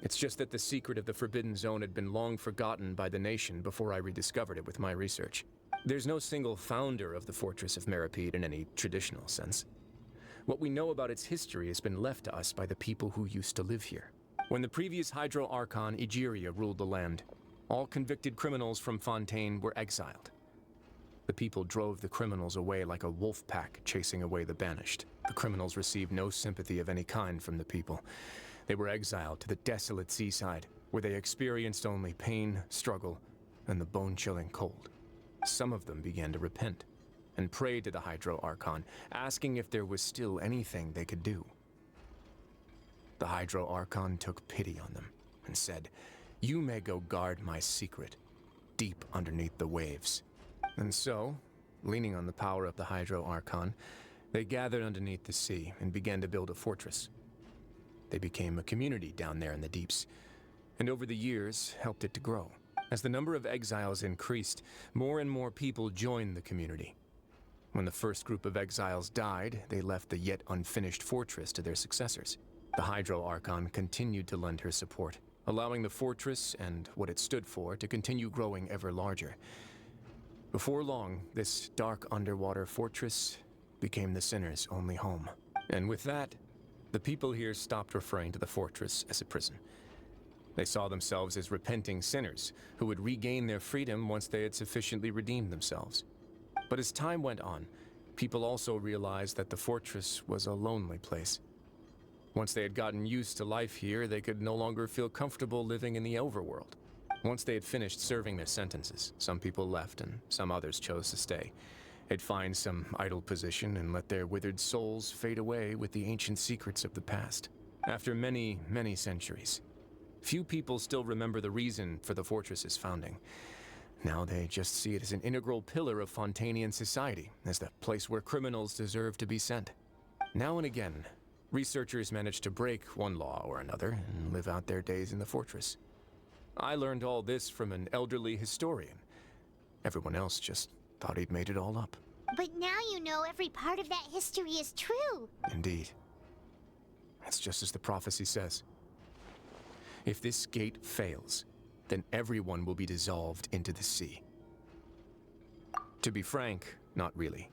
It's just that the secret of the Forbidden Zone had been long forgotten by the nation before I rediscovered it with my research. There's no single founder of the Fortress of Meripede in any traditional sense. What we know about its history has been left to us by the people who used to live here. When the previous Hydro Archon Egeria ruled the land, all convicted criminals from Fontaine were exiled. The people drove the criminals away like a wolf pack chasing away the banished. The criminals received no sympathy of any kind from the people. They were exiled to the desolate seaside, where they experienced only pain, struggle, and the bone-chilling cold. Some of them began to repent, and prayed to the Hydro Archon, asking if there was still anything they could do. The Hydro Archon took pity on them, and said, "You may go guard my secret, deep underneath the waves." And so, leaning on the power of the Hydro Archon, they gathered underneath the sea and began to build a fortress. They became a community down there in the deeps, and over the years helped it to grow. As the number of exiles increased, more and more people joined the community. When the first group of exiles died, they left the yet unfinished fortress to their successors. The Hydro Archon continued to lend her support, allowing the fortress and what it stood for to continue growing ever larger. Before long, this dark underwater fortress became the sinner's only home. And with that, the people here stopped referring to the fortress as a prison. They saw themselves as repenting sinners who would regain their freedom once they had sufficiently redeemed themselves. But as time went on, people also realized that the fortress was a lonely place. Once they had gotten used to life here, they could no longer feel comfortable living in the overworld. Once they had finished serving their sentences, some people left and some others chose to stay. They'd find some idle position and let their withered souls fade away with the ancient secrets of the past. After many, many centuries, few people still remember the reason for the fortress's founding. Now they just see it as an integral pillar of Fontainian society, as the place where criminals deserve to be sent. Now and again, researchers manage to break one law or another and live out their days in the fortress. I learned all this from an elderly historian. Everyone else just thought he'd made it all up. But now you know every part of that history is true. Indeed. It's just as the prophecy says. If this gate fails, then everyone will be dissolved into the sea. To be frank, not really.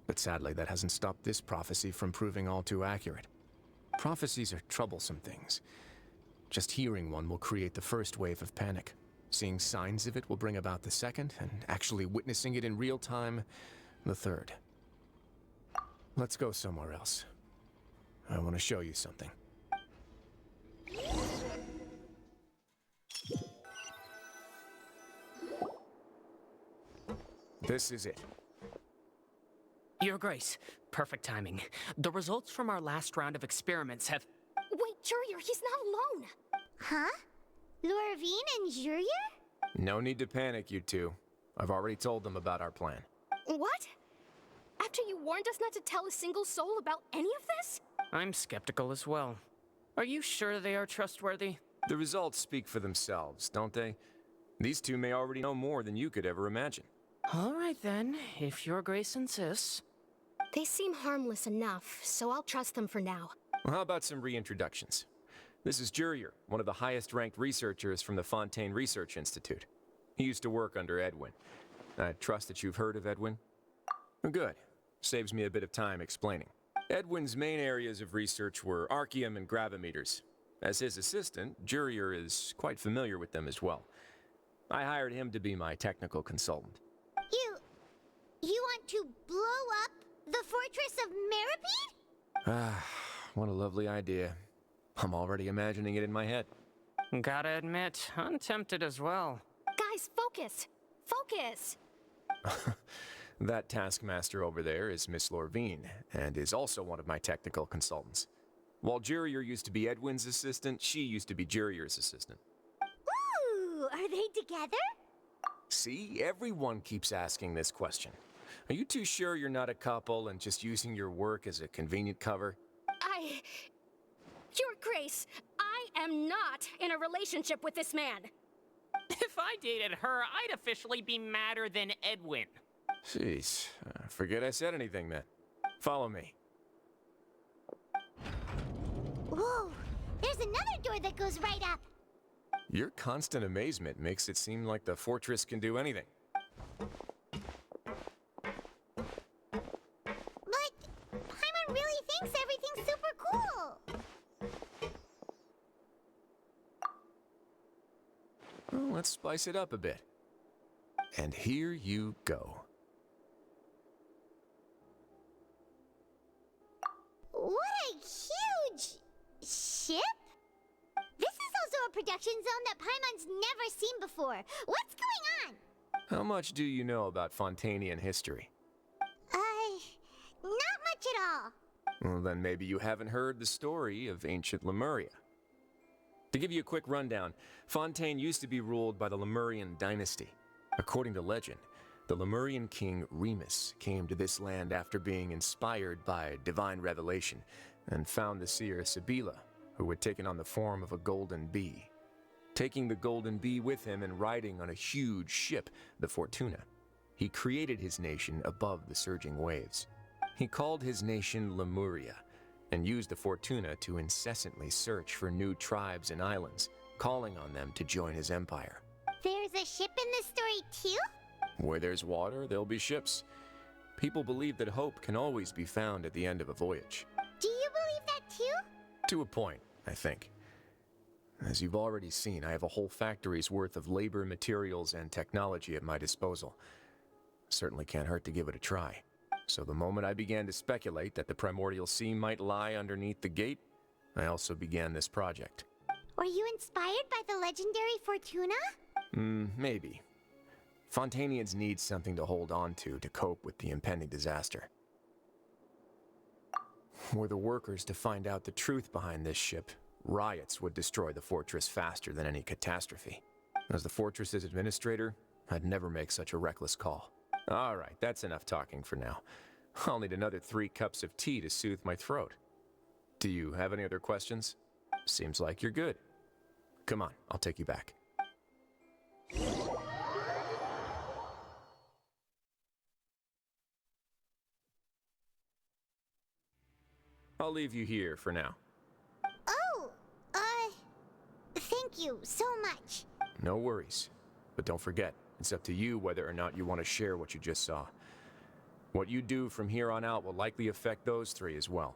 But sadly, that hasn't stopped this prophecy from proving all too accurate. Prophecies are troublesome things. Just hearing one will create the first wave of panic. Seeing signs of it will bring about the second, and actually witnessing it in real time, the third. Let's go somewhere else. I want to show you something. This is it. Your Grace, perfect timing. The results from our last round of experiments have... Wait, Jurier, he's not alone! Huh? Lorvine and Jurier? No need to panic, you two. I've already told them about our plan. What? After you warned us not to tell a single soul about any of this? I'm skeptical as well. Are you sure they are trustworthy? The results speak for themselves, don't they? These two may already know more than you could ever imagine. All right then, if Your Grace insists. They seem harmless enough, so I'll trust them for now. Well, how about some reintroductions? This is Jurier, one of the highest-ranked researchers from the Fontaine Research Institute. He used to work under Edwin. I trust that you've heard of Edwin? Good. Saves me a bit of time explaining. Edwin's main areas of research were archaeum and gravimeters. As his assistant, Jurier is quite familiar with them as well. I hired him to be my technical consultant. You want to blow up the Fortress of Meripede? Ah, what a lovely idea. I'm already imagining it in my head. Gotta admit, I'm tempted as well. Guys, focus! Focus! That taskmaster over there is Miss Lorvine, and is also one of my technical consultants. While Jurier used to be Edwin's assistant, she used to be Jurier's assistant. Ooh, are they together? See, everyone keeps asking this question. Are you too sure you're not a couple and just using your work as a convenient cover? Your Grace, I am not in a relationship with this man. If I dated her, I'd officially be madder than Edwin. Jeez, forget I said anything then. Follow me. Whoa, there's another door that goes right up. Your constant amazement makes it seem like the fortress can do anything. But Paimon really thinks everything's super cool. Well, let's spice it up a bit. And here you go. What a huge ship? This is also a production zone that Paimon's never seen before. What's going on? How much do you know about Fontainian history? Not much at all. Well, then maybe you haven't heard the story of ancient Lemuria. To give you a quick rundown, Fontaine used to be ruled by the Lemurian dynasty. According to legend, the Lemurian king Remus came to this land after being inspired by divine revelation and found the seer Sibila, who had taken on the form of a golden bee. Taking the golden bee with him and riding on a huge ship, the Fortuna, he created his nation above the surging waves. He called his nation Lemuria and used the Fortuna to incessantly search for new tribes and islands, calling on them to join his empire. There's a ship in this story too? Where there's water, there'll be ships. People believe that hope can always be found at the end of a voyage. Do you believe that too? To a point, I think. As you've already seen, I have a whole factory's worth of labor, materials, and technology at my disposal. Certainly can't hurt to give it a try. So the moment I began to speculate that the primordial sea might lie underneath the gate, I also began this project. Were you inspired by the legendary Fortuna? Maybe. Fontainians need something to hold on to cope with the impending disaster. Were the workers to find out the truth behind this ship, riots would destroy the fortress faster than any catastrophe. As the fortress's administrator, I'd never make such a reckless call. All right, that's enough talking for now. I'll need another 3 cups of tea to soothe my throat. Do you have any other questions? Seems like you're good. Come on, I'll take you back. I'll leave you here for now. Oh, thank you so much. No worries. But don't forget, it's up to you whether or not you want to share what you just saw. What you do from here on out will likely affect those 3 as well.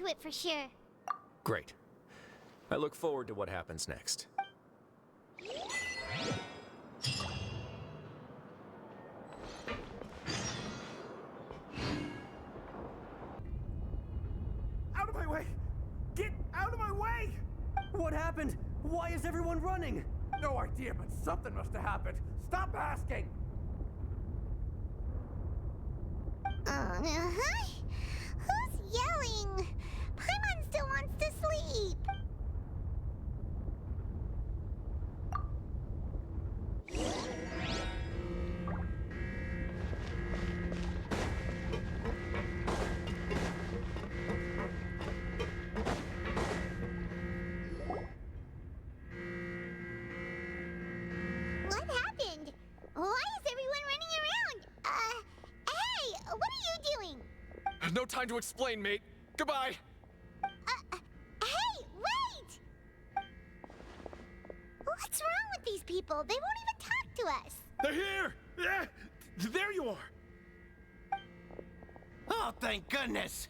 it for sure. Great. I look forward to what happens next. Out of my way! Get out of my way! What happened? Why is everyone running? No idea, but something must have happened. Stop asking! Who's yelling? Paimon still wants to sleep. What happened? Why is everyone running around? Hey, what are you doing? No time to explain, mate. Goodbye. Hey, wait! What's wrong with these people? They won't even talk to us. They're here! Yeah, there you are! Oh, thank goodness!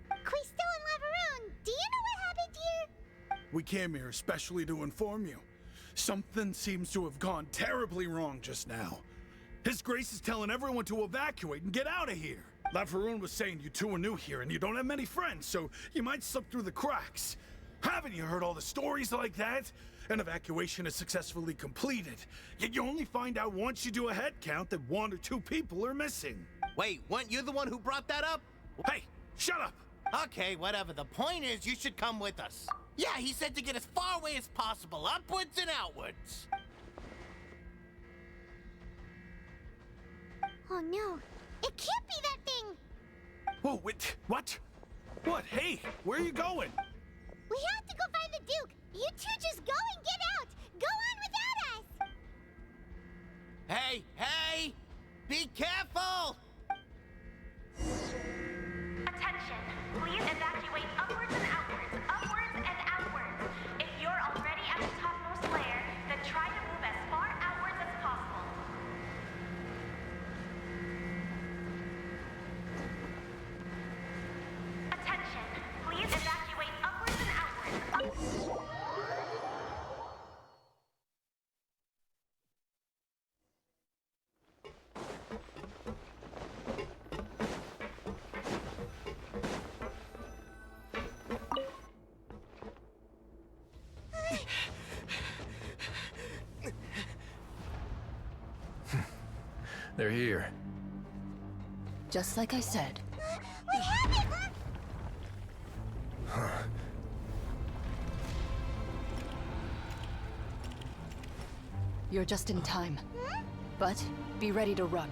Quisto and Laveroon, do you know what happened here? We came here especially to inform you. Something seems to have gone terribly wrong just now. His Grace is telling everyone to evacuate and get out of here. Laveroon was saying you two are new here and you don't have many friends, so you might slip through the cracks. Haven't you heard all the stories like that? An evacuation is successfully completed, yet you only find out once you do a head count that 1 or 2 people are missing. Wait, weren't you the one who brought that up? Hey, shut up! Okay, whatever. The point is, you should come with us. Yeah, he said to get as far away as possible, upwards and outwards. Oh no, it can't be that thing! Whoa, wait, what? What? Hey, where are you going? We have to go find the Duke! You two just go and get out! Go on without us! Hey, hey! Be careful! Attention! Please evacuate upwards and outwards, upwards and outwards. If you're already at the topmost layer, then try to move as far outwards as possible. Attention! Please evacuate upwards and outwards. They're here. Just like I said. We have it! You're just in time. But be ready to run.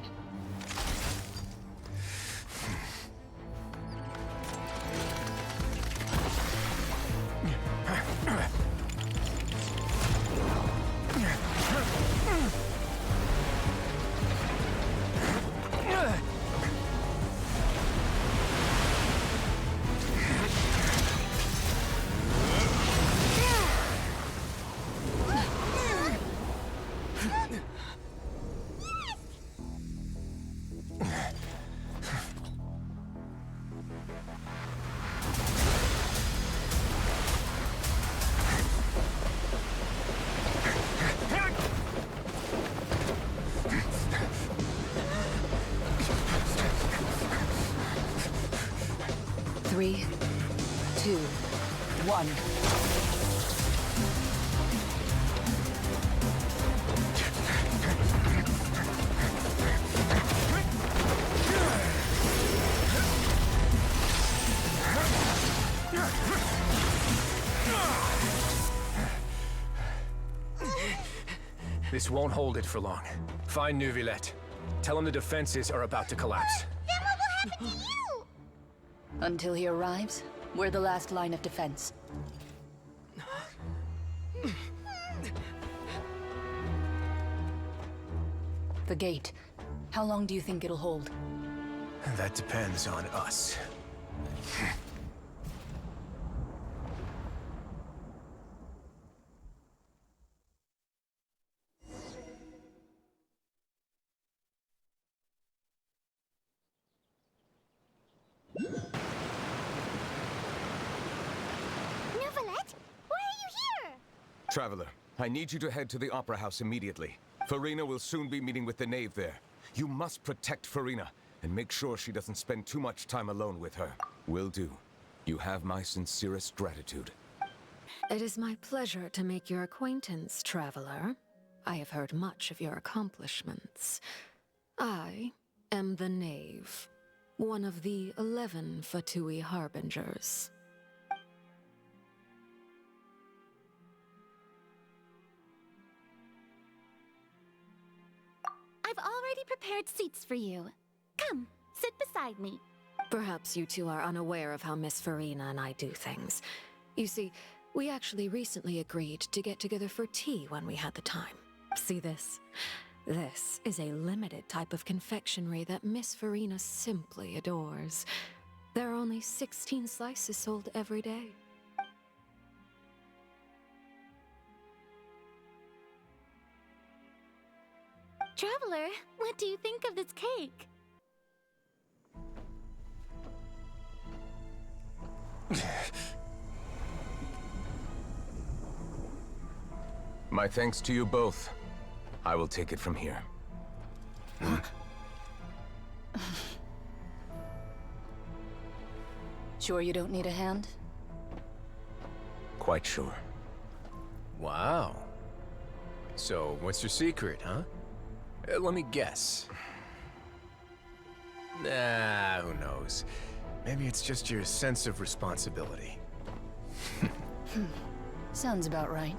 Three, 2, 1. This won't hold it for long. Find Neuvillette. Tell him the defenses are about to collapse. Then what will happen to you? Until he arrives, we're the last line of defense. The gate. How long do you think it'll hold? That depends on us. You Traveler, I need you to head to the Opera House immediately. Farina will soon be meeting with the knave there. You must protect Farina, and make sure she doesn't spend too much time alone with her. Will do. You have my sincerest gratitude. It is my pleasure to make your acquaintance, traveler. I have heard much of your accomplishments. I am the Knave, one of the 11 Fatui Harbingers. I've already prepared seats for you. Come, sit beside me. Perhaps you two are unaware of how Miss Farina and I do things. You see, we actually recently agreed to get together for tea when we had the time. See this? This is a limited type of confectionery that Miss Farina simply adores. There are only 16 slices sold every day. Traveler, what do you think of this cake? My thanks to you both. I will take it from here. Sure you don't need a hand? Quite sure. Wow. So, what's your secret, huh? Let me guess. Nah, who knows? Maybe it's just your sense of responsibility. Sounds about right.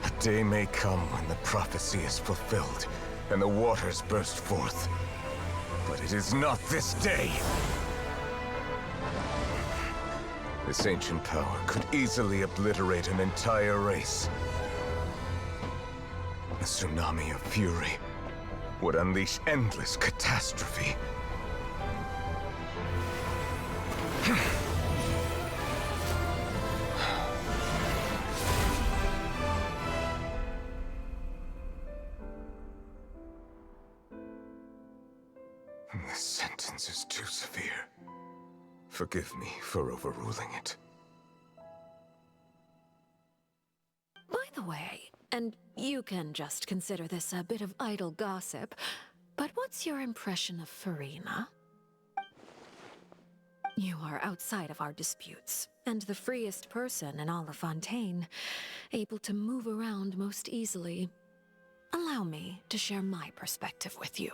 A day may come when the prophecy is fulfilled, and the waters burst forth. But it is not this day! This ancient power could easily obliterate an entire race. A tsunami of fury would unleash endless catastrophe. This sentence is too severe. Forgive me for overruling it. By the way, and you can just consider this a bit of idle gossip, but what's your impression of Farina? You are outside of our disputes, and the freest person in all of Fontaine, able to move around most easily. Allow me to share my perspective with you.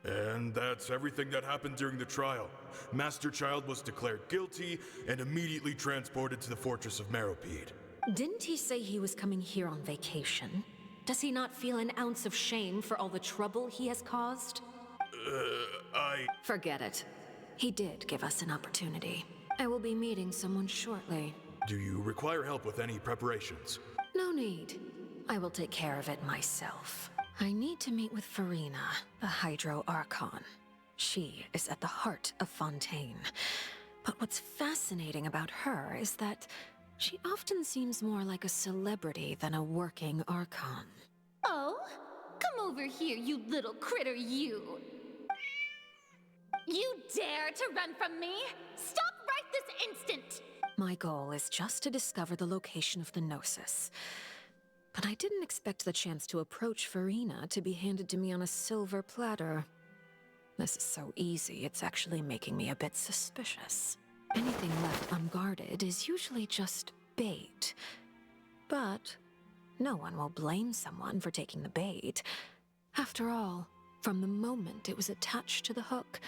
And that's everything that happened during the trial. Master Child was declared guilty and immediately transported to the Fortress of Meropide. Didn't he say he was coming here on vacation? Does he not feel an ounce of shame for all the trouble he has caused? Forget it. He did give us an opportunity. I will be meeting someone shortly. Do you require help with any preparations? No need. I will take care of it myself. I need to meet with Farina, the Hydro Archon. She is at the heart of Fontaine. But what's fascinating about her is that she often seems more like a celebrity than a working Archon. Oh? Come over here, you little critter, you! You dare to run from me? Stop right this instant! My goal is just to discover the location of the Gnosis. But I didn't expect the chance to approach Farina to be handed to me on a silver platter. This is so easy, it's actually making me a bit suspicious. Anything left unguarded is usually just bait. But no one will blame someone for taking the bait. After all, from the moment it was attached to the hook,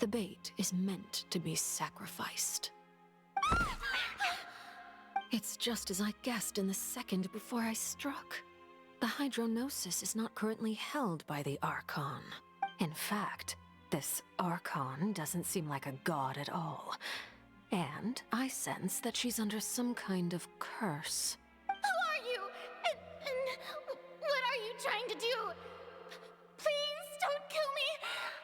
the bait is meant to be sacrificed. It's just as I guessed in the second before I struck. The Hydronosis is not currently held by the Archon. In fact, this Archon doesn't seem like a god at all. And I sense that she's under some kind of curse. Who are you? And what are you trying to do? Please don't kill me.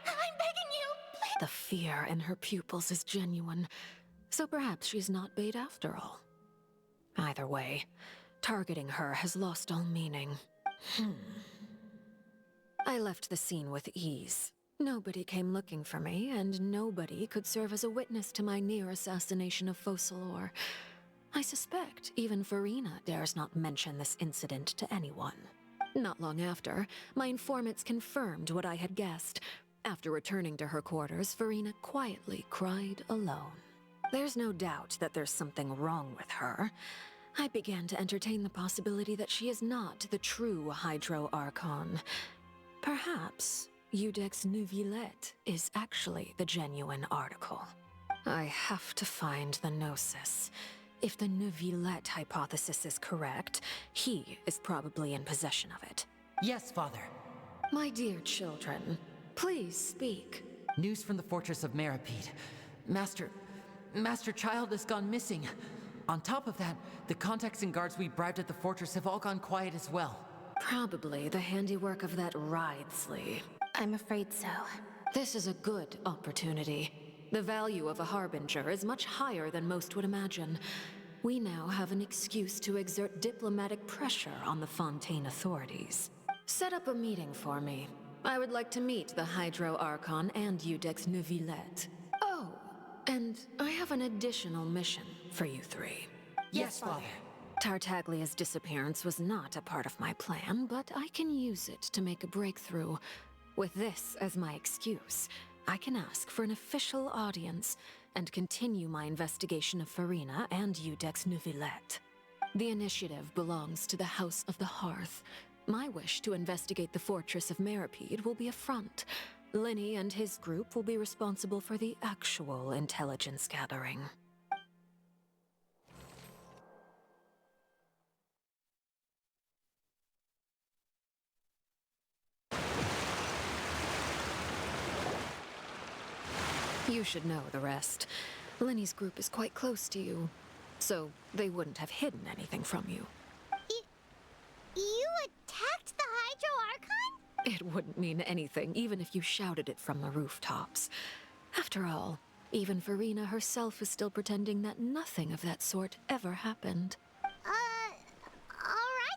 I'm begging you, please. The fear in her pupils is genuine, so perhaps she's not bait after all. Either way, targeting her has lost all meaning. I left the scene with ease. Nobody came looking for me, and nobody could serve as a witness to my near assassination of Focalor. I suspect even Farina dares not mention this incident to anyone. Not long after, my informants confirmed what I had guessed. After returning to her quarters, Farina quietly cried alone. There's no doubt that there's something wrong with her. I began to entertain the possibility that she is not the true Hydro Archon. Perhaps Iudex Neuvillette is actually the genuine article. I have to find the Gnosis. If the Neuvillette hypothesis is correct, he is probably in possession of it. Yes, Father. My dear children, please speak. News from the fortress of Meripede. Master Child has gone missing. On top of that, the contacts and guards we bribed at the fortress have all gone quiet as well. Probably the handiwork of that Ridesley. I'm afraid so. This is a good opportunity. The value of a Harbinger is much higher than most would imagine. We now have an excuse to exert diplomatic pressure on the Fontaine authorities. Set up a meeting for me. I would like to meet the Hydro Archon and Iudex Neuvillette. Oh, and I have an additional mission for you three. Yes, Father. Tartaglia's disappearance was not a part of my plan, but I can use it to make a breakthrough. With this as my excuse, I can ask for an official audience and continue my investigation of Farina and Iudex Neuvillette. The initiative belongs to the House of the Hearth. My wish to investigate the fortress of Meripede will be a front. Linny and his group will be responsible for the actual intelligence gathering. You should know the rest. Linny's group is quite close to you, so they wouldn't have hidden anything from you. You attacked the Hydro Archon? It wouldn't mean anything, even if you shouted it from the rooftops. After all, even Farina herself is still pretending that nothing of that sort ever happened. Alright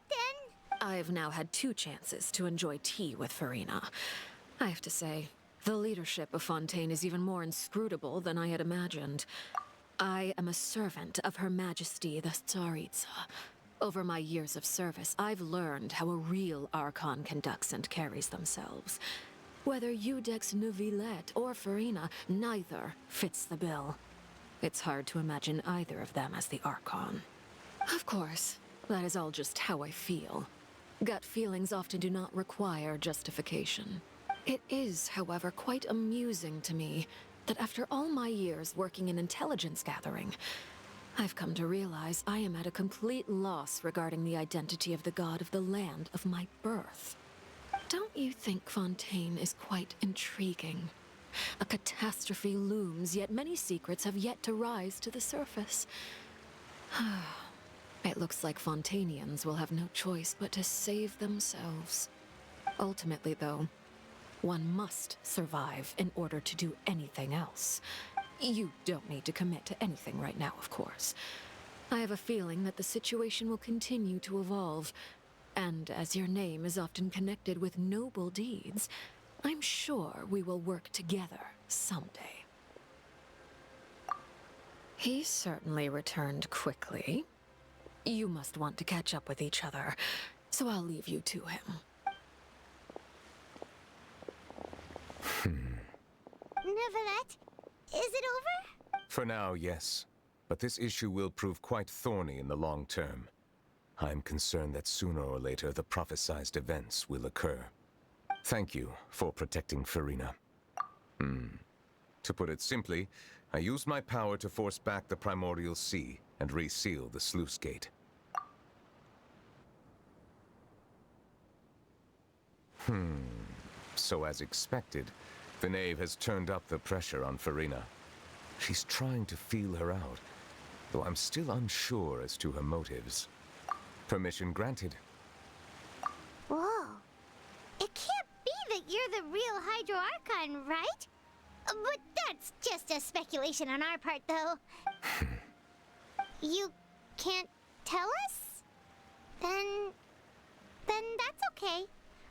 then. I've now had 2 chances to enjoy tea with Farina. I have to say, the leadership of Fontaine is even more inscrutable than I had imagined. I am a servant of Her Majesty the Tsaritsa. Over my years of service, I've learned how a real Archon conducts and carries themselves. Whether Iudex Neuvillette or Farina, neither fits the bill. It's hard to imagine either of them as the Archon. Of course, that is all just how I feel. Gut feelings often do not require justification. It is, however, quite amusing to me that after all my years working in intelligence gathering, I've come to realize I am at a complete loss regarding the identity of the god of the land of my birth. Don't you think Fontaine is quite intriguing? A catastrophe looms, yet many secrets have yet to rise to the surface. It looks like Fontainians will have no choice but to save themselves. Ultimately, though, one must survive in order to do anything else. You don't need to commit to anything right now, of course. I have a feeling that the situation will continue to evolve, and as your name is often connected with noble deeds, I'm sure we will work together someday. He certainly returned quickly. You must want to catch up with each other, so I'll leave you to him. Neuvillette, is it over? For now, yes. But this issue will prove quite thorny in the long term. I'm concerned that sooner or later the prophesized events will occur. Thank you for protecting Farina. To put it simply, I used my power to force back the primordial sea and reseal the sluice gate. So as expected, the Knave has turned up the pressure on Farina. She's trying to feel her out, though I'm still unsure as to her motives. Permission granted. Whoa. It can't be that you're the real Hydro Archon, right? But that's just a speculation on our part, though. You can't tell us? Then that's okay.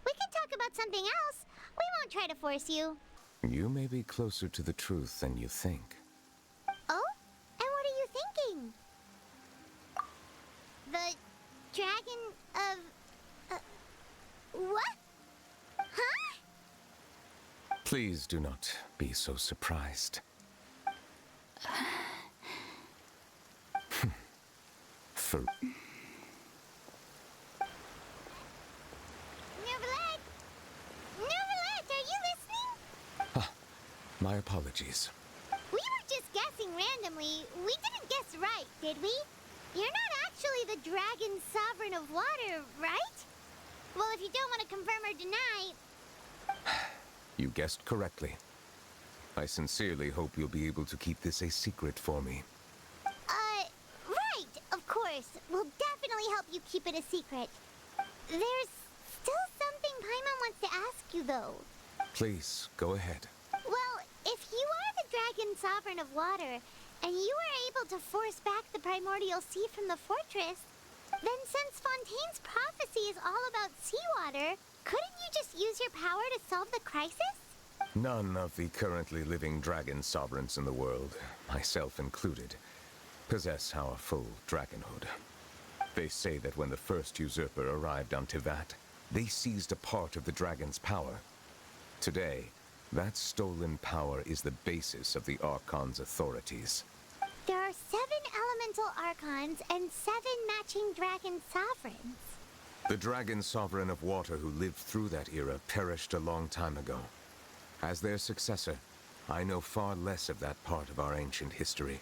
We can talk about something else. We won't try to force you. You may be closer to the truth than you think. Oh? And what are you thinking? The dragon of... what? Huh? Please do not be so surprised. For... Neverlet! Neverlet, are you listening? My apologies. We were just guessing randomly. We didn't guess right, did we? You're not actually the dragon sovereign of water, right? Well, if you don't want to confirm or deny... You guessed correctly. I sincerely hope you'll be able to keep this a secret for me. Right, of course. We'll definitely help you keep it a secret. There's still something Paimon wants to ask you, though. Please, go ahead. Well, if you are the dragon sovereign of water, and you were able to force back the primordial sea from the fortress, then since Fontaine's prophecy is all about seawater, couldn't you just use your power to solve the crisis? None of the currently living dragon sovereigns in the world, myself included, possess our full dragonhood. They say that when the first usurper arrived on Tivat, they seized a part of the dragon's power. Today, that stolen power is the basis of the Archon's authorities. There are 7 elemental Archons and 7 matching dragon sovereigns. The dragon sovereign of water who lived through that era perished a long time ago. As their successor, I know far less of that part of our ancient history.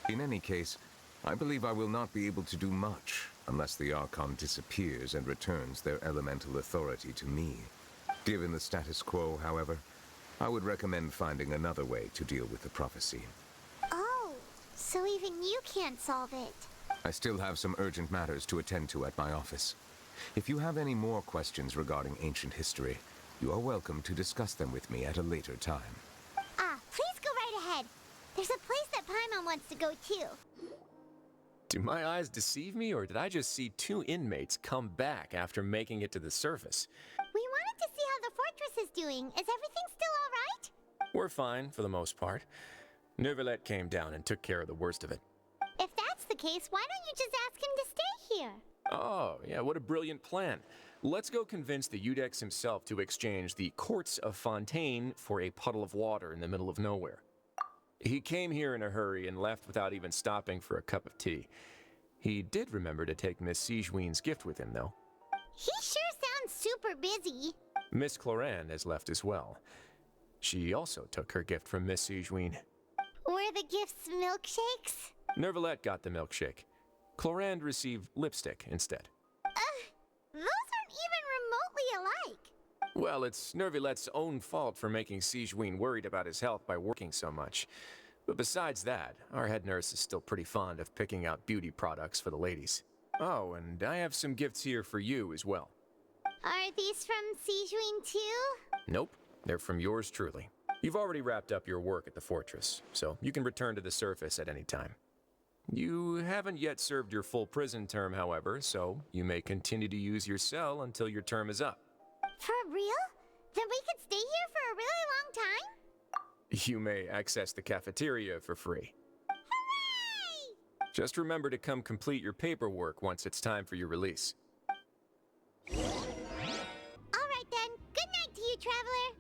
In any case, I believe I will not be able to do much unless the Archon disappears and returns their elemental authority to me. Given the status quo, however, I would recommend finding another way to deal with the prophecy. Oh, so even you can't solve it. I still have some urgent matters to attend to at my office. If you have any more questions regarding ancient history, you are welcome to discuss them with me at a later time. Please go right ahead. There's a place that Paimon wants to go too. Do my eyes deceive me, or did I just see 2 inmates come back after making it to the surface? We wanted to see how the fortress is doing. Is everything still all right? We're fine, for the most part. Neuvillette came down and took care of the worst of it. If that's the case, why don't you just ask him to stay here? Oh, yeah, what a brilliant plan. Let's go convince the Eudex himself to exchange the courts of Fontaine for a puddle of water in the middle of nowhere. He came here in a hurry and left without even stopping for a cup of tea. He did remember to take Miss Sigewinne's gift with him, though. He sure sounds super busy. Miss Cloran has left as well. She also took her gift from Miss Sigewinne. Were the gifts milkshakes? Neuvillette got the milkshake. Clorand received lipstick instead. Those aren't even remotely alike. Well, it's Neuvillette's own fault for making Sigewinne worried about his health by working so much. But besides that, our head nurse is still pretty fond of picking out beauty products for the ladies. Oh, and I have some gifts here for you as well. Are these from Sigewinne too? Nope, they're from yours truly. You've already wrapped up your work at the fortress, so you can return to the surface at any time. You haven't yet served your full prison term, however, so you may continue to use your cell until your term is up. For real? Then we could stay here for a really long time? You may access the cafeteria for free. Hooray! Just remember to come complete your paperwork once it's time for your release. All right then. Good night to you, Traveler.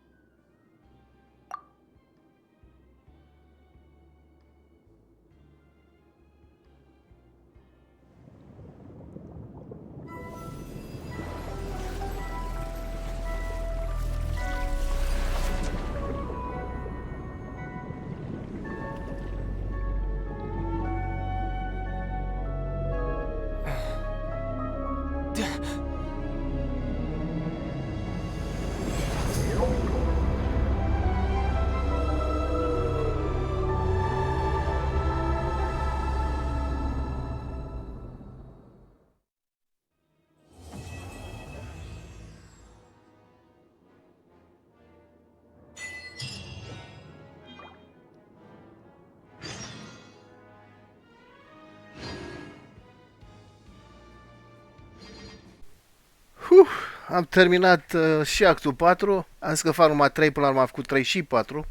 Am terminat și actul 4. Am zis că fac numai 3, până la urmă am făcut 3 și 4.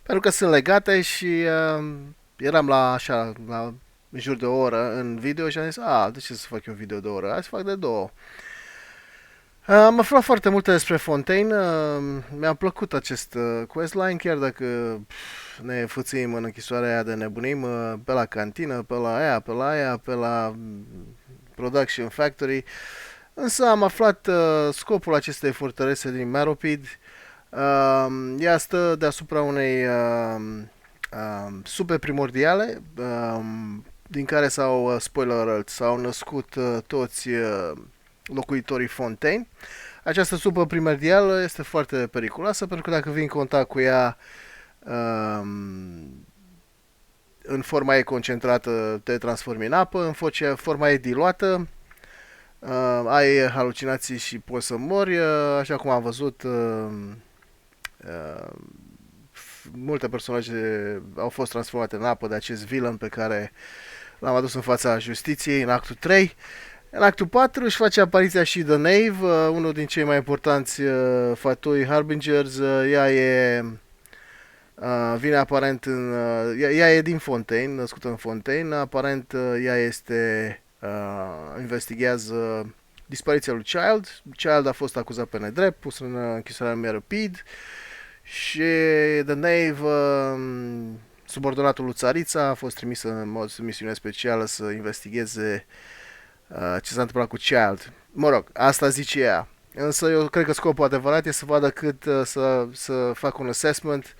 Pentru că sunt legate și eram la în jur de o oră în video și am zis, de ce să fac eu un video de o oră? Hai să fac de 2. Am aflat foarte multe despre Fontaine, mi-a plăcut acest questline, chiar dacă ne fățim în închisoarea aia de nebunim, pe la cantină, pe la aia, pe la aia, pe la Production Factory. Însă am aflat scopul acestei fortărețe din Meropid. Ea stă deasupra unei supe primordiale, din care spoiler alert, s-au născut toți locuitorii Fontaine. Această supă primordială este foarte periculoasă, pentru că dacă vii în contact cu ea în forma ei concentrată, te transformi în apă, în forma ei diluată, ai halucinații și poți să mori, așa cum am văzut. Multe personaje au fost transformate în apă de acest villain pe care l-am adus în fața justiției în actul 3. În actul 4 își face apariția și The Knave, unul din cei mai importanți fatui Harbingers. Vine aparent ea e din Fontaine, născută în Fontaine. Aparent ea investigează dispariția lui Child. Child a fost acuzat pe nedrept, pus în închisoarea Meropid. Și The Knave, subordonatul lui Țarița, a fost trimis în misiune specială să investigheze ce s-a întâmplat cu Child. Mă rog, asta zice ea. Însă eu cred că scopul adevărat este să vadă să facă un assessment,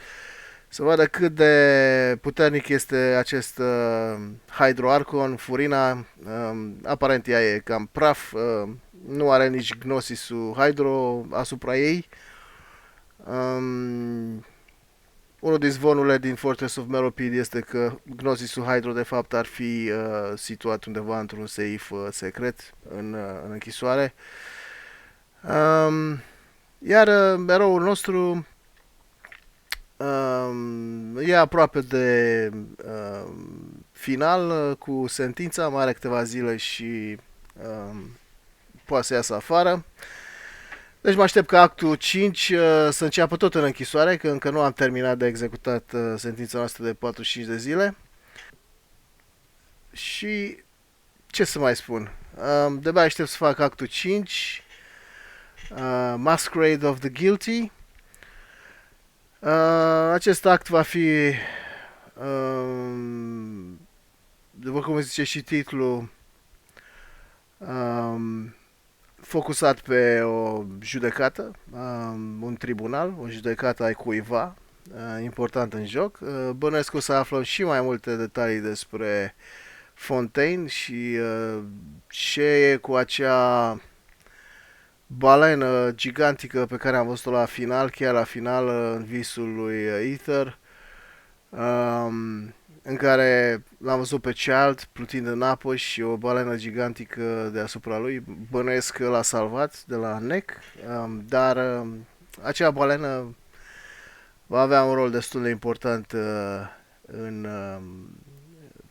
să vadă cât de puternic este acest Hydro Archon, Furina. Aparent ea e cam praf, nu are nici Gnosisul Hydro asupra ei. Unul din zvonurile din Fortress of Meropid este că Gnosisul Hydro de fapt ar fi situat undeva într-un safe secret în închisoare. Iar eroul nostru e aproape de final cu sentința, mai are câteva zile și poate să iasă afară. Deci mă aștept ca actul 5 să înceapă tot în închisoare, că încă nu am terminat de executat sentința noastră de 45 de zile. Și ce să mai spun? De-abia aștept să fac actul 5, Masquerade of the Guilty. Acest act va fi, după cum zice și titlul, focusat pe o judecată, un tribunal, o judecată ai cuiva important în joc. Bănuiesc că o să aflăm și mai multe detalii despre Fontaine și ce e cu acea balenă gigantică pe care am văzut-o la final, chiar la final, în visul lui Ether, în care l-am văzut pe Child plutind în apă și o balenă gigantică deasupra lui. Bănuiesc că l-a salvat de la nec, dar acea balenă va avea un rol destul de important în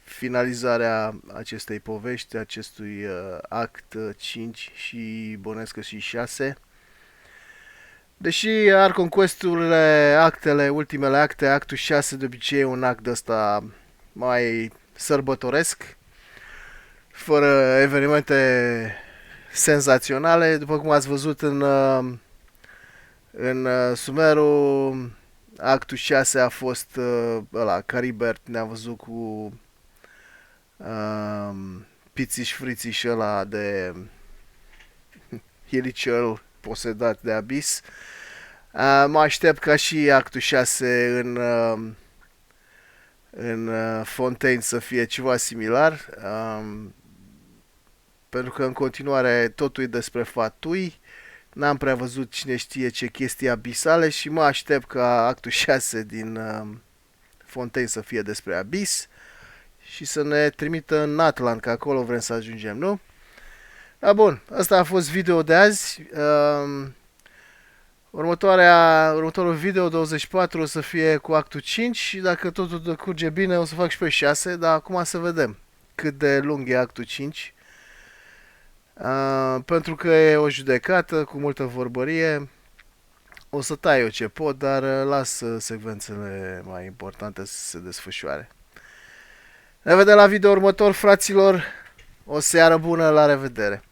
finalizarea acestei povești, acestui act 5 și bănuiesc că și 6. Deși Archon Quest-urile, actele, ultimele acte, actul 6 de obicei e un act ăsta mai sărbătoresc, fără evenimente senzaționale. După cum ați văzut în Sumeru, actul 6 a fost ăla, Caribert, ne-am văzut cu Pițiș Frițiș ăla de Helicel posedat de Abyss. Mă aștept ca și actul 6 în Fontaine să fie ceva similar, pentru că în continuare totul e despre fatui. N-am prea văzut cine știe ce chestii abisale și mă aștept ca actul 6 din Fontaine să fie despre Abyss și să ne trimită în Natlan, că acolo vrem să ajungem, nu? Bun, asta a fost video de azi. Următorul video 24 o să fie cu actul 5 și dacă totul decurge bine o să fac și pe 6, dar acum să vedem cât de lung e actul 5. Pentru că e o judecată cu multă vorbărie, o să tai eu ce pot, dar las secvențele mai importante să se desfășoare. Ne vedem la video următor, fraților. O seară bună, la revedere!